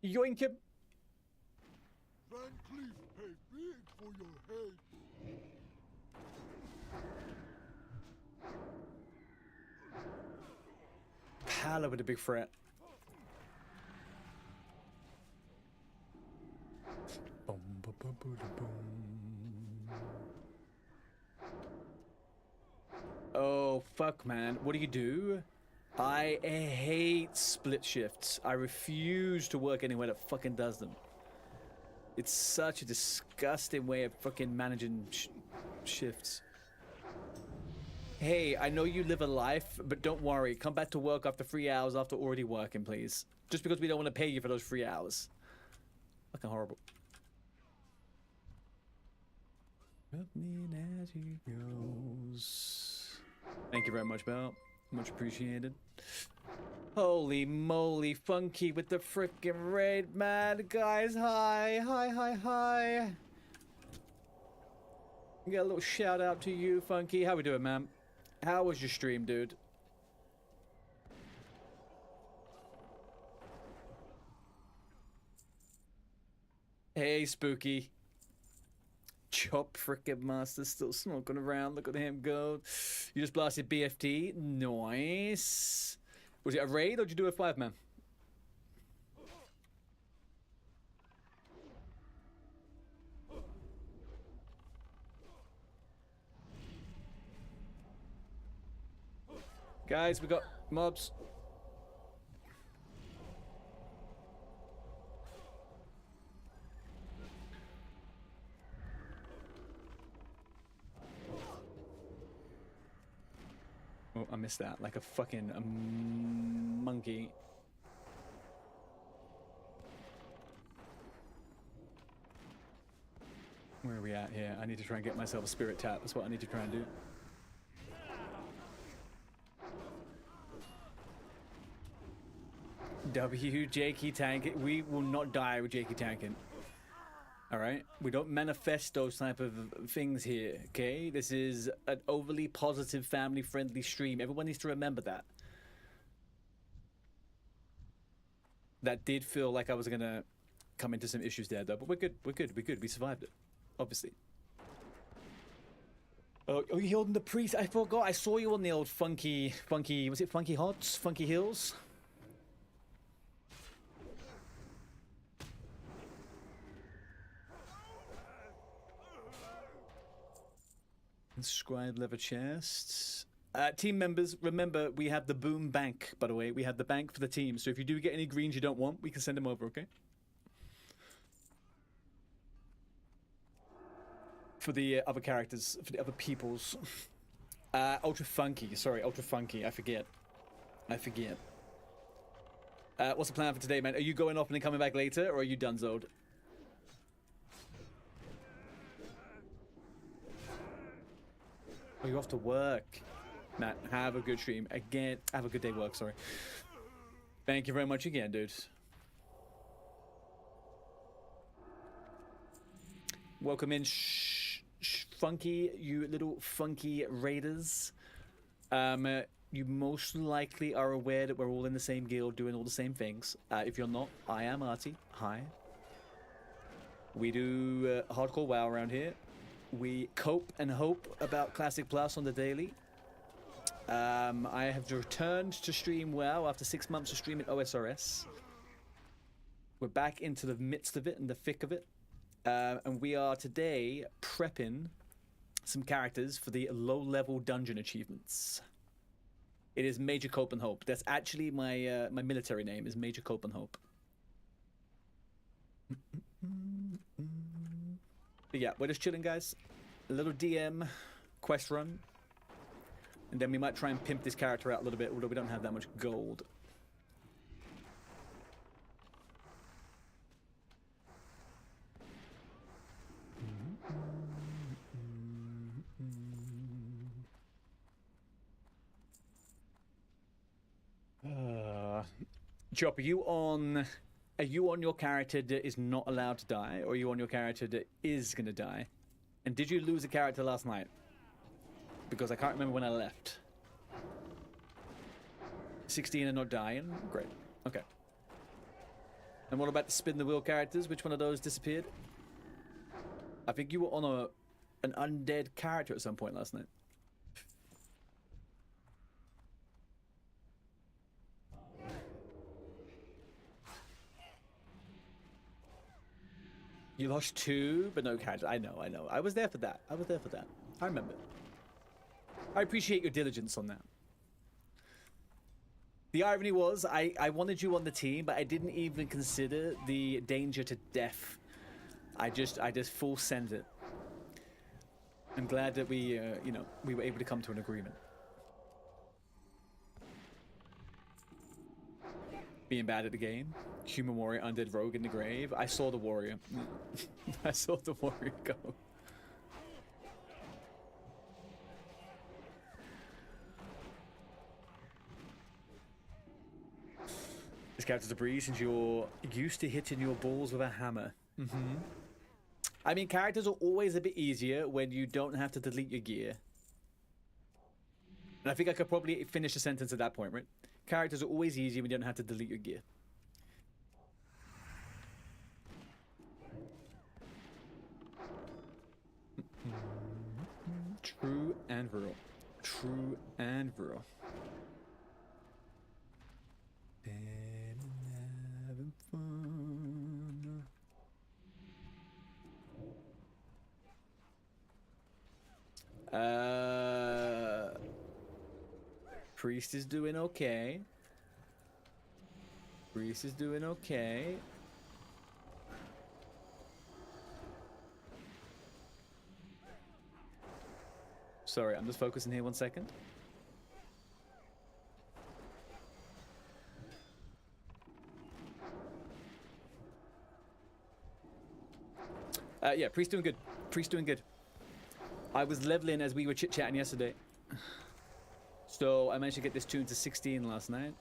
Yoink him. Van Cleef paid big for your head. Pala with a big threat. Boom, boom, boom, boom, boom. Oh, fuck, man. What do? I hate split shifts. I refuse to work anywhere that fucking does them. It's such a disgusting way of fucking managing shifts. Hey, I know you live a life, but don't worry. Come back to work after 3 hours after already working, please. Just because we don't want to pay you for those 3 hours. Fucking horrible. As he goes. Thank you very much, Belle. Much appreciated. Holy moly, Funky with the frickin' raid, man. Guys, hi. Hi. Get a little shout out to you, Funky. How we doing, man? How was your stream, dude? Hey, Spooky. Chop frickin' master still smoking around. Look at him go. You just blasted BFT. Nice. Was it a raid or did you do a 5-man? Guys, we got mobs. Oh, I missed that. Like a fucking monkey. Where are we at here? I need to try and get myself a spirit tap. That's what I need to try and do. Jakey Tankin. We will not die with Jakey Tankin. Alright? We don't manifest those type of things here, okay? This is an overly positive, family-friendly stream. Everyone needs to remember that. That did feel like I was gonna come into some issues there, though. But we're good. We're good. We survived it. Obviously. Oh, you holding the priest? I forgot. I saw you on the old funky... Was it Funky Hots? Funky Hills? Inscribed leather chests. Team members, remember we have the boom bank, by the way. We have the bank for the team. So if you do get any greens you don't want, we can send them over, okay? For the other characters, for the other peoples. Ultra Funky, sorry, Ultra Funky, I forget. What's the plan for today, man? Are you going off and then coming back later, or are you done-zoed? Oh, you're off to work. Matt, have a good stream. Again, have a good day work, sorry. Thank you very much again, dude. Welcome in, Funky, you little funky raiders. You most likely are aware that we're all in the same guild doing all the same things. If you're not, I am Arty. Hi. We do hardcore WoW around here. We cope and hope about Classic Plus on the daily. I have returned to stream WoW after 6 months of streaming OSRS. We're back into the midst of it and the thick of it. And we are today prepping some characters for the low-level dungeon achievements. It is Major Cope and Hope. That's actually my my military name is Major Cope and Hope. But yeah, we're just chilling, guys. A little DM quest run. And then we might try and pimp this character out a little bit, although we don't have that much gold. Chop, are you on your character that is not allowed to die, or are you on your character that is gonna die? And did you lose a character last night? Because I can't remember when I left. 16 and not dying? Great. Okay. And what about the spin the wheel characters? Which one of those disappeared? I think you were on an undead character at some point last night. You lost 2, but no character. I know. I was there for that. I remember. I appreciate your diligence on that. The irony was, I wanted you on the team, but I didn't even consider the danger to death I just full send it. I'm glad that we, you know, we were able to come to an agreement. Being bad at the game. Human warrior, undead rogue in the grave. I saw the warrior. I saw the warrior go. This character's a breeze since you're used to hitting your balls with a hammer. Mm-hmm. I mean, characters are always a bit easier when you don't have to delete your gear. And I think I could probably finish the sentence at that point, right? Characters are always easier when you don't have to delete your gear. True and real. True and real. Having fun. Priest is doing okay. Priest is doing okay. Sorry, I'm just focusing here 1 second. Yeah, Priest doing good. Priest doing good. I was leveling as we were chit-chatting yesterday. So I managed to get this tune to 16 last night.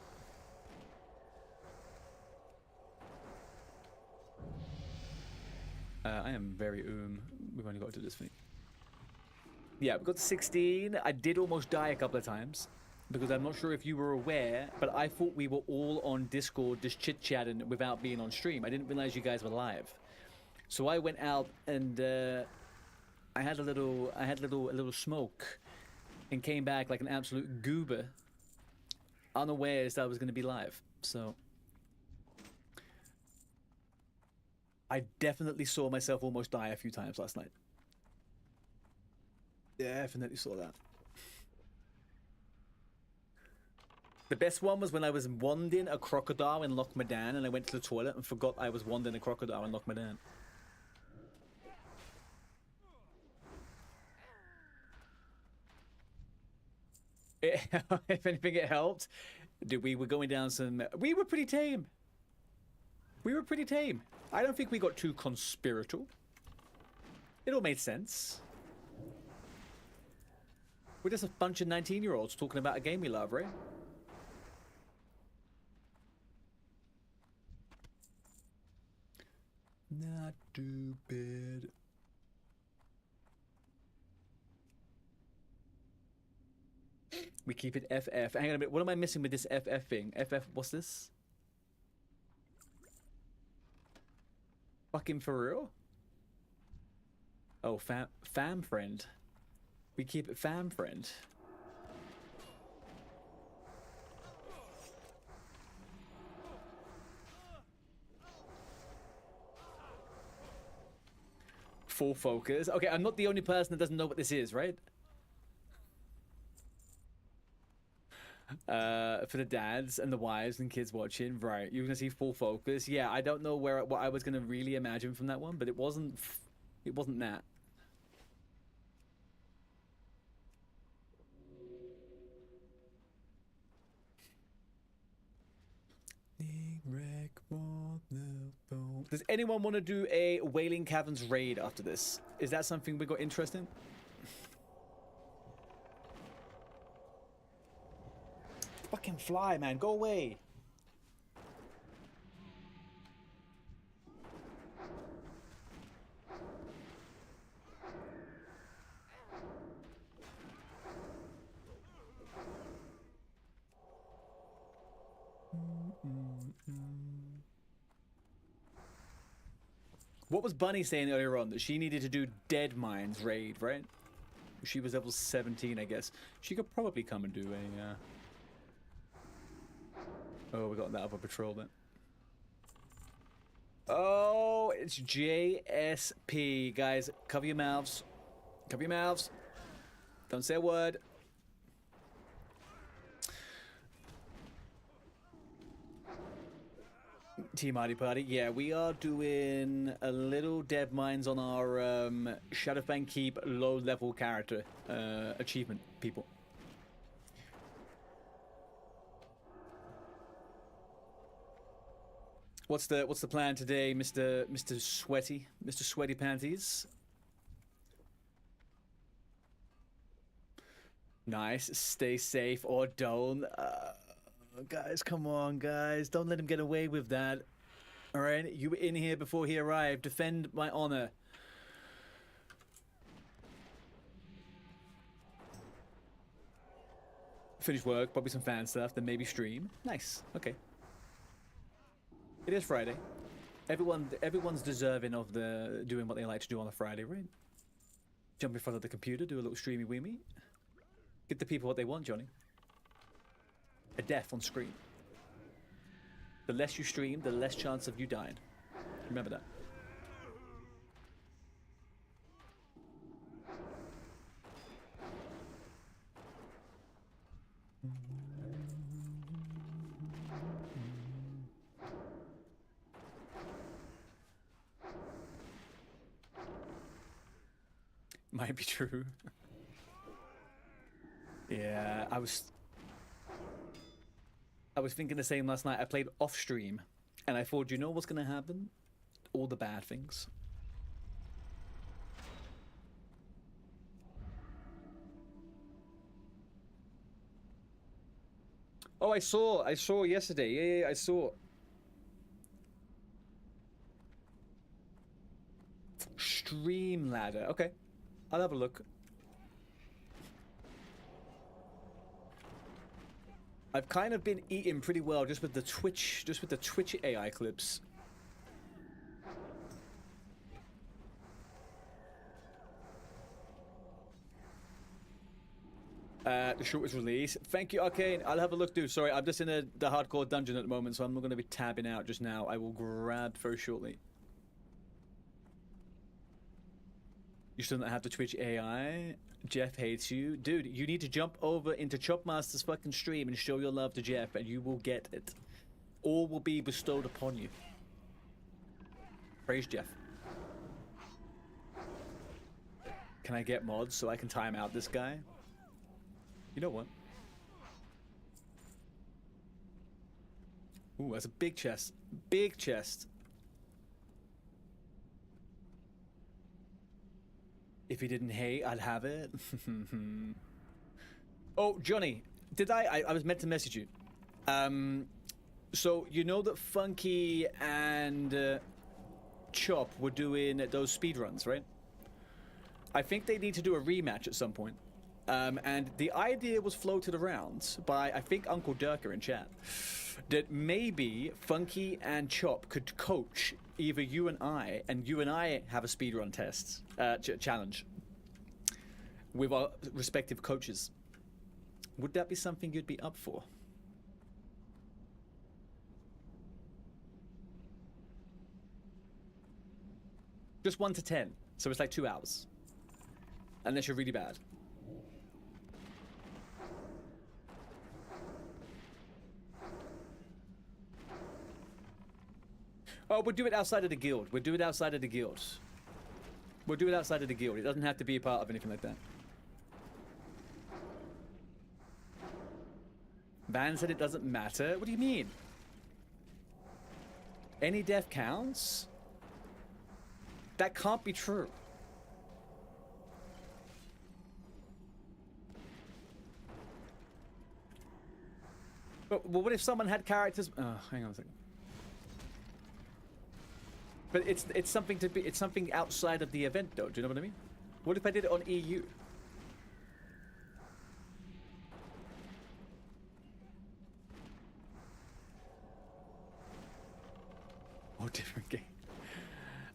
I am very We've only got to do this thing. Yeah, we got to 16. I did almost die a couple of times. Because I'm not sure if you were aware, but I thought we were all on Discord just chit-chatting without being on stream. I didn't realize you guys were live. So I went out and I had a little smoke and came back like an absolute goober, unawares that I was going to be live. So I definitely saw myself almost die a few times last night. Definitely saw that. The best one was when I was wanding a crocodile in Loch Madan and I went to the toilet and forgot I was wanding a crocodile in Loch Madan. If anything, it helped. Dude, we were going down some... We were pretty tame. We were pretty tame. I don't think we got too conspiratorial. It all made sense. We're just a bunch of 19-year-olds talking about a game we love, right? Not too bad. We keep it FF. Hang on a minute. What am I missing with this FF thing? FF, what's this? Fucking for real? Oh, fam friend. We keep it fam friend. Full focus. Okay, I'm not the only person that doesn't know what this is, right? For the dads and the wives and kids watching, right? You're gonna see full focus. Yeah, I don't know what I was gonna really imagine from that one, but it wasn't that. Does anyone want to do a Wailing Caverns raid after this? Is that something we got interest in? Fucking fly, man. Go away. What was Bunny saying earlier on? That she needed to do Dead Mines raid, right? She was level 17, I guess. She could probably come and do a... Oh, we got that other patrol then. Oh, it's JSP. Guys, cover your mouths. Cover your mouths. Don't say a word. Team Arty Party. Yeah, we are doing a little dev mines on our Shadowfang Keep low-level character achievement people. What's the plan today, Mr. Sweaty Panties? Nice. Stay safe or don't. Guys, come on, guys. Don't let him get away with that. All right? You were in here before he arrived. Defend my honor. Finish work, probably some fan stuff, then maybe stream. Nice. Okay. It is Friday. Everyone's deserving of the doing what they like to do on a Friday, right? Jump in front of the computer, do a little streamy weemy. Get the people what they want, Johnny. A death on screen. The less you stream, the less chance of you dying. Remember that. Might be true. Yeah, I was thinking the same last night. I played off stream, and I thought, you know what's gonna happen? All the bad things. Oh, I saw yesterday. Yeah, I saw. Stream ladder. Okay, I'll have a look. I've kind of been eating pretty well just with the Twitch AI clips. The shortest release. Thank you, Arcane. I'll have a look, dude. Sorry, I'm just in the hardcore dungeon at the moment, so I'm not going to be tabbing out just now. I will grab very shortly. You still don't have the Twitch AI? Jeff hates you. Dude, you need to jump over into Chopmaster's fucking stream and show your love to Jeff, and you will get it. All will be bestowed upon you. Praise Jeff. Can I get mods so I can time out this guy? You know what? Ooh, that's a big chest. Big chest. If he didn't hate, I'd have it. Oh, Johnny, did I was meant to message you. So you know that Funky and Chop were doing those speedruns, right? I think they need to do a rematch at some point. And the idea was floated around by, I think, Uncle Durker in chat, that maybe Funky and Chop could coach either you and I have a speedrun test challenge with our respective coaches. Would that be something you'd be up for? Just 1 to 10, so it's like 2 hours. Unless you're really bad. Oh, we'll do it outside of the guild. We'll do it outside of the guild. We'll do it outside of the guild. It doesn't have to be a part of anything like that. Van said it doesn't matter. What do you mean? Any death counts? That can't be true. But what if someone had characters? Oh, hang on a second. But it's something to be. It's something outside of the event, though. Do you know what I mean? What if I did it on EU? Oh, different game.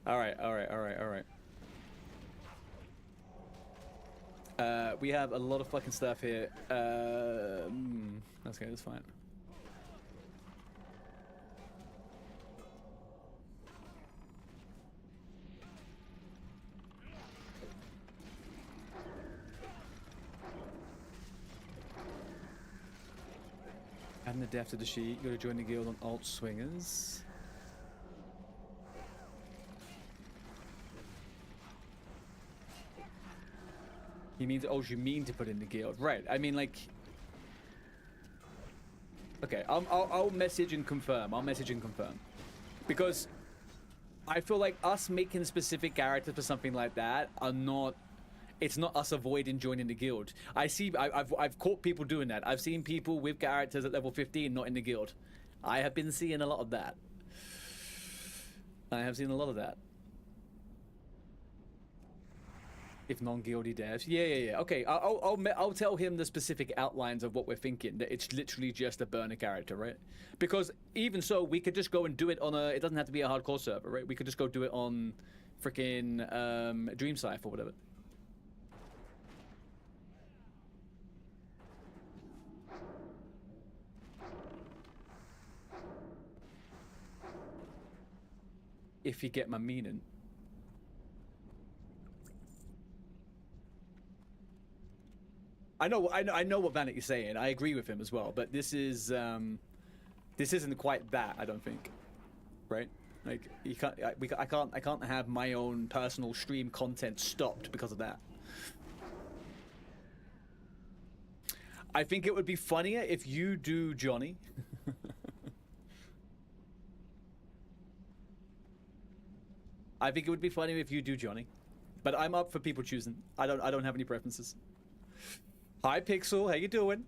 All right. We have a lot of fucking stuff here. That's okay. That's fine. Adding the death to the sheet. You gotta join the guild on alt swingers. He means, oh, you mean to put in the guild. Right, I mean, like... Okay, I'll message and confirm. I'll message and confirm. Because I feel like us making specific characters for something like that are not... It's not us avoiding joining the guild. I've caught people doing that. I've seen people with characters at level 15 not in the guild. I have been seeing a lot of that. I have seen a lot of that. If non-guildy devs, yeah. Okay, I'll tell him the specific outlines of what we're thinking. That it's literally just a burner character, right? Because even so, we could just go and do it on a. It doesn't have to be a hardcore server, right? We could just go do it on, freaking Dreamscypher or whatever. If you get my meaning. I know what Vanity's saying. I agree with him as well. But this is, this isn't quite that. I don't think, right? Like you can't, I can't have my own personal stream content stopped because of that. I think it would be funnier if you do Johnny. I think it would be funnier if you do Johnny, but I'm up for people choosing. I don't have any preferences. Hi Pixel, how you doing?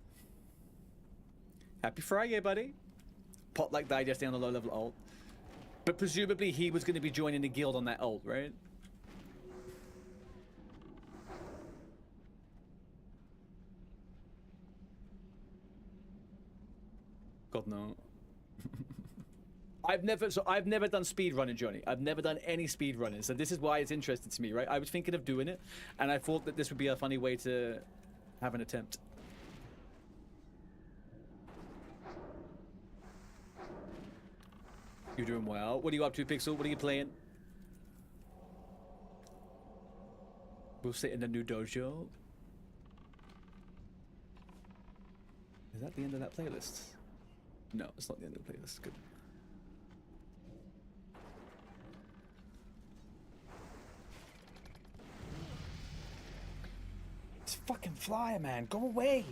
Happy Friday, buddy. Potluck died yesterday on a low-level ult, but presumably he was going to be joining the guild on that ult, right? God no. I've never done speed running, Johnny. I've never done any speed running, so this is why it's interesting to me, right? I was thinking of doing it, and I thought that this would be a funny way to have an attempt. You're doing well. What are you up to, Pixel? What are you playing? We'll sit in the new dojo. Is that the end of that playlist? No, it's not the end of the playlist. Good. It's fucking flyer, man. Go away.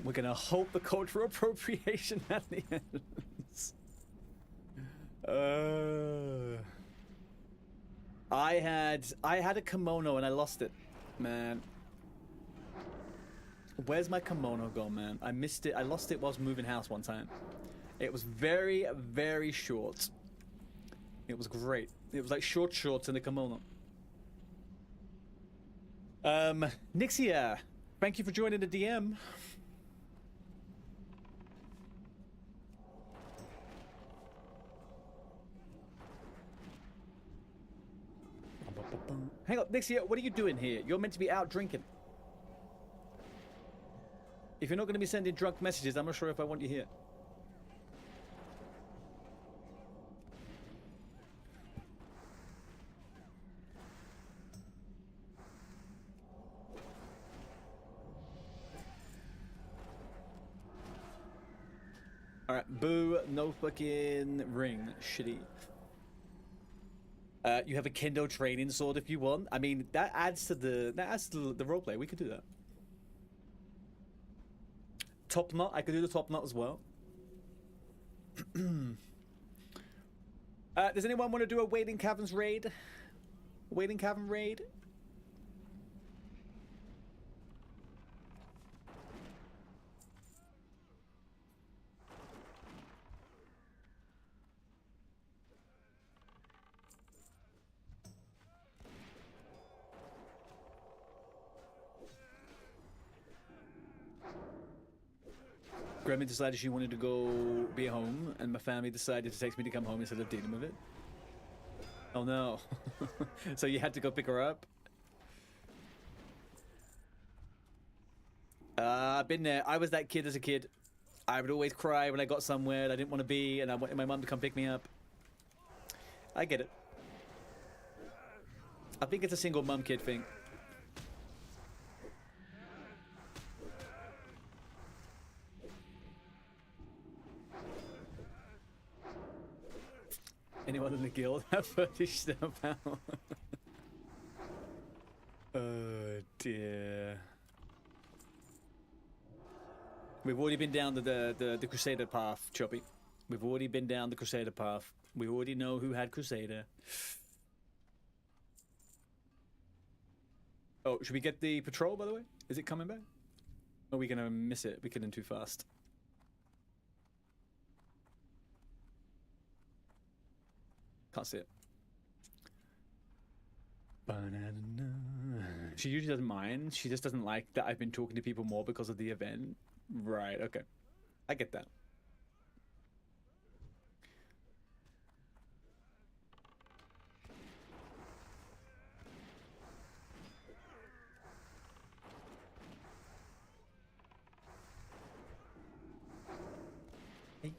We're gonna hope the cultural appropriation at the end. I had a kimono and I lost it, man. Where's my kimono gone, man? I missed it. I lost it whilst moving house one time. It was very, very short. It was great. It was like short shorts and a kimono. Nixia, thank you for joining the DM. Hang on, Nixia, what are you doing here? You're meant to be out drinking. If you're not going to be sending drunk messages, I'm not sure if I want you here. Alright, boo, no fucking ring. Shitty. You have a kendo training sword if you want. I mean, that adds to the roleplay. We could do that. Top knot. I could do the top knot as well. Does anyone want to do a Wailing Caverns raid? Wailing Cavern raid? Grandma decided she wanted to go be home, and my family decided to text me to come home instead of dealing with it. Oh no. So you had to go pick her up? I've been there. I was that kid as a kid. I would always cry when I got somewhere I didn't want to be, and I wanted my mum to come pick me up. I get it. I think it's a single mum kid thing. Anyone in the guild have footage somehow? Oh dear. We've already been down the Crusader path, Choppy. We've already been down the Crusader path. We already know who had Crusader. Oh, should we get the patrol, by the way? Is it coming back? Or are we gonna miss it? We're getting too fast. Can't see it. She usually doesn't mind. She just doesn't like that I've been talking to people more because of the event. Right, okay. I get that.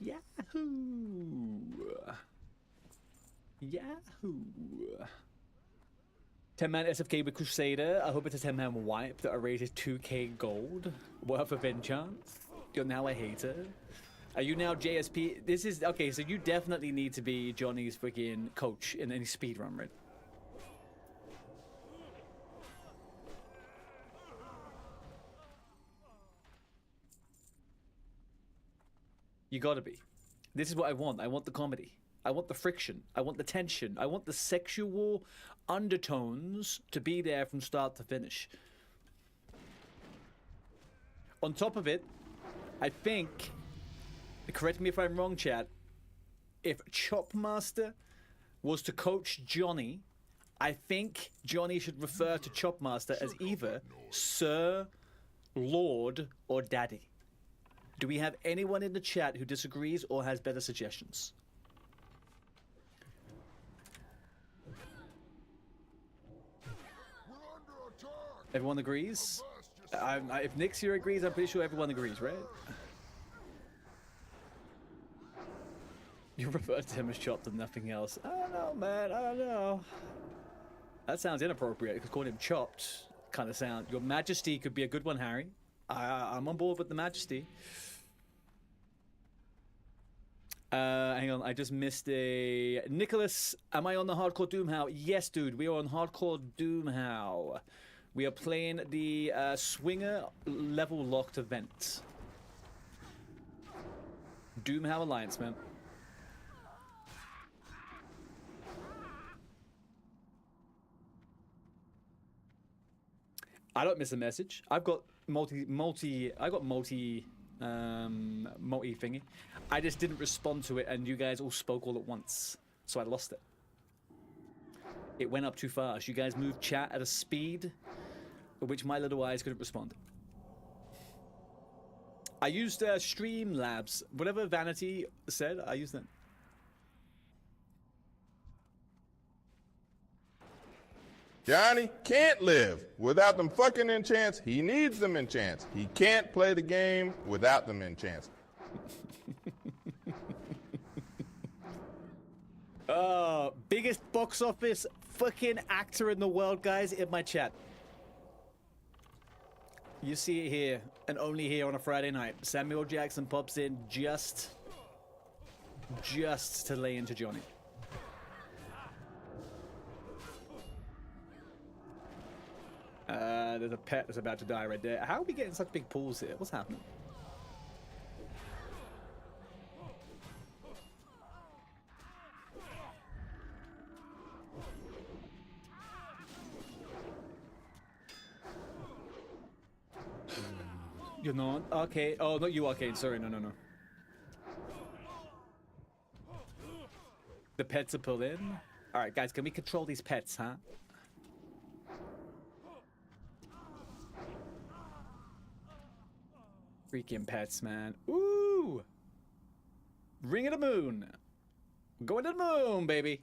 Yahoo! Yahoo! 10-man SFK with Crusader. I hope it's a 10-man wipe that are rated 2k gold. Worth of enchant. You're now a hater. Are you now JSP? This is... Okay, so you definitely need to be Johnny's freaking coach in any speedrun, right? You gotta be. This is what I want. I want the comedy. I want the friction. I want the tension. I want the sexual undertones to be there from start to finish. On top of it, I think, correct me if I'm wrong, chat, if Chopmaster was to coach Johnny, I think Johnny should refer to Chopmaster as either Sir, Lord, or Daddy. Do we have anyone in the chat who disagrees or has better suggestions? Everyone agrees? If Nix here agrees, I'm pretty sure everyone agrees, right? You refer to him as chopped and nothing else. I don't know, man. I don't know. That sounds inappropriate because calling him chopped kind of sound. Your Majesty could be a good one, Harry. I'm on board with the Majesty. Hang on, I just missed a... Nicholas, am I on the Hardcore DOOMHOWL? Yes, dude, we are on Hardcore DOOMHOWL. We are playing the Swinger level locked event. DOOMHOWL Alliance, man. I don't miss a message. I've got multi thingy. I just didn't respond to it, and you guys all spoke all at once, so I lost it. It went up too fast. You guys moved chat at a speed at which my little eyes couldn't respond. I used Streamlabs. Whatever Vanity said, I used that. Johnny can't live without them fucking enchants. He needs them enchants. He can't play the game without them enchants. Biggest box office fucking actor in the world, guys, in my chat. You see it here, and only here on a Friday night. Samuel Jackson pops in just to lay into Johnny. There's a pet that's about to die right there. How are we getting such big pools here? What's happening? You're not? Okay. Oh, not you, Arcade. Sorry, no. The pets are pulled in. Alright, guys, can we control these pets, huh? Freaking pets, man. Ooh! Ring of the moon. Going to the moon, baby.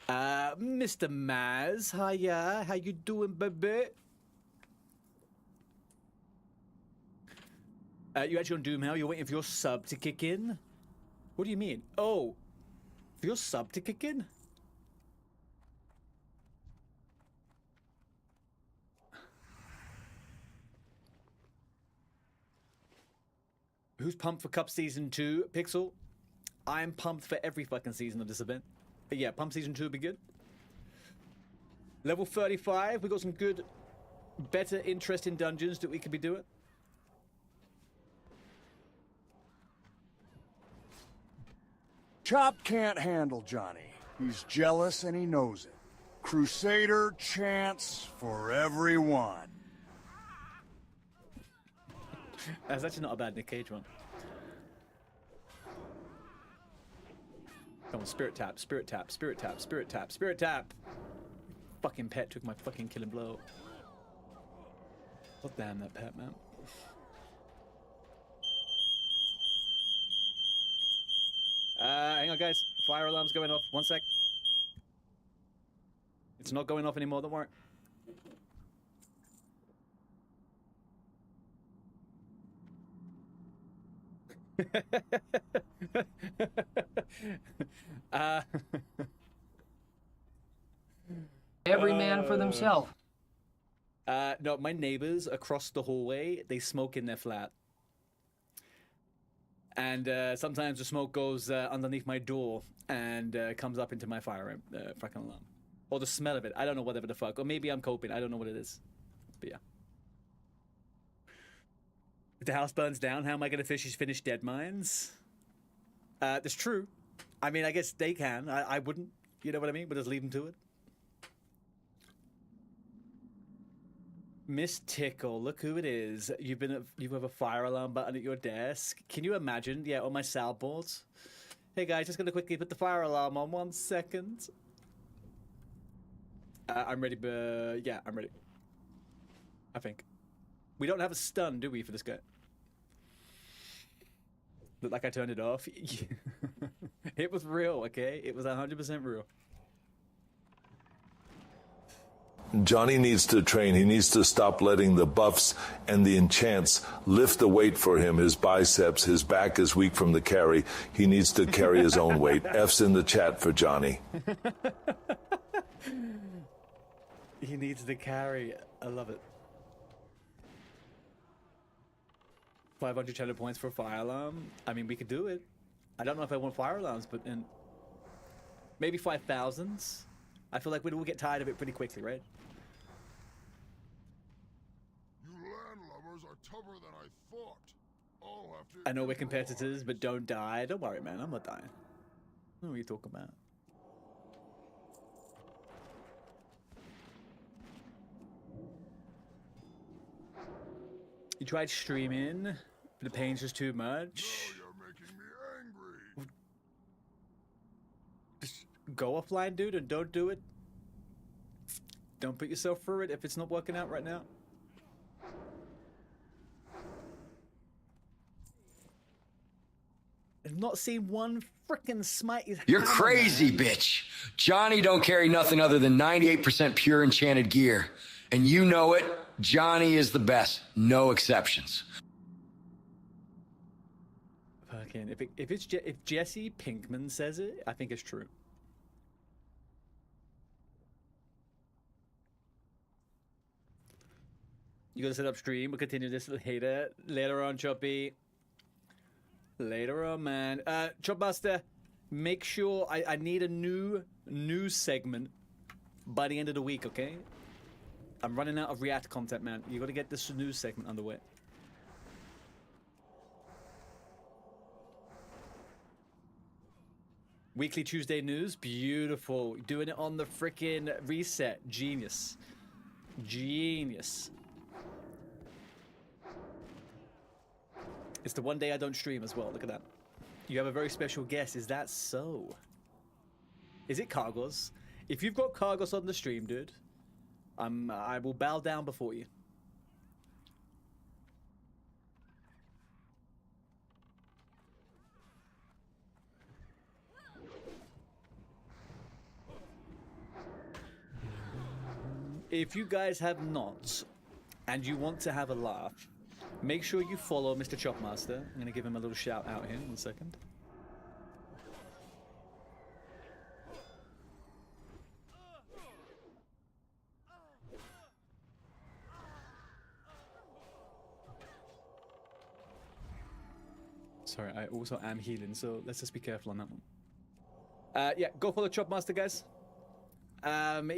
Mr. Maz, hiya. How you doing, baby? You actually on DOOMHOWL? You're waiting for your sub to kick in? What do you mean? Oh, for your sub to kick in? Who's pumped for Cup Season 2? Pixel? I'm pumped for every fucking season of this event. But yeah, Pump Season 2 would be good. Level 35, we got some good, better, interesting dungeons that we could be doing. Chop can't handle Johnny. He's jealous and he knows it. Crusader chants for everyone. That's actually not a bad Nick Cage one. Come on, spirit tap, spirit tap, spirit tap, spirit tap, spirit tap. Fucking pet took my fucking killing blow. God damn that pet, man. Hang on, guys. Fire alarm's going off. 1 sec. It's not going off anymore, don't worry. Every man for themselves. No, my neighbors across the hallway, they smoke in their flat. And sometimes the smoke goes underneath my door and comes up into my fire fucking alarm. Or the smell of it. I don't know, whatever the fuck. Or maybe I'm coping. I don't know what it is. But yeah. If the house burns down, how am I going to finish Dead Mines? That's true. I mean, I guess they can. I wouldn't. You know what I mean? But just leave them to it. Miss Tickle, look who it is. You have a fire alarm button at your desk. Can you imagine? Yeah, on my soundboard. Hey guys, just gonna quickly put the fire alarm on 1 second. I'm ready, but yeah, I'm ready. I think. We don't have a stun, do we, for this guy? Looked like I turned it off. It was real, okay? It was 100% real. Johnny needs to train. He needs to stop letting the buffs and the enchants lift the weight for him. His biceps, his back is weak from the carry. He needs to carry his own weight. F's in the chat for Johnny. He needs to carry. I love it. 500 channel points for a fire alarm. I mean, we could do it. I don't know if I want fire alarms, but maybe 5,000s. I feel like we'd all get tired of it pretty quickly, right? You landlubbers are tougher than I thought. I'll have to. I know we're competitors, but don't die. Don't worry, man. I'm not dying. What are you talking about? You tried streaming, but the pain's just too much. No, you're making me angry. Just go offline, dude, and don't do it. Don't put yourself through it if it's not working out right now. I've not seen one frickin' smite. You're crazy, bitch. Johnny don't carry nothing other than 98% pure enchanted gear. And you know it. Johnny is the best. No exceptions. Fucking, if Jesse Pinkman says it, I think it's true. You gotta set up stream. We'll continue this later on, Choppy. Later on, man. Chopmaster, make sure I need a new news segment by the end of the week, okay? I'm running out of React content, man. You gotta get this news segment underway. Weekly Tuesday news, beautiful. Doing it on the frickin' reset, genius. Genius. It's the one day I don't stream as well, look at that. You have a very special guest, is that so? Is it Cargos? If you've got Cargos on the stream, dude, I will bow down before you. If you guys have not, and you want to have a laugh, make sure you follow Mr. Chopmaster. I'm going to give him a little shout out here in 1 second. Sorry, I also am healing, so let's just be careful on that one. Yeah, go follow Chop Master, guys.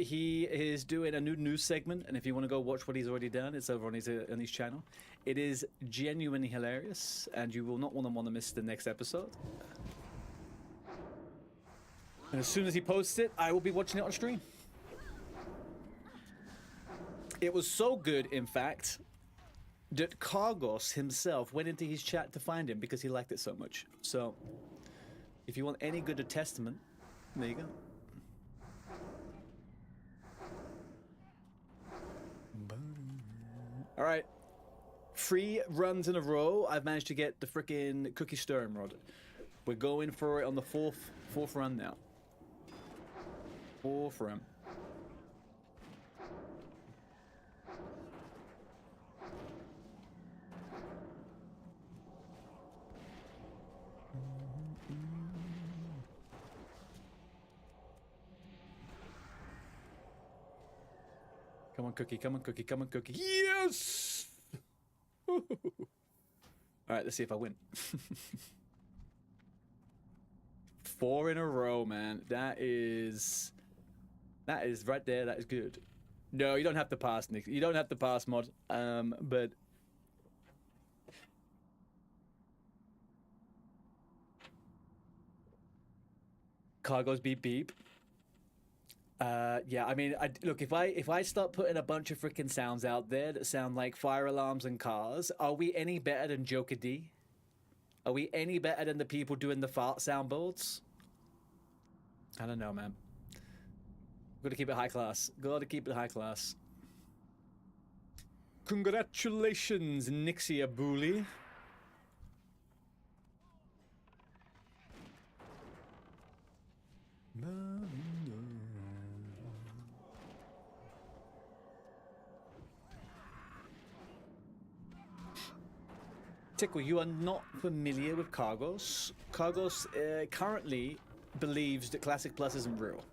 He is doing a new news segment, and if you want to go watch what he's already done, it's over on his channel. It is genuinely hilarious, and you will not want to miss the next episode. And as soon as he posts it, I will be watching it on stream. It was so good, in fact, that Cargos himself went into his chat to find him because he liked it so much. So, if you want any good testament, there you go. All right, 3 runs in a row. I've managed to get the frickin' cookie stirring rod. We're going for it on the fourth run now. 4th run. Come on, cookie. Come on, cookie. Come on, cookie. Yes! All right, let's see if I win. 4 in a row, man. That is right there. That is good. No, you don't have to pass, Nick. You don't have to pass, mod. But Cargo's beep beep. Yeah, I mean, look, if I start putting a bunch of freaking sounds out there that sound like fire alarms and cars, are we any better than Joker D? Are we any better than the people doing the fart soundboards? I don't know, man. Gotta keep it high class. Gotta keep it high class. Congratulations, Nixia Booley. Tickle, you are not familiar with Cargos. Cargos currently believes that Classic Plus isn't real.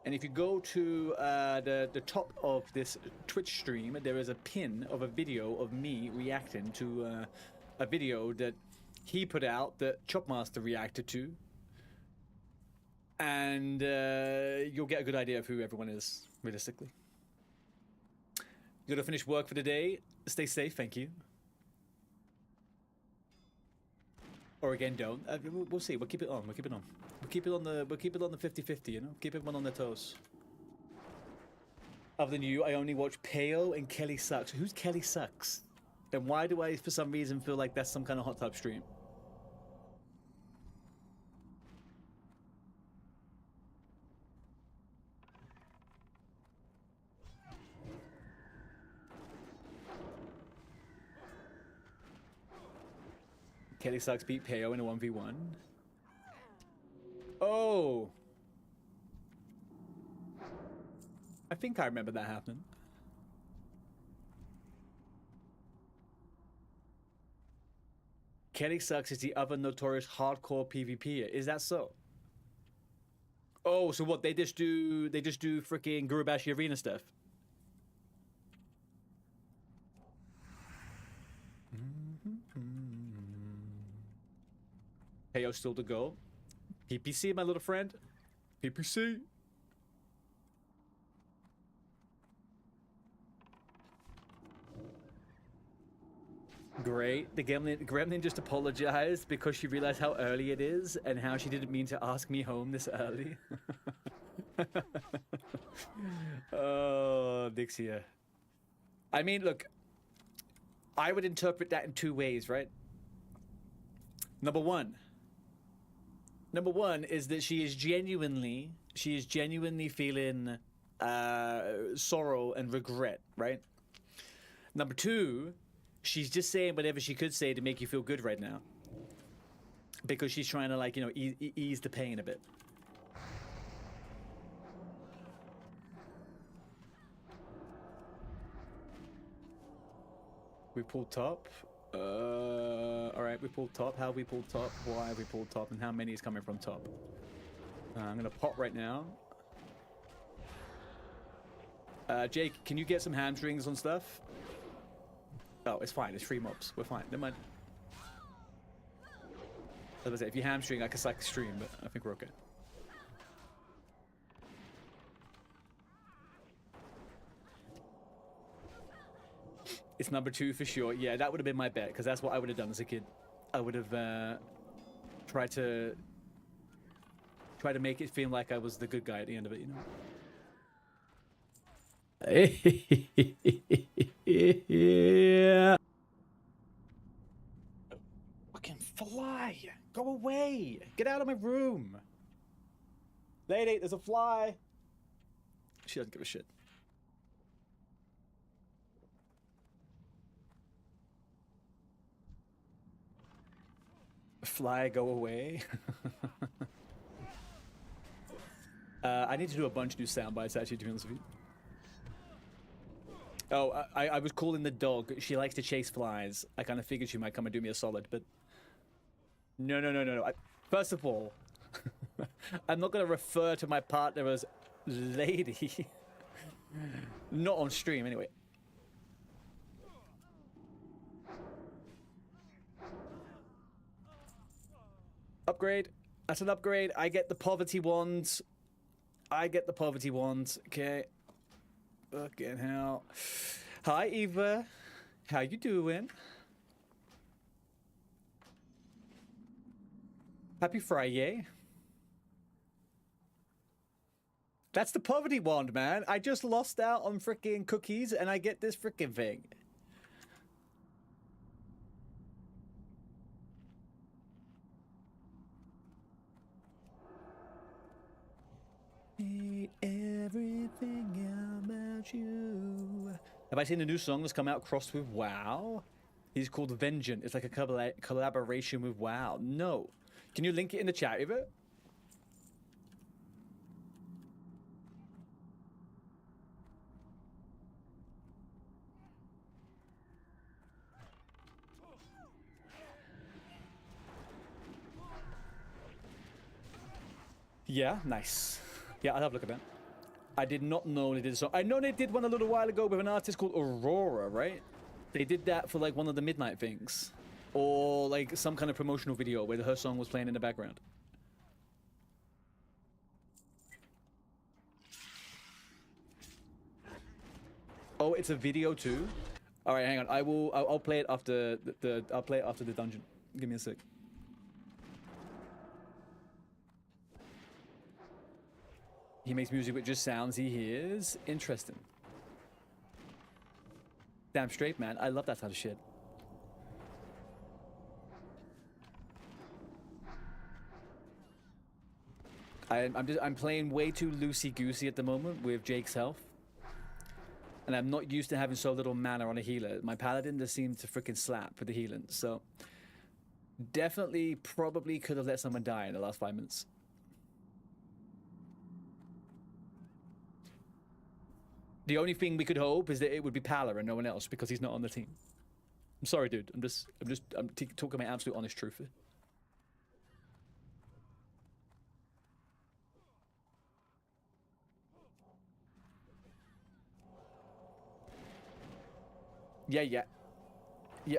And if you go to the top of this Twitch stream, there is a pin of a video of me reacting to a video that he put out that Chopmaster reacted to. And you'll get a good idea of who everyone is, realistically. You gotta finish work for the day. Stay safe, thank you. Or again, don't. We'll see. We'll keep it on. We'll keep it on. We'll keep it on the 50-50, you know? Keep everyone on their toes. Other than you, I only watch Peo and Kelly Sucks. Who's Kelly Sucks? And why do I, for some reason, feel like that's some kind of hot tub stream? Kelly Sucks beat Peo in a 1v1. Oh! I think I remember that happening. Kelly Sucks is the other notorious hardcore PvPer. Is that so? Oh, so what? They just do freaking Gurubashi Arena stuff. Peo still to go. PPC, my little friend. PPC. Great. The Gremlin just apologized because she realized how early it is and how she didn't mean to ask me home this early. Oh, Dixia. I mean, look, I would interpret that in 2 ways, right? Number one is that she is genuinely feeling sorrow and regret, right? Number 2, she's just saying whatever she could say to make you feel good right now, because she's trying to, like, you know, ease the pain a bit. We pulled top. All right, we pulled top. How have we pulled top? Why have we pulled top? And how many is coming from top? I'm gonna pop right now. Jake, can you get some hamstrings on stuff? Oh, it's fine. It's 3 mobs. We're fine. Never mind. As I say, if you hamstring, I can select stream, but I think we're okay. It's number 2 for sure. Yeah, that would have been my bet, because that's what I would have done as a kid. I would have tried to make it feel like I was the good guy at the end of it, you know? Yeah. Fucking fly! Go away! Get out of my room! Lady, there's a fly! She doesn't give a shit. Fly, go away. I need to do a bunch of new sound bites, actually, to be honest with you. Oh, I was calling the dog. She likes to chase flies. I kind of figured she might come and do me a solid, but... No. First of all, I'm not going to refer to my partner as lady. Not on stream, anyway. Upgrade. That's an upgrade. I get the poverty wand. Okay. Fucking hell. Hi, Eva. How you doing? Happy Friday. That's the poverty wand, man. I just lost out on freaking cookies and I get this freaking thing. Everything about you. Have I seen the new song that's come out crossed with WoW? He's called Vengeance. It's like a collaboration with WoW. No. Can you link it in the chat, Eva? Yeah, nice. Yeah, I'll have a look at that. I did not know they did a song. I know they did one a little while ago with an artist called Aurora, right? They did that for like one of the midnight things. Or like some kind of promotional video where her song was playing in the background. Oh, it's a video too? Alright, hang on. I'll play it after I'll play it after the dungeon. Give me a sec. He makes music with just sounds he hears. Interesting. Damn straight, man. I love that type of shit. I'm playing way too loosey-goosey at the moment with Jake's health. And I'm not used to having so little mana on a healer. My paladin just seemed to freaking slap for the healing. So definitely probably could have let someone die in the last 5 minutes. The only thing we could hope is that it would be Pala and no one else because he's not on the team. I'm sorry, dude. I'm talking my absolute honest truth here. Yeah.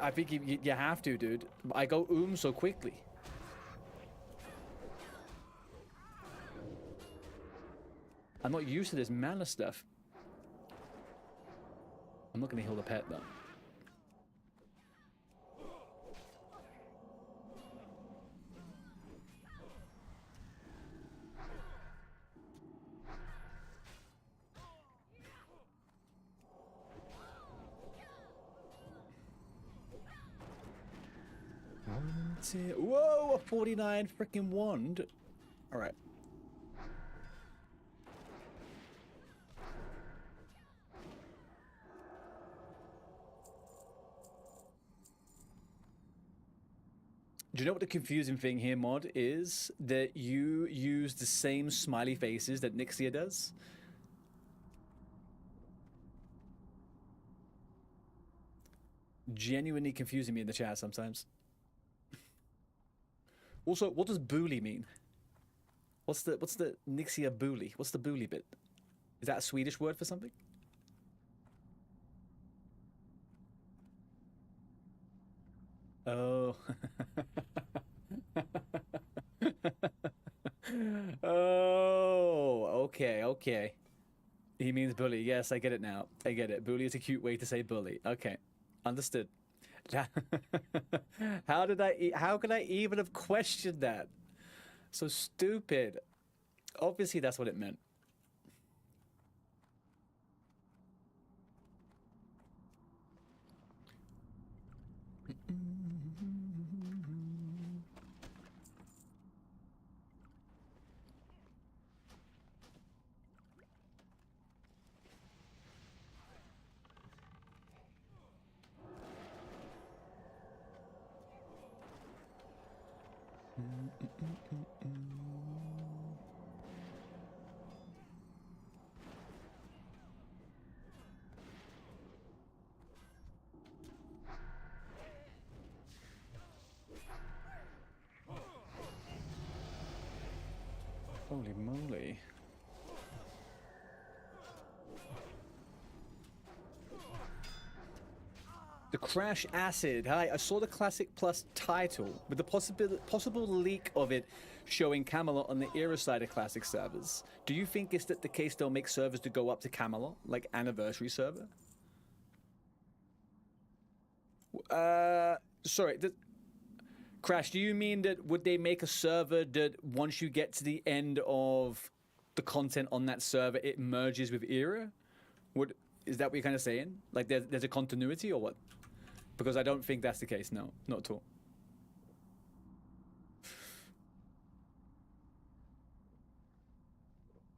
I think you have to, dude. I go so quickly. I'm not used to this mana stuff. I'm not going to heal the pet, though. Whoa, a 49 freaking wand. All right. Do you know what the confusing thing here, Mod, is? That you use the same smiley faces that Nixia does. Genuinely confusing me in the chat sometimes. Also, what does bully mean? What's the Nixia bully? What's the bully bit? Is that a Swedish word for something? Oh. Oh, okay, okay. He means bully. Yes, I get it now. I get it. Bully is a cute way to say bully. Okay, understood. How could I even have questioned that? So stupid. Obviously, that's what it meant. Holy moly. The Crash Acid. Hi, I saw the Classic Plus title with the possible leak of it showing Camelot on the Era side of Classic servers. Do you think is that the case they'll make servers to go up to Camelot, like Anniversary server? Sorry, Crash, do you mean that would they make a server that once you get to the end of the content on that server, it merges with Era? Is that what you're kind of saying? Like there's a continuity or what? Because I don't think that's the case. No, not at all.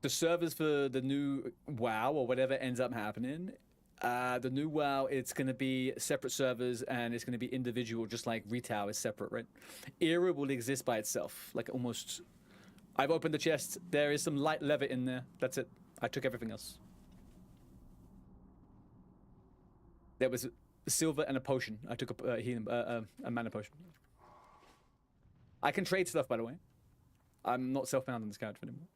The servers for the new WoW or whatever ends up happening, the new WoW, it's going to be separate servers and it's going to be individual, just like Retail is separate, right? Era will exist by itself, like almost. I've opened the chest. There is some light leather in there. That's it. I took everything else. There was silver and a potion. I took a mana potion. I can trade stuff, by the way. I'm not self-bound on this character anymore.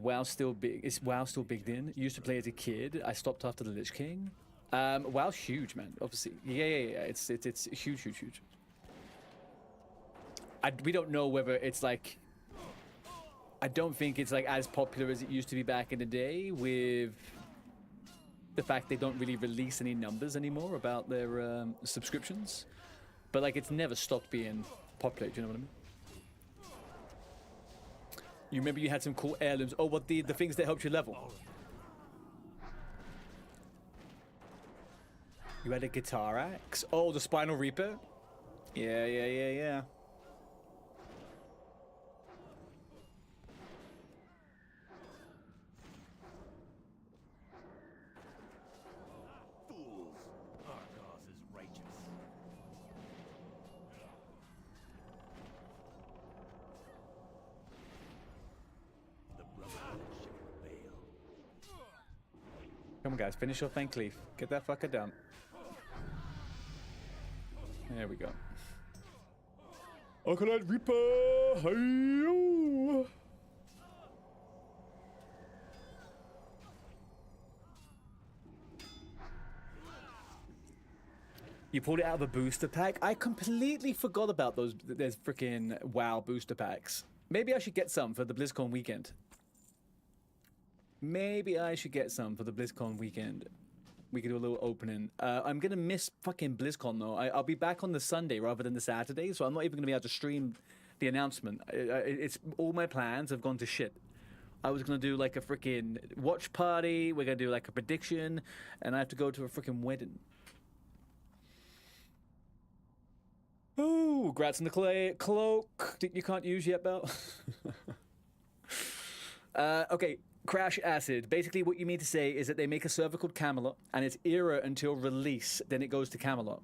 WoW still big. Is WoW still bigged in? Used to play as a kid. I stopped after the Lich King. WoW's huge, man. Obviously, yeah. It's huge. We don't know whether it's like. I don't think it's like as popular as it used to be back in the day, with the fact they don't really release any numbers anymore about their subscriptions. But like, it's never stopped being popular. Do you know what I mean? You remember you had some cool heirlooms. Oh, what the things that helped you level? You had a guitar axe. Oh, the Spinal Reaper. Yeah. Come on, guys, finish your Thank Cleave. Get that fucker done. There we go. Arcanite Reaper! Hey-yo! You pulled it out of a booster pack? I completely forgot about those. There's freaking WoW booster packs. Maybe I should get some for the BlizzCon weekend. Maybe I should get some for the BlizzCon weekend. We could do a little opening. I'm going to miss fucking BlizzCon, though. I'll be back on the Sunday rather than the Saturday, so I'm not even going to be able to stream the announcement. It's all my plans have gone to shit. I was going to do like a freaking watch party. We're going to do like a prediction, and I have to go to a freaking wedding. Ooh, grats in the cloak that you can't use yet, Belle. Okay. Crash Acid. Basically, what you mean to say is that they make a server called Camelot, and it's Era until release. Then it goes to Camelot.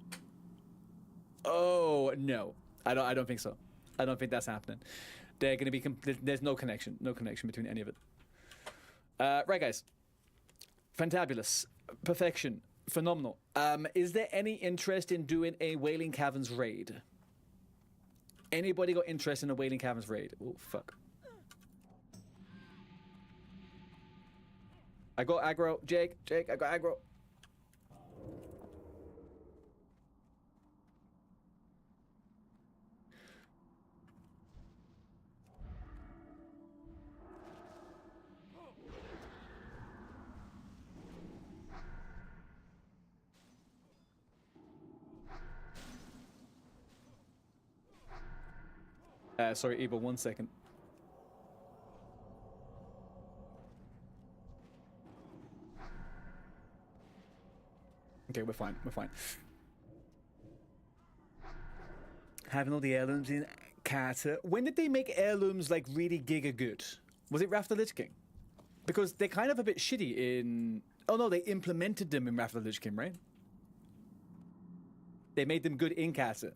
Oh no, I don't think so. I don't think that's happening. They're going to be. There's no connection. No connection between any of it. Right, guys. Fantabulous. Perfection. Phenomenal. Is there any interest in doing a Wailing Caverns raid? Anybody got interest in a Wailing Caverns raid? Oh fuck. I got aggro. Jake, I got aggro. Sorry, Eva, 1 second. Okay, we're fine. We're fine. Having all the heirlooms in Carter. When did they make heirlooms like really giga good? Was it Wrath of the Lich King? Because they're kind of a bit shitty in... Oh no, they implemented them in Wrath of the Lich King, right? They made them good in Carter.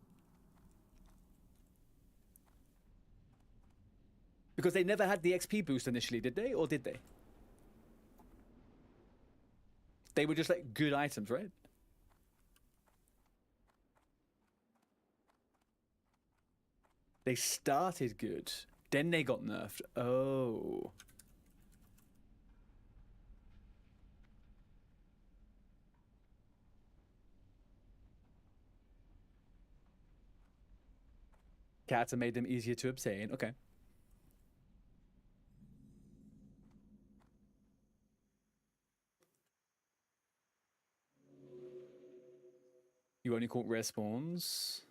Because they never had the XP boost initially, did they? Or did they? They were just like good items, right? They started good. Then they got nerfed. Oh. Cats made them easier to obtain. Okay. You only caught respawns.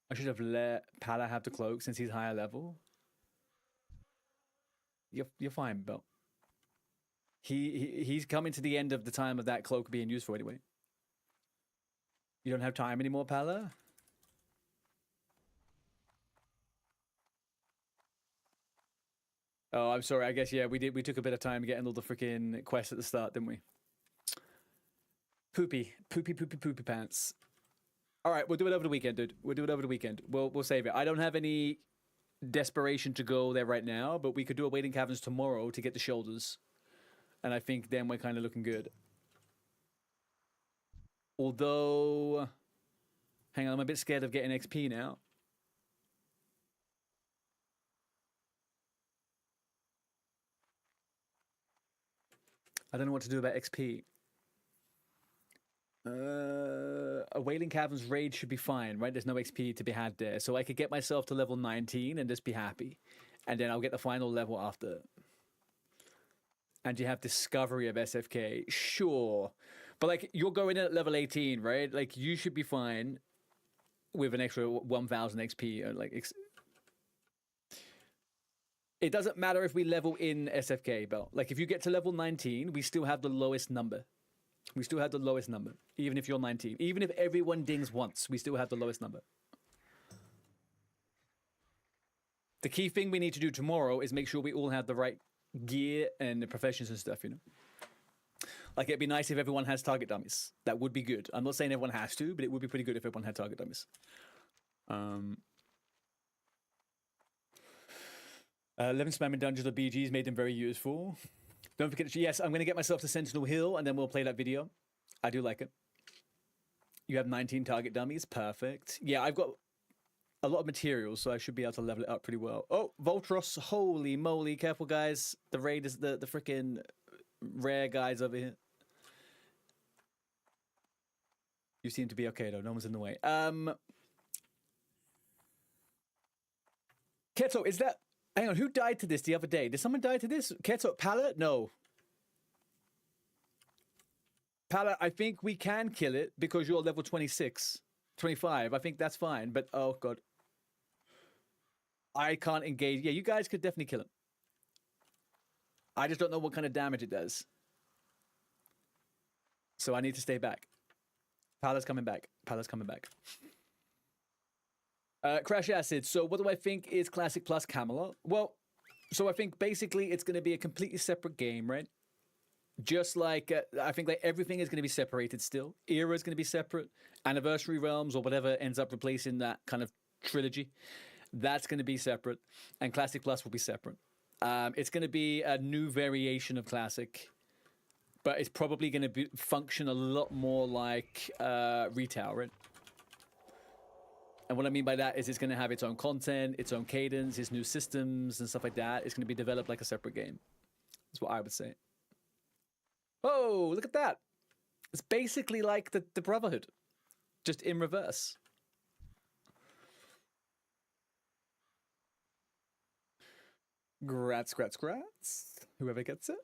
I should have let Pala have the cloak since he's higher level. You're fine, Bill. He's coming to the end of the time of that cloak being useful anyway. You don't have time anymore, Pala? Oh, I'm sorry. I guess, yeah, we did. We took a bit of time getting all the freaking quests at the start, didn't we? Poopy pants. All right, we'll do it over the weekend, dude. We'll do it over the weekend. We'll save it. I don't have any desperation to go there right now, but we could do a Waiting Caverns tomorrow to get the shoulders. And I think then we're kind of looking good. Although... Hang on, I'm a bit scared of getting XP now. I don't know what to do about XP. A Wailing Caverns raid should be fine, right? There's no XP to be had there. So I could get myself to level 19 and just be happy. And then I'll get the final level after. And you have Discovery of SFK. Sure. But like, you're going in at level 18, right? Like, you should be fine with an extra 1,000 XP. Or like, it doesn't matter if we level in SFK, Bell. Like, if you get to level 19, we still have the lowest number. We still have the lowest number, even if you're 19. Even if everyone dings once, we still have the lowest number. The key thing we need to do tomorrow is make sure we all have the right gear and the professions and stuff, you know? Like, it'd be nice if everyone has target dummies. That would be good. I'm not saying everyone has to, but it would be pretty good if everyone had target dummies. Living spamming dungeons or BGs made them very useful. Don't forget, yes, I'm going to get myself to Sentinel Hill, and then we'll play that video. I do like it. You have 19 target dummies. Perfect. Yeah, I've got a lot of materials, so I should be able to level it up pretty well. Oh, Voltros. Holy moly. Careful, guys. The raid is the freaking rare guys over here. You seem to be okay, though. No one's in the way. Keto, is that... Hang on, who died to this the other day? Did someone die to this? Keto, Pallet? No. Pallet, I think we can kill it because you're level 26. 25. I think that's fine, but oh god. I can't engage. Yeah, you guys could definitely kill it. I just don't know what kind of damage it does. So I need to stay back. Pallet's coming back. Pallet's coming back. Crash Acid. So what do I think is Classic plus Camelot? Well, so I think basically it's going to be a completely separate game, right? Just like, I think like everything is going to be separated still. Era is going to be separate. Anniversary Realms or whatever ends up replacing that kind of trilogy, that's going to be separate. And Classic Plus will be separate. It's going to be a new variation of Classic, but it's probably going to function a lot more like retail, right? And what I mean by that is it's going to have its own content, its own cadence, its new systems and stuff like that. It's going to be developed like a separate game. That's what I would say. Oh, look at that. It's basically like the Brotherhood, just in reverse. Grats, grats, grats. Whoever gets it.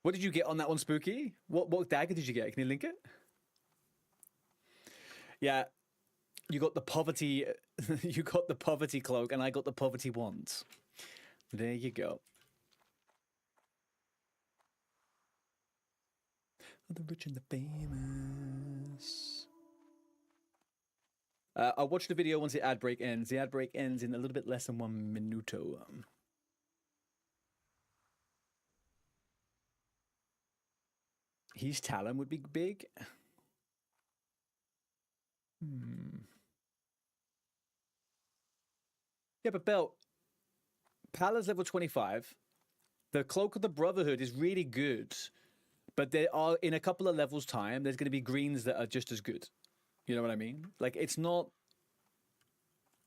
What did you get on that one, Spooky? What dagger did you get? Can you link it? Yeah, you got the poverty. You got the poverty cloak, and I got the poverty wand. There you go. The rich and the famous. I'll watch the video once the ad break ends. The ad break ends in a little bit less than 1 minuto. His Talon would be big. Yeah, but Belt, Pala's level 25. The Cloak of the Brotherhood is really good. But there are, in a couple of levels' time, there's going to be greens that are just as good. You know what I mean? Like, it's not...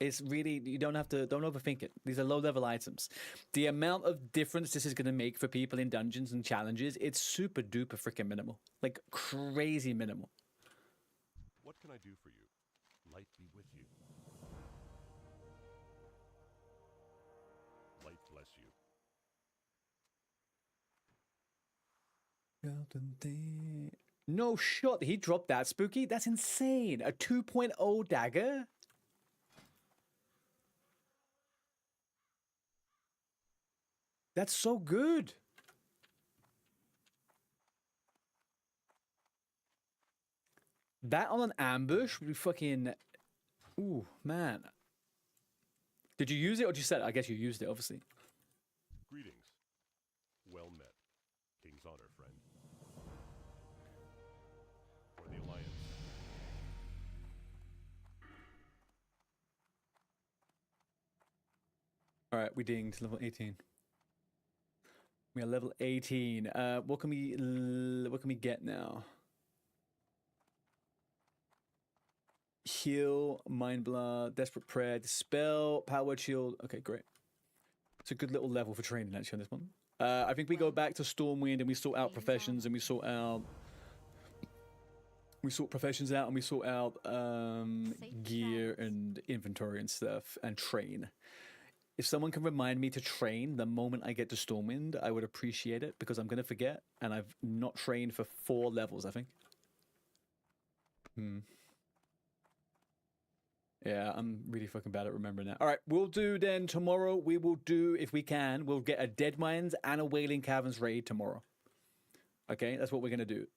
It's really... You don't have to... Don't overthink it. These are low-level items. The amount of difference this is going to make for people in dungeons and challenges, it's super-duper freaking minimal. Like, crazy minimal. What can I do for you? Light be with you. Light bless you. No shot. He dropped that, Spooky. That's insane. A 2.0 dagger? That's so good. That on an ambush would be fucking... Ooh, man. Did you use it or did you set it? I guess you used it, obviously. Greetings. Well met. King's honor, friend. For the Alliance. Alright, we dinged level 18. We are level 18. What can we get now? Heal, Mind Blood, Desperate Prayer, Dispel, Power Shield. Okay, great. It's a good little level for training actually on this one. I think we go back to Stormwind and we sort out professions and we sort out... We sort professions out and we sort out gear and inventory and stuff and train. If someone can remind me to train the moment I get to Stormwind, I would appreciate it because I'm going to forget and I've not trained for 4 levels, I think. Yeah, I'm really fucking bad at remembering that. All right, we'll do then tomorrow. We will do, if we can, we'll get a Dead Mines and a Wailing Caverns raid tomorrow. Okay, that's what we're going to do.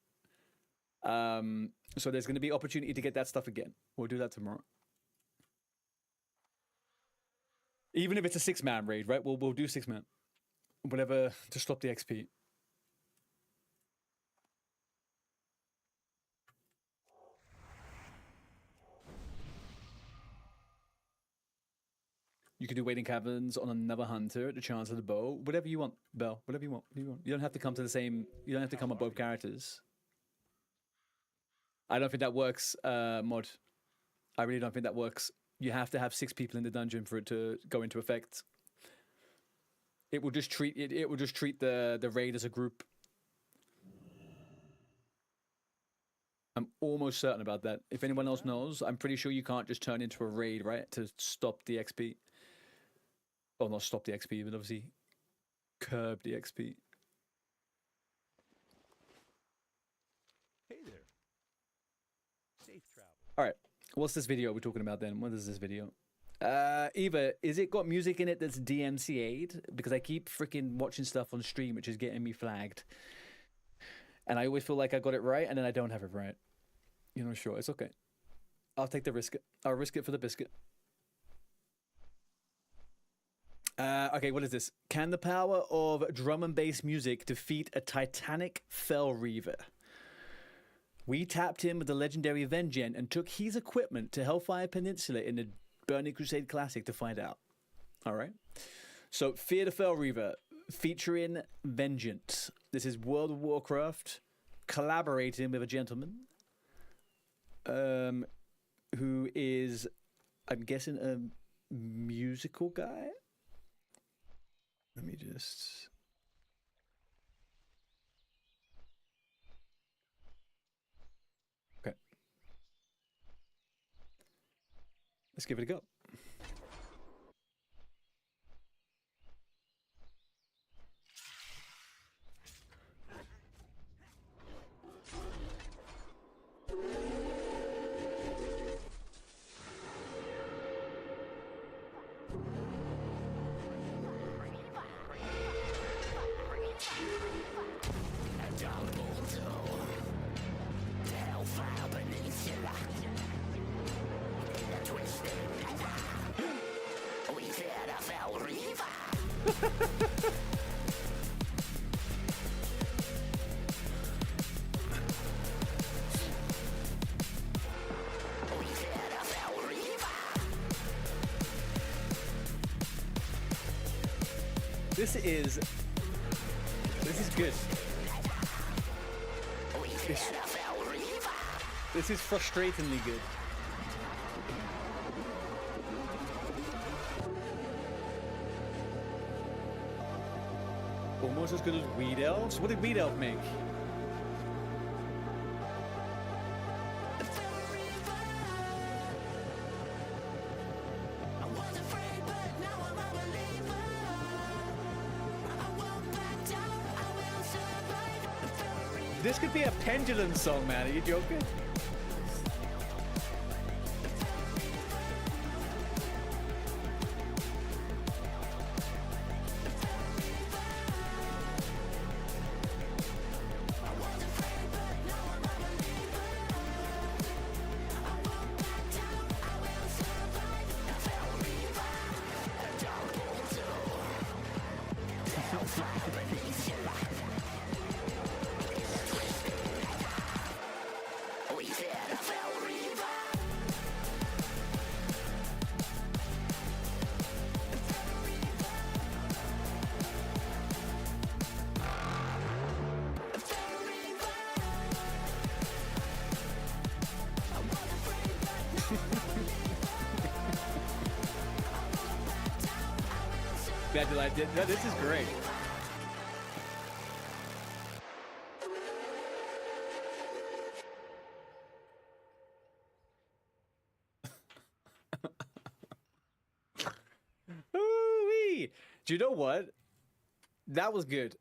So there's going to be opportunity to get that stuff again. We'll do that tomorrow. Even if it's a 6-man raid, right? We'll do 6-man. Whatever to stop the XP. You can do Waiting Caverns on another hunter at the chance of the bow. Whatever you want, Belle. Whatever you want. You don't have to come to the same... You don't have to come on both characters. I don't think that works, Mod. I really don't think that works. You have to have 6 people in the dungeon for it to go into effect. It will just treat it will just treat the raid as a group. I'm almost certain about that. If anyone else knows, I'm pretty sure you can't just turn into a raid, right? To stop the XP. Well, not stop the XP, but obviously curb the XP. Hey there. Safe travel. All right. What's this video we're talking about then? What is this video? Eva, is it got music in it that's DMCA'd? Because I keep freaking watching stuff on stream, which is getting me flagged. And I always feel like I got it right, and then I don't have it right. You know, sure, it's okay. I'll take the risk. I'll risk it for the biscuit. Okay, what is this? Can the power of drum and bass music defeat a titanic Fell Reaver? We tapped him with the legendary Vengeance and took his equipment to Hellfire Peninsula in the Burning Crusade Classic to find out. All right. So, Fear the Fell Reaver, featuring Vengeance. This is World of Warcraft, collaborating with a gentleman who is, I'm guessing, a musical guy. Let me just... Let's give it a go. This is good. This is frustratingly good. Almost as good as Weed Elves. What did Weed Elf make? This could be a pendulum song, man. Are you joking? No, this is great. Ooh-wee. Do you know what? That was good.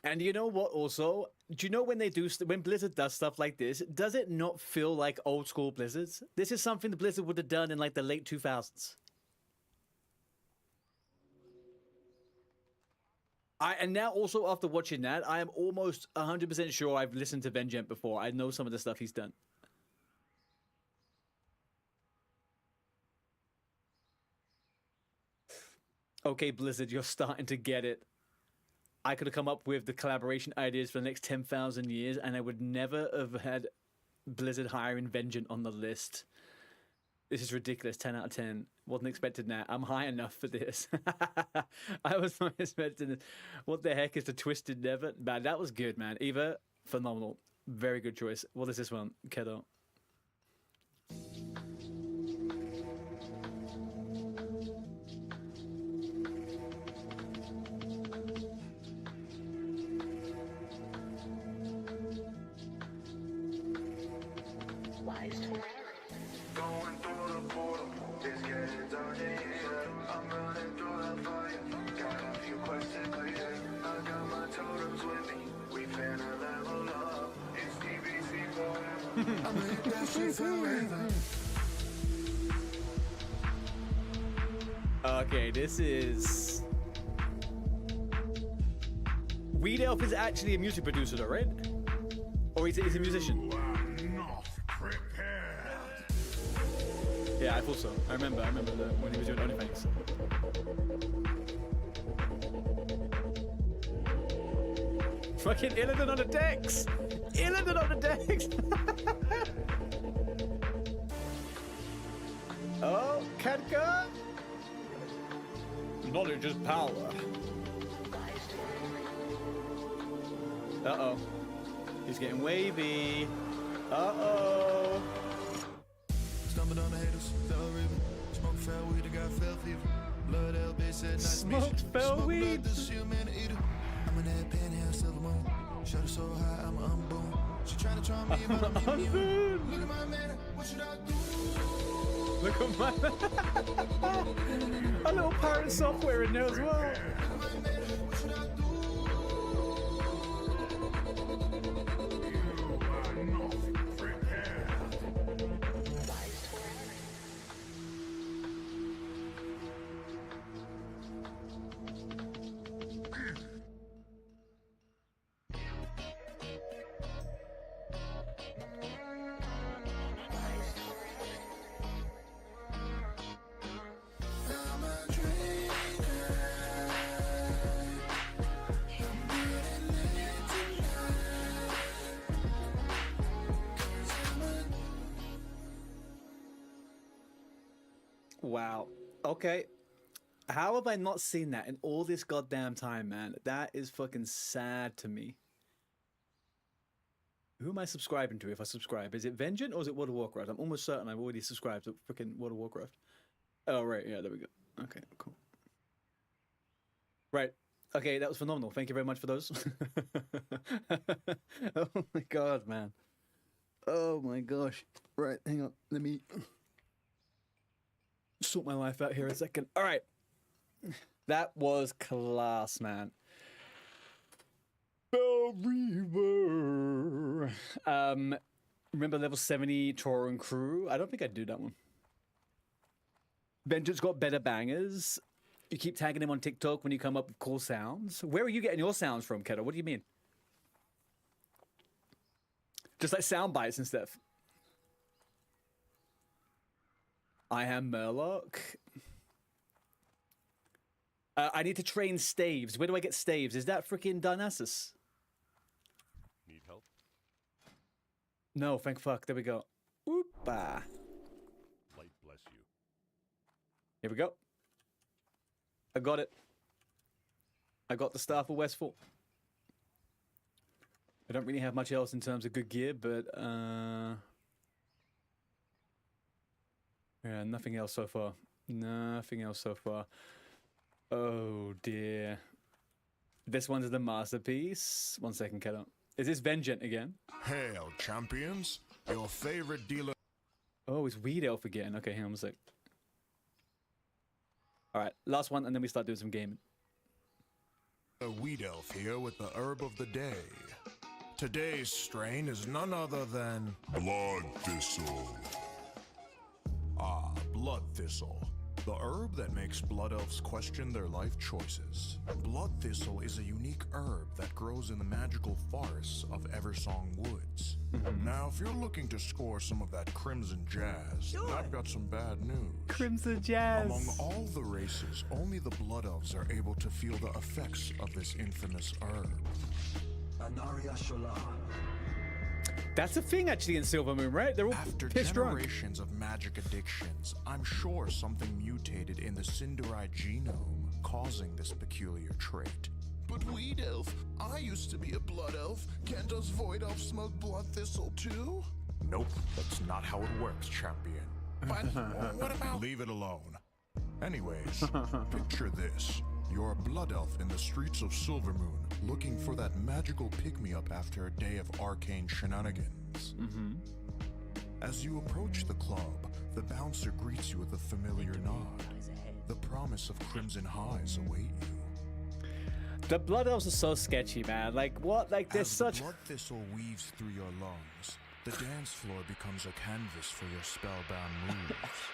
And you know what also? Do you know when when Blizzard does stuff like this, does it not feel like old school Blizzards? This is something the Blizzard would have done in like the late 2000s. And now also after watching that, I am almost 100% sure I've listened to Vengeance before. I know some of the stuff he's done. Okay, Blizzard, you're starting to get it. I could have come up with the collaboration ideas for the next 10,000 years, and I would never have had Blizzard hiring Vengeance on the list. This is ridiculous. 10 out of 10. Wasn't expected now. I'm high enough for this. I was not expecting this. What the heck is the Twisted Never? Man, that was good, man. Eva, phenomenal. Very good choice. What is this one? Kedo. Okay, this is... Weed Elf is actually a music producer though, right? Or he's a musician? Not prepared. Yeah, I thought so. I remember that when he was doing OnlyFans. Fucking Illidan on the decks! Illidan on the decks! Oh, Katka! Knowledge is power. Uh-oh. He's getting wavy. Uh-oh. Stumbled on the haters, fell river. Smoke fell weed, I got fell fever. Blood L bitch said nice smoked fell weed. I'm in that penthouse, silver moon. Shut it so high, I'm an unboom. She trying to try me, but I'm immune. Look at my man, what should I do? Look at my a little pirate software in there as well. Wow. Okay. How have I not seen that in all this goddamn time, man? That is fucking sad to me. Who am I subscribing to if I subscribe? Is it Vengeance or is it World of Warcraft? I'm almost certain I've already subscribed to freaking World of Warcraft. Oh, right. Yeah, there we go. Okay, cool. Right. Okay, that was phenomenal. Thank you very much for those. Oh my god, man. Oh my gosh. Right, hang on. Let me sort my life out here a second. All right. That was class, man. Bell Reaver. Remember level 70 Tor and Crew? I don't think I'd do that one. Vengeance got better bangers. You keep tagging him on TikTok when you come up with cool sounds. Where are you getting your sounds from, Keto? What do you mean? Just like sound bites and stuff. I am Murloc. I need to train staves. Where do I get staves? Is that freaking Dionysus? Need help? No, thank fuck. There we go. Oopa. Light bless you. Here we go. I got it. I got the Staff of Westfall. I don't really have much else in terms of good gear, but yeah, nothing else so far. Nothing else so far. Oh dear. This one's the masterpiece. 1 second, Keto. Is this Vengeant again? Hail, champions. Your favorite dealer. Oh, it's Weed Elf again. Okay, hang on a sec. Alright, last one, and then we start doing some gaming. A Weed Elf here with the herb of the day. Today's strain is none other than Blood Thistle. Ah, Blood Thistle. The herb that makes Blood Elves question their life choices. Blood Thistle is a unique herb that grows in the magical forests of Eversong Woods. Now, if you're looking to score some of that crimson jazz, I've got some bad news. Crimson jazz! Among all the races, only the Blood Elves are able to feel the effects of this infamous herb. That's a thing actually in Silvermoon, right? They're all After pissed drunk. generations of magic addictions, I'm sure something mutated in the Cinderai genome causing this peculiar trait. But Weed Elf, I used to be a Blood Elf. Can't us Void Elf smoke Blood Thistle too? Nope, that's not how it works, champion. But what about... Leave it alone. Anyways, picture this. You're a Blood Elf in the streets of Silvermoon, looking for that magical pick-me-up after a day of arcane shenanigans. As you approach the club, the bouncer greets you with a familiar nod. The promise of crimson highs await you. The Blood Elves are so sketchy, man. Like, what? Like, there's such... As the Blood Thistle weaves through your lungs, the dance floor becomes a canvas for your spellbound moves.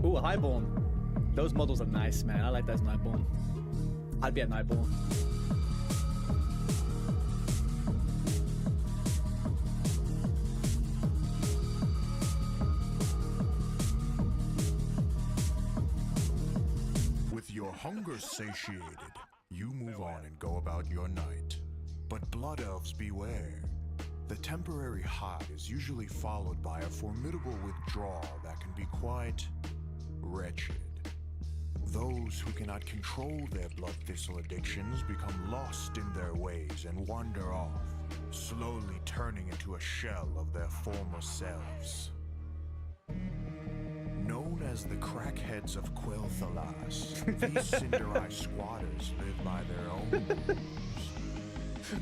Ooh, a Highborn. Those models are nice, man. I like that as Nightborn. I'd be a Nightborn. With your hunger satiated, you move on and go about your night. But Blood Elves beware. The temporary high is usually followed by a formidable withdrawal that can be quite wretched. Those who cannot control their Blood Thistle addictions become lost in their ways and wander off, slowly turning into a shell of their former selves. Known as as the crackheads of Quel'Thalas, these Cinderai squatters live by their own rules.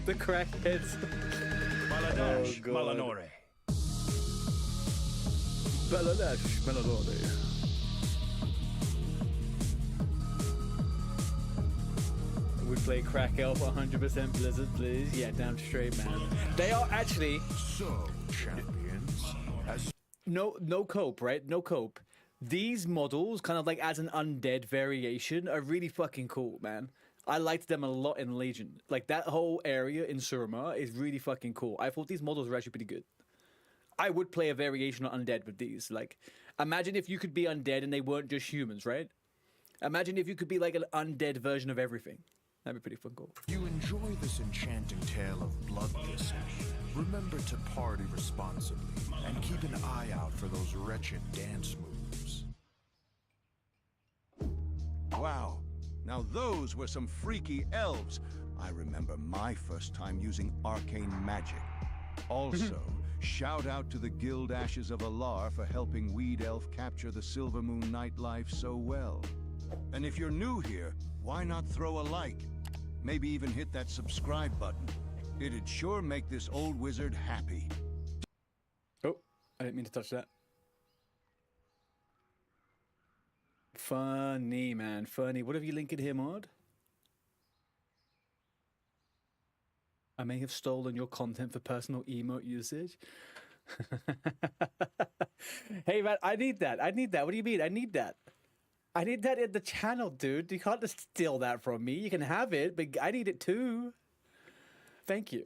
The crackheads. Baladash, God. Malanore. Baladash, Malanore. We play Crack Elf 100% Blizzard, please. Yeah, damn straight, man. They are actually... So, champions, as... No cope, right? No cope. These models, kind of like as an undead variation, are really fucking cool, man. I liked them a lot in Legion. Like, that whole area in Surma is really fucking cool. I thought these models were actually pretty good. I would play a variation on undead with these. Like, imagine if you could be undead and they weren't just humans, right? Imagine if you could be like an undead version of everything. That'd be pretty fun cool. You enjoy this enchanting tale of blood thistle. Remember to party responsibly and keep an eye out for those wretched dance moves. Wow. Now those were some freaky elves. I remember my first time using arcane magic. Also, shout out to the Guild Ashes of Alar for helping Weed Elf capture the Silver Moon nightlife so well. And if you're new here, why not throw a like? Maybe even hit that subscribe button. It'd sure make this old wizard happy. Oh, I didn't mean to touch that. Funny, man. Funny. What have you linked here, Mod? I may have stolen your content for personal emote usage. Hey, man, I need that. I need that. What do you mean? I need that. I need that in the channel, dude. You can't just steal that from me. You can have it, but I need it too. Thank you.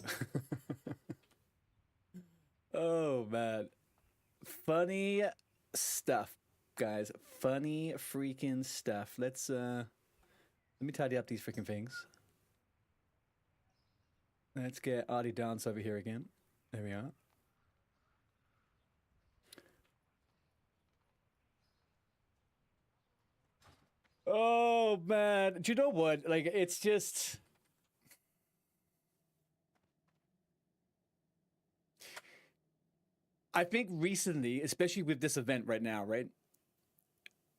Oh, man. Funny stuff, guys. Funny freaking stuff. Let's, let me tidy up these freaking things. Let's get Artie Dance over here again. There we are. Oh, man. Do you know what? Like, it's just... I think recently, especially with this event right now, right?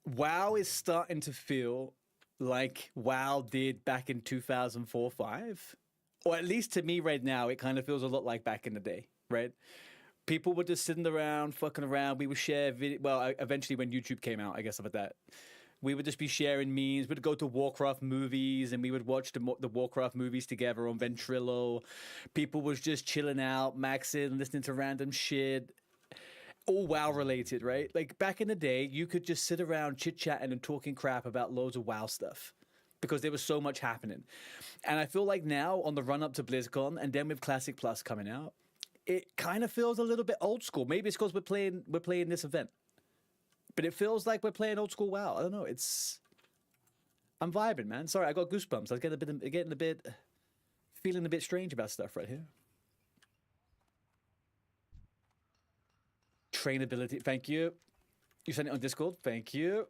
WoW is starting to feel like WoW did back in 2004-5. Or at least to me right now, it kind of feels a lot like back in the day, right? People were just sitting around, fucking around. We would share video. Well, eventually when YouTube came out, I guess about that. We would just be sharing memes. We'd go to Warcraft movies and we would watch the Warcraft movies together on Ventrilo. People was just chilling out, maxing, listening to random shit. All WoW related, right? Like back in the day, you could just sit around chit-chatting and talking crap about loads of WoW stuff because there was so much happening. And I feel like now on the run up to BlizzCon and then with Classic Plus coming out, it kind of feels a little bit old school. Maybe it's because we're playing this event. But it feels like we're playing old school WoW. I don't know. I'm vibing, man. Sorry, I got goosebumps. I was feeling a bit strange about stuff right here. Trainability. Thank you. You sent it on Discord. Thank you.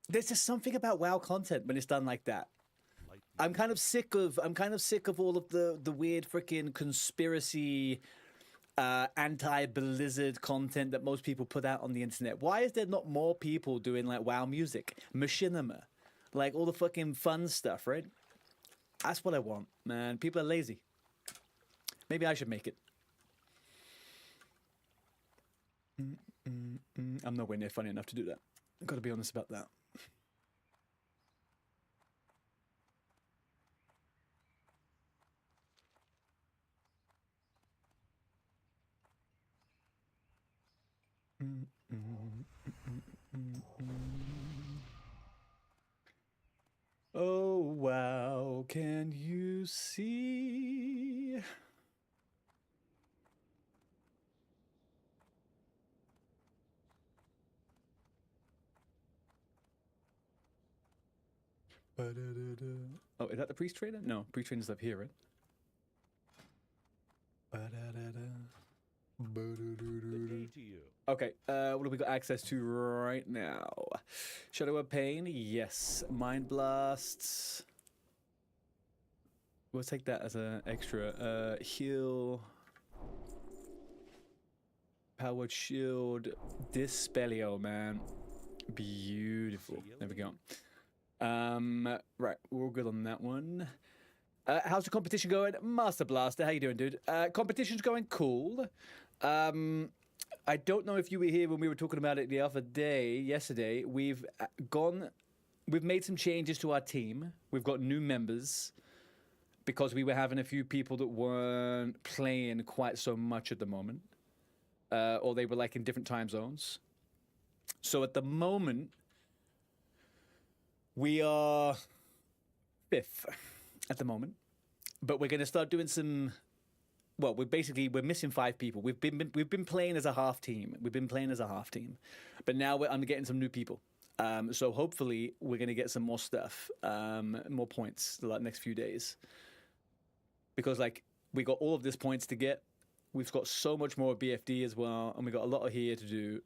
There's just something about WoW content when it's done like that. I'm kind of sick of all of the weird freaking conspiracy anti-Blizzard content that most people put out on the internet. Why is there not more people doing like WoW music, machinima, like all the fucking fun stuff, right? That's what I want, man. People are lazy. Maybe I should make it. I'm nowhere near funny enough to do that. I've got to be honest about that. Oh, wow, can you see? Oh, is that the priest trainer? No, priest trainer's up here, right? Okay, what have we got access to right now? Shadow of Pain, yes. Mind Blasts. We'll take that as an extra. Heal. Powered shield. Dispelio, man. Beautiful. There we go. Right, we're all good on that one. How's the competition going? Master Blaster, how you doing, dude? Competition's going cool. I don't know if you were here when we were talking about it the other day, yesterday. We've made some changes to our team. We've got new members because we were having a few people that weren't playing quite so much at the moment. Or they were like in different time zones. So at the moment, we are 5th at the moment. But we're going to start doing some... Well, we're missing 5 people. We've been playing as a half team. But now I'm getting some new people. So hopefully we're going to get some more stuff, more points the next few days. Because like we got all of these points to get. We've got so much more BFD as well, and we got a lot of here to do.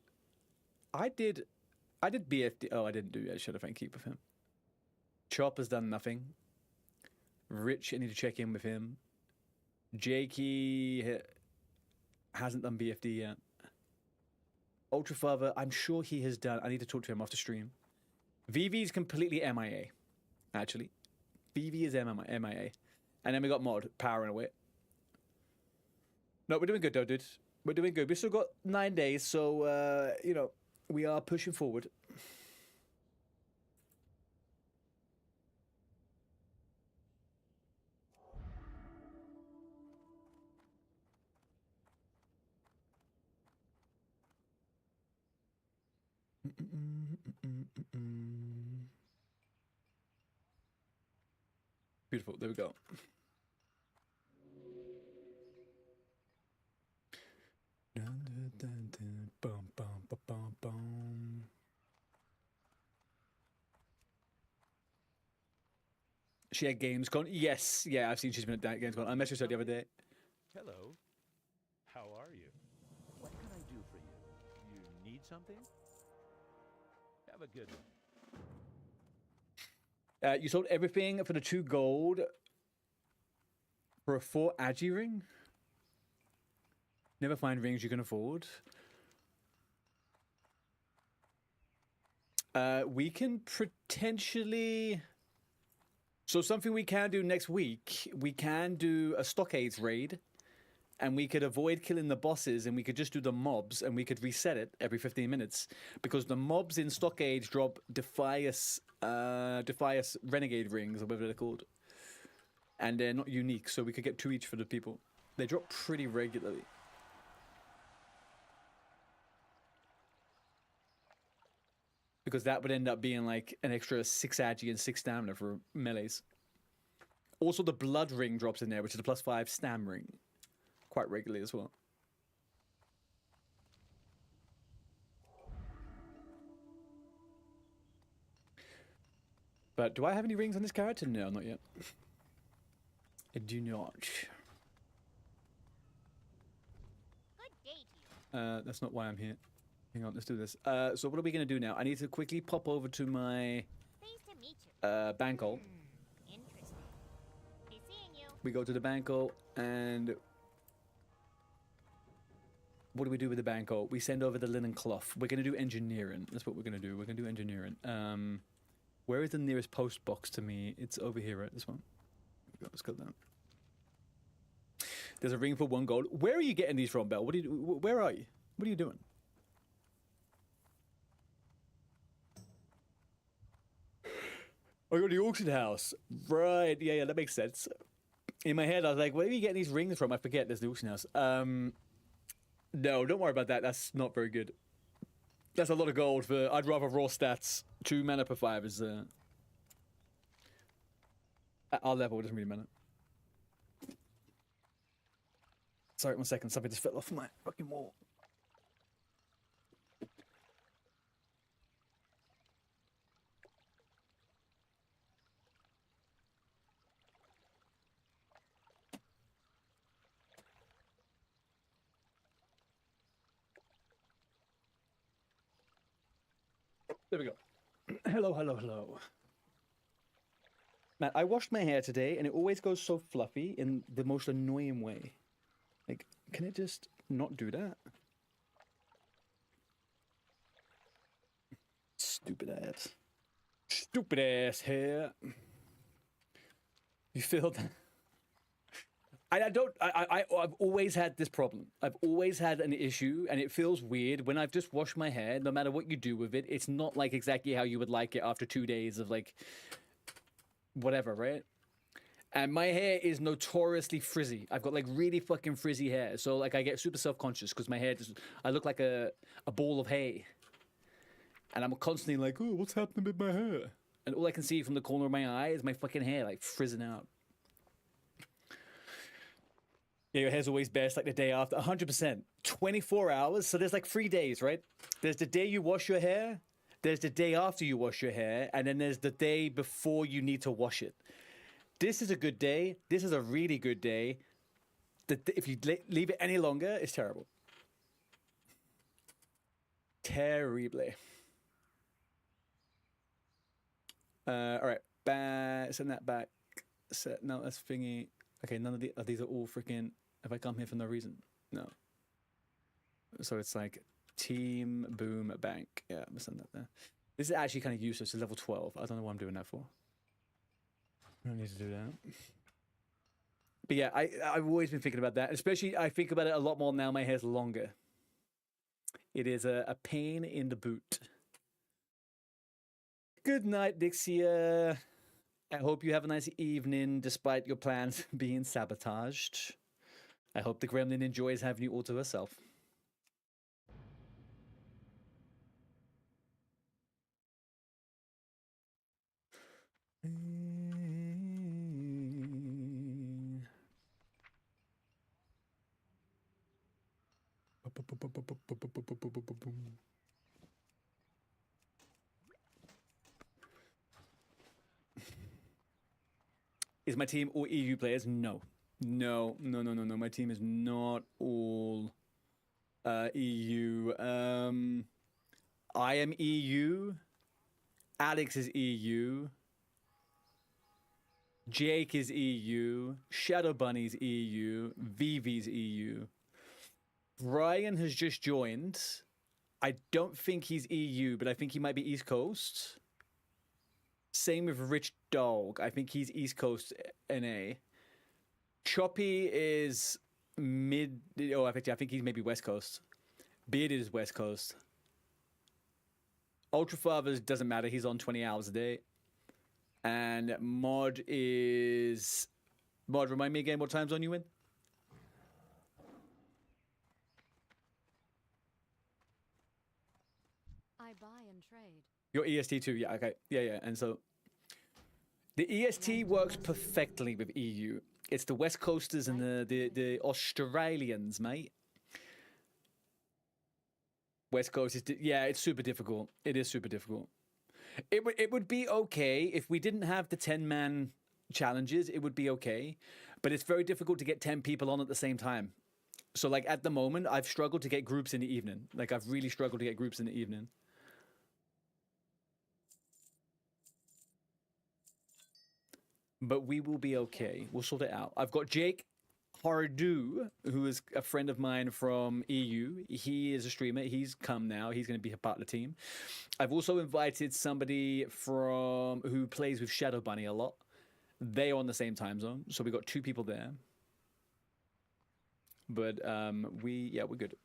I did BFD. Oh, I didn't do it. I should have keep with him. Chop has done nothing. Rich, I need to check in with him. Jakey hasn't done BFD yet. Ultrafather, I'm sure he has done. I need to talk to him after stream. VV's completely MIA, actually. VV is MIA. And then we got Mod, powering away. No, we're doing good though, dude. We're doing good. We've still got 9 days, so, you know, we are pushing forward. Beautiful. There we go. She had Gamescom. Yes, yeah, I've seen she's been at Gamescom. I messaged her the other day. Hello. How are you? What can I do for you? You need something? Have a good one. You sold everything for the 2 gold for a 4 Agi ring? Never find rings you can afford. We can potentially... So something we can do next week, we can do a Stockades raid, and we could avoid killing the bosses, and we could just do the mobs, and we could reset it every 15 minutes, because the mobs in Stockades drop Defias Renegade rings, or whatever they're called, and they're not unique, so we could get 2 each for the people. They drop pretty regularly. Because that would end up being like an extra 6 Agi and 6 stamina for melees. Also, the blood ring drops in there, which is a +5 stam ring. Quite regularly as well. But do I have any rings on this character? No, not yet. I do not. That's not why I'm here. Hang on, let's do this. So what are we going to do now? I need to quickly pop over to my Banco. We go to the Banco, and what do we do with the Banco? We send over the linen cloth. We're going to do engineering. That's what we're going to do. We're going to do engineering. Where is the nearest post box to me? It's over here, right? This one. Let's go down. There's a ring for 1 gold. Where are you getting these from, Belle? Where are you? What are you doing? I got the auction house. Right. Yeah, that makes sense. In my head, I was like, where are you getting these rings from? I forget there's the auction house. No, don't worry about that. That's not very good. That's a lot of gold for... I'd rather raw stats. 2 mana per 5 is... At our level, it doesn't really matter. Sorry, 1 second. Something just fell off my fucking wall. There we go. Hello. Man, I washed my hair today, and it always goes so fluffy in the most annoying way. Like, can it just not do that? Stupid ass. Stupid ass hair. You feel that? I've always had this problem. I've always had an issue, and it feels weird when I've just washed my hair. No matter what you do with it, it's not like exactly how you would like it after 2 days of like whatever, right? And my hair is notoriously frizzy. I've got like really fucking frizzy hair, so like I get super self-conscious because my hair I look like a ball of hay, and I'm constantly like, oh, what's happening with my hair? And all I can see from the corner of my eye is my fucking hair like frizzing out. Yeah, your hair's always best like the day after. 100%. 24 hours. So there's like 3 days, right? There's the day you wash your hair. There's the day after you wash your hair. And then there's the day before you need to wash it. This is a good day. This is a really good day. If you leave it any longer, it's terrible. Terribly. All right. Send that back. No, that's thingy. Okay, none of these are all freaking. Have I come here for no reason? No. So it's like Team Boom Bank. Yeah, I'm gonna send that there. This is actually kind of useless. It's level 12. I don't know what I'm doing that for. I don't need to do that. But yeah, I've always been thinking about that. Especially, I think about it a lot more now. My hair's longer. It is a pain in the boot. Good night, Dixia. I hope you have a nice evening despite your plans being sabotaged. I hope the gremlin enjoys having you all to herself. Is my team all EU players? No. No. My team is not all EU. I am EU. Alex is EU. Jake is EU. Shadow Bunny's EU. Vivi's EU. Brian has just joined. I don't think he's EU, but I think he might be East Coast. Same with Rich Dog. I think he's East Coast NA. Choppy is mid. Oh, I think he's maybe West Coast. Beard is West Coast. Ultra Father doesn't matter. He's on 20 hours a day. And Mod is. Mod, remind me again what time zone you in? I buy and trade. Your EST too, yeah, okay. Yeah. And so the EST works perfectly with EU. It's the West Coasters and the Australians, mate. West Coast is, yeah, it's super difficult. It is super difficult. It would be okay if we didn't have the 10-man challenges. It would be okay, but it's very difficult to get 10 people on at the same time. So, like, at the moment, I've struggled to get groups in the evening. Like, I've really struggled to get groups in the evening. But we will be okay. We'll sort it out. I've got Jake Hardu, who is a friend of mine from EU. He is a streamer. He's come now. He's going to be a part of the team. I've also invited somebody who plays with Shadow Bunny a lot. They are on the same time zone, so we got 2 people there. But we're good.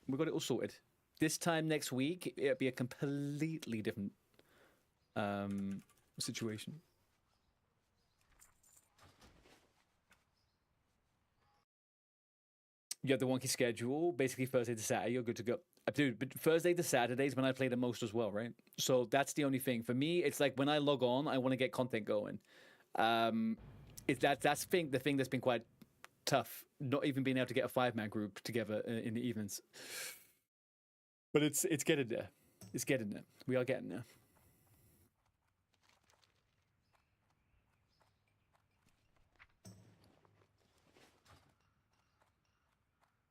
We got it all sorted. This time next week, it'll be a completely different situation. You have the wonky schedule, basically Thursday to Saturday, you're good to go. Dude, but Thursday to Saturday is when I play the most as well, right? So that's the only thing. For me, it's like when I log on, I want to get content going. That's the thing that's been quite tough, not even being able to get a 5-man group together in the evenings. But it's getting there. It's getting there. We are getting there.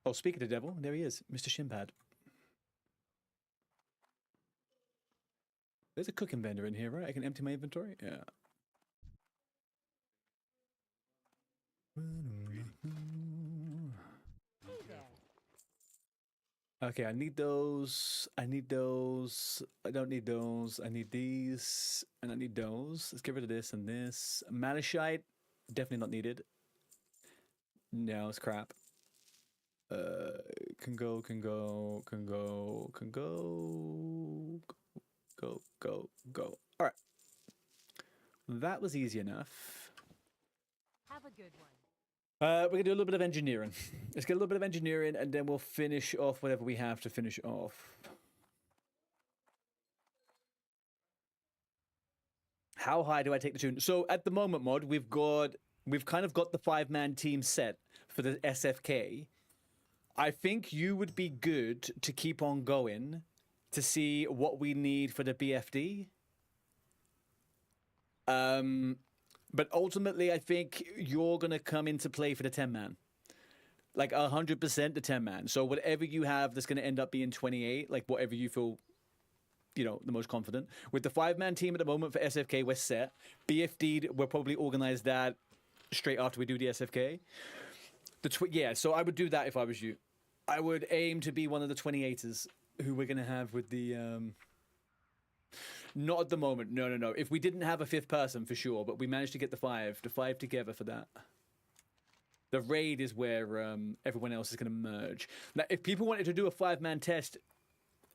Oh, speaking of the devil, there he is, Mr. Shimpad. There's a cooking vendor in here, right? I can empty my inventory? Yeah. Okay, I need those. I need those. I don't need those. I need these. And I need those. Let's get rid of this and this. Malachite, definitely not needed. No, it's crap. Can go. Go. All right. That was easy enough. Have a good one. We're gonna do a little bit of engineering. Let's get a little bit of engineering, and then we'll finish off whatever we have to finish off. How high do I take the tune? So at the moment, Mod, we've kind of got the 5-man team set for the SFK. I think you would be good to keep on going to see what we need for the BFD. But ultimately, I think you're going to come into play for the 10-man. Like 100% the 10-man. So whatever you have that's going to end up being 28, like whatever you feel, you know, the most confident. With the 5-man team at the moment for SFK, we're set. BFD, we'll probably organize that straight after we do the SFK. Yeah, so I would do that if I was you. I would aim to be one of the 28ers who we're going to have with the... Not at the moment. No. If we didn't have a 5th person, for sure, but we managed to get the 5 together for that. The raid is where everyone else is going to merge. Now, if people wanted to do a 5-man test,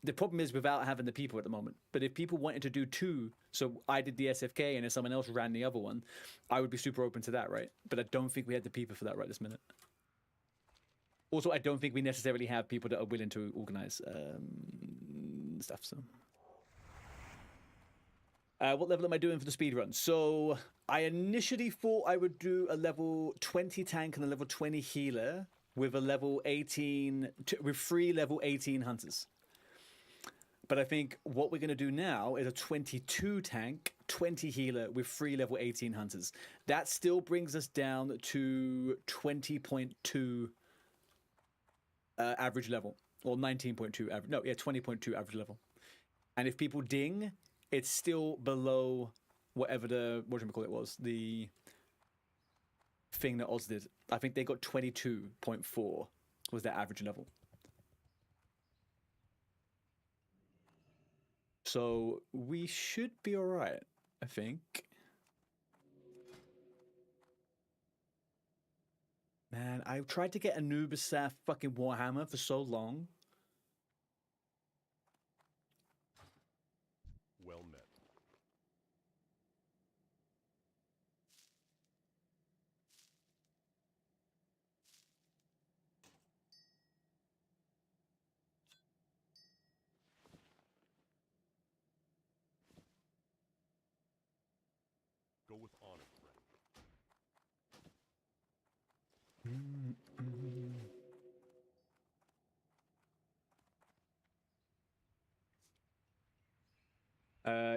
the problem is without having the people at the moment. But if people wanted to do 2, so I did the SFK and if someone else ran the other one, I would be super open to that, right? But I don't think we had the people for that right this minute. Also, I don't think we necessarily have people that are willing to organize stuff, so... what level am I doing for the speed run? So I initially thought I would do a level 20 tank and a level 20 healer with a level 18, with 3 level 18 hunters. But I think what we're going to do now is a 22 tank, 20 healer with 3 level 18 hunters. That still brings us down to 20.2 average level, or 19.2 average. No, yeah, 20.2 average level. And if people ding, it's still below whatever the, what do you call it was, the thing that Oz did. I think they got 22.4 was their average level. So we should be all right, I think. Man, I've tried to get Anubis fucking Warhammer for so long. Well met. Go with honor, friend.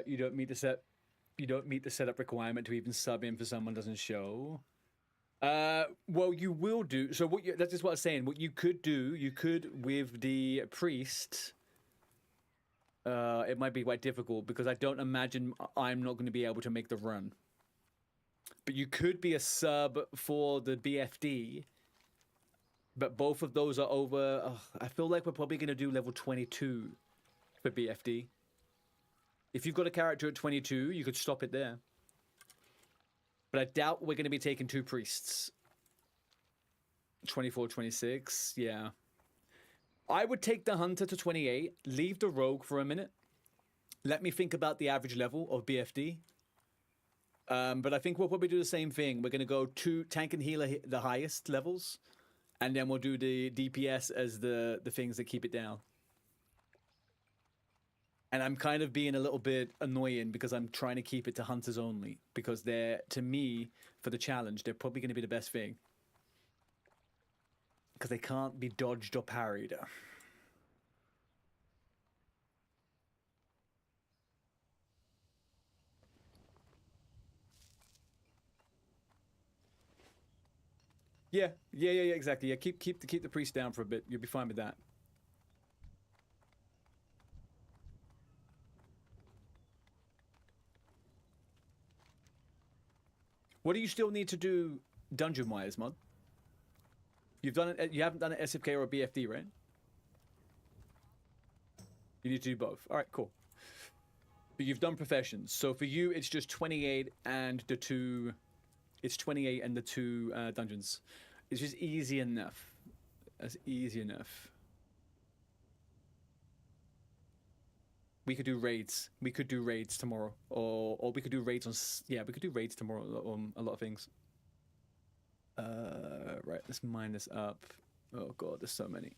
You don't meet the setup requirement to even sub in for someone doesn't show. Well, you will do. So that's just what I was saying. What you could do, you could with the priest. It might be quite difficult because I don't imagine I'm not going to be able to make the run. But you could be a sub for the BFD. But both of those are over. I feel like we're probably going to do level 22 for BFD. If you've got a character at 22, you could stop it there. But I doubt we're going to be taking 2 priests. 24, 26, yeah. I would take the hunter to 28, leave the rogue for a minute. Let me think about the average level of BFD. But I think we'll probably do the same thing. We're going to go 2 tank and healer, the highest levels. And then we'll do the DPS as the things that keep it down. And I'm kind of being a little bit annoying because I'm trying to keep it to hunters only. Because they're, to me, for the challenge, they're probably going to be the best thing. Because they can't be dodged or parried. Yeah, exactly. Yeah, keep the priest down for a bit. You'll be fine with that. What do you still need to do dungeon-wise, Mod? You've done it. You haven't done an SFK or a BFD, right? You need to do both. All right, cool. But you've done professions. So for you, it's just 28 and the two... It's 28 and the two dungeons. It's just easy enough. That's easy enough. We could do raids. We could do raids tomorrow. Or we could do raids on... Yeah, we could do raids tomorrow on a lot of things. Right, let's mine this up. Oh god, there's so many.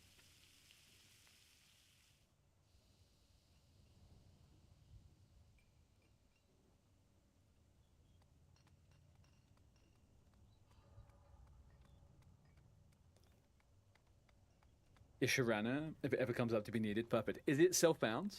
Ishirana, if it ever comes up to be needed. Perfect. Is it self-bound?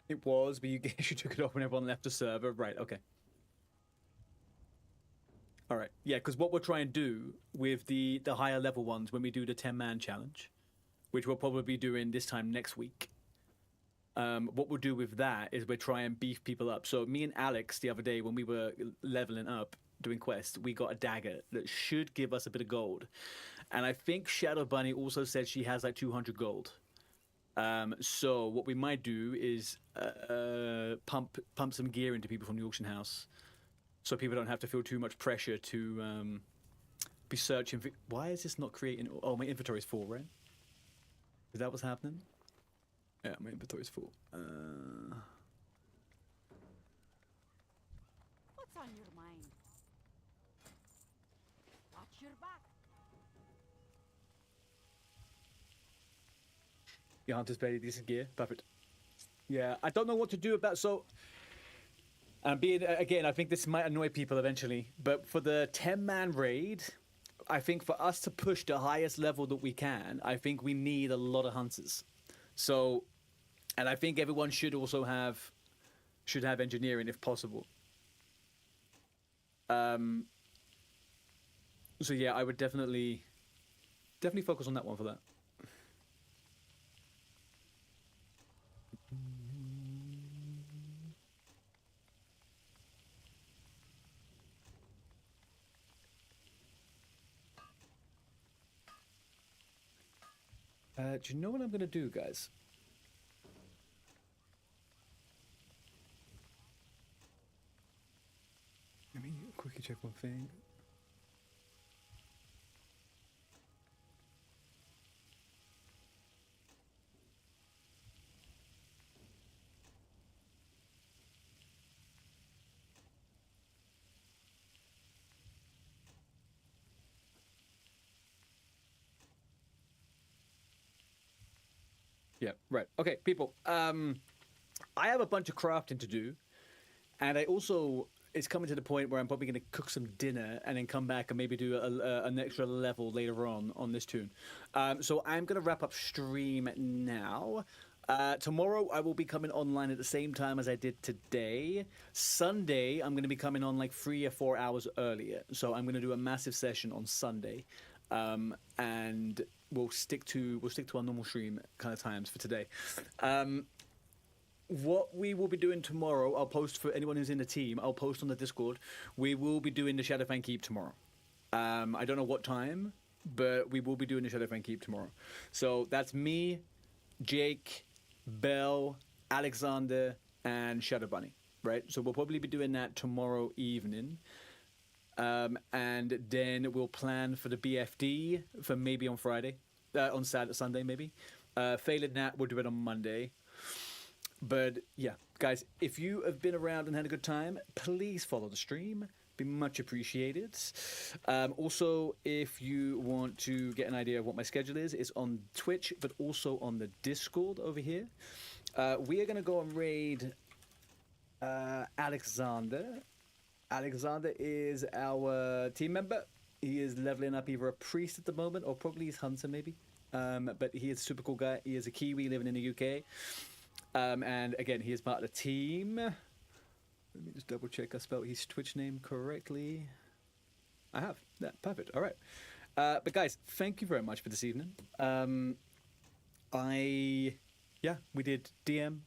It was, but you took it off when everyone left the server. Right, okay. All right, yeah, because what we're trying to do with the higher level ones when we do the 10-man challenge, which we'll probably be doing this time next week, what we'll do with that is we'll try and beef people up. So me and Alex, the other day, when we were leveling up, doing quests, we got a dagger that should give us a bit of gold. And I think Shadow Bunny also said she has like 200 gold. So what we might do is pump some gear into people from the auction house, so people don't have to feel too much pressure to be searching for... Why is this not creating... Oh, my inventory is full, right? Is that what's happening? Yeah, my inventory is full. What's on your mind? Watch your back. Your hunter's very decent gear. Perfect. Yeah, I don't know what to do about... So... again, I think this might annoy people eventually, but for the 10-man raid, I think for us to push the highest level that we can, I think we need a lot of hunters. So, and I think everyone should also have engineering if possible. So yeah, I would definitely focus on that one for that. Do you know what I'm going to do, guys? Let me quickly check one thing. Yeah, right. Okay, people. I have a bunch of crafting to do, and I also... It's coming to the point where I'm probably going to cook some dinner and then come back and maybe do an extra level later on this tune. So I'm going to wrap up stream now. Tomorrow I will be coming online at the same time as I did today. Sunday I'm going to be coming on like 3 or 4 hours earlier. So I'm going to do a massive session on Sunday, and we'll stick to our normal stream kind of times for today. What we will be doing tomorrow, I'll post for anyone who's in the team, I'll post on the Discord. We will be doing the Shadowfang Keep tomorrow. I don't know what time, but we will be doing the Shadowfang Keep tomorrow. So that's me, Jake, Belle, Alexander, and Shadow Bunny, right? So we'll probably be doing that tomorrow evening. And then we'll plan for the BFD for maybe on Friday, on Sunday maybe. Failing that, we'll do it on Monday. But yeah, guys, if you have been around and had a good time, please follow the stream. Be much appreciated. Also, if you want to get an idea of what my schedule is, it's on Twitch, but also on the Discord over here. We are going to go and raid Alexander. Alexander is our team member. He is leveling up either a priest at the moment, or probably he's hunter maybe. But he is a super cool guy. He is a Kiwi living in the UK. And again, he is part of the team. Let me just double check I spelled his Twitch name correctly. I have. Yeah, perfect. All right. But guys, thank you very much for this evening. Yeah, we did DM.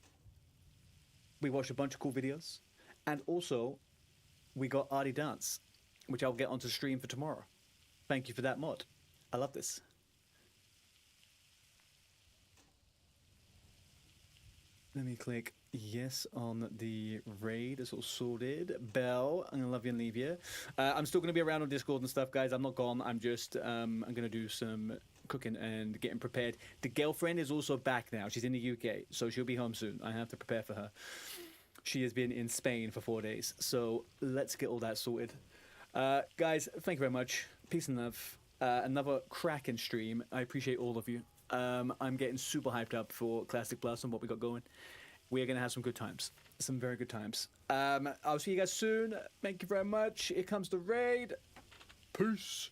We watched a bunch of cool videos. And also, we got ARTEY Dance, which I'll get onto stream for tomorrow. Thank you for that mod. I love this. Let me click yes on the raid. It's all sorted. Belle, I'm gonna love you and leave you. I'm still gonna be around on Discord and stuff, guys. I'm not gone. I'm just I'm gonna do some cooking and getting prepared. The girlfriend is also back now. She's in the UK, so she'll be home soon. I have to prepare for her. She has been in Spain for 4 days, so let's get all that sorted. Guys, thank you very much. Peace and love. Another cracking stream. I appreciate all of you. I'm getting super hyped up for Classic Plus and what we got going. We're going to have some good times. Some very good times. I'll see you guys soon. Thank you very much. Here comes the raid. Peace.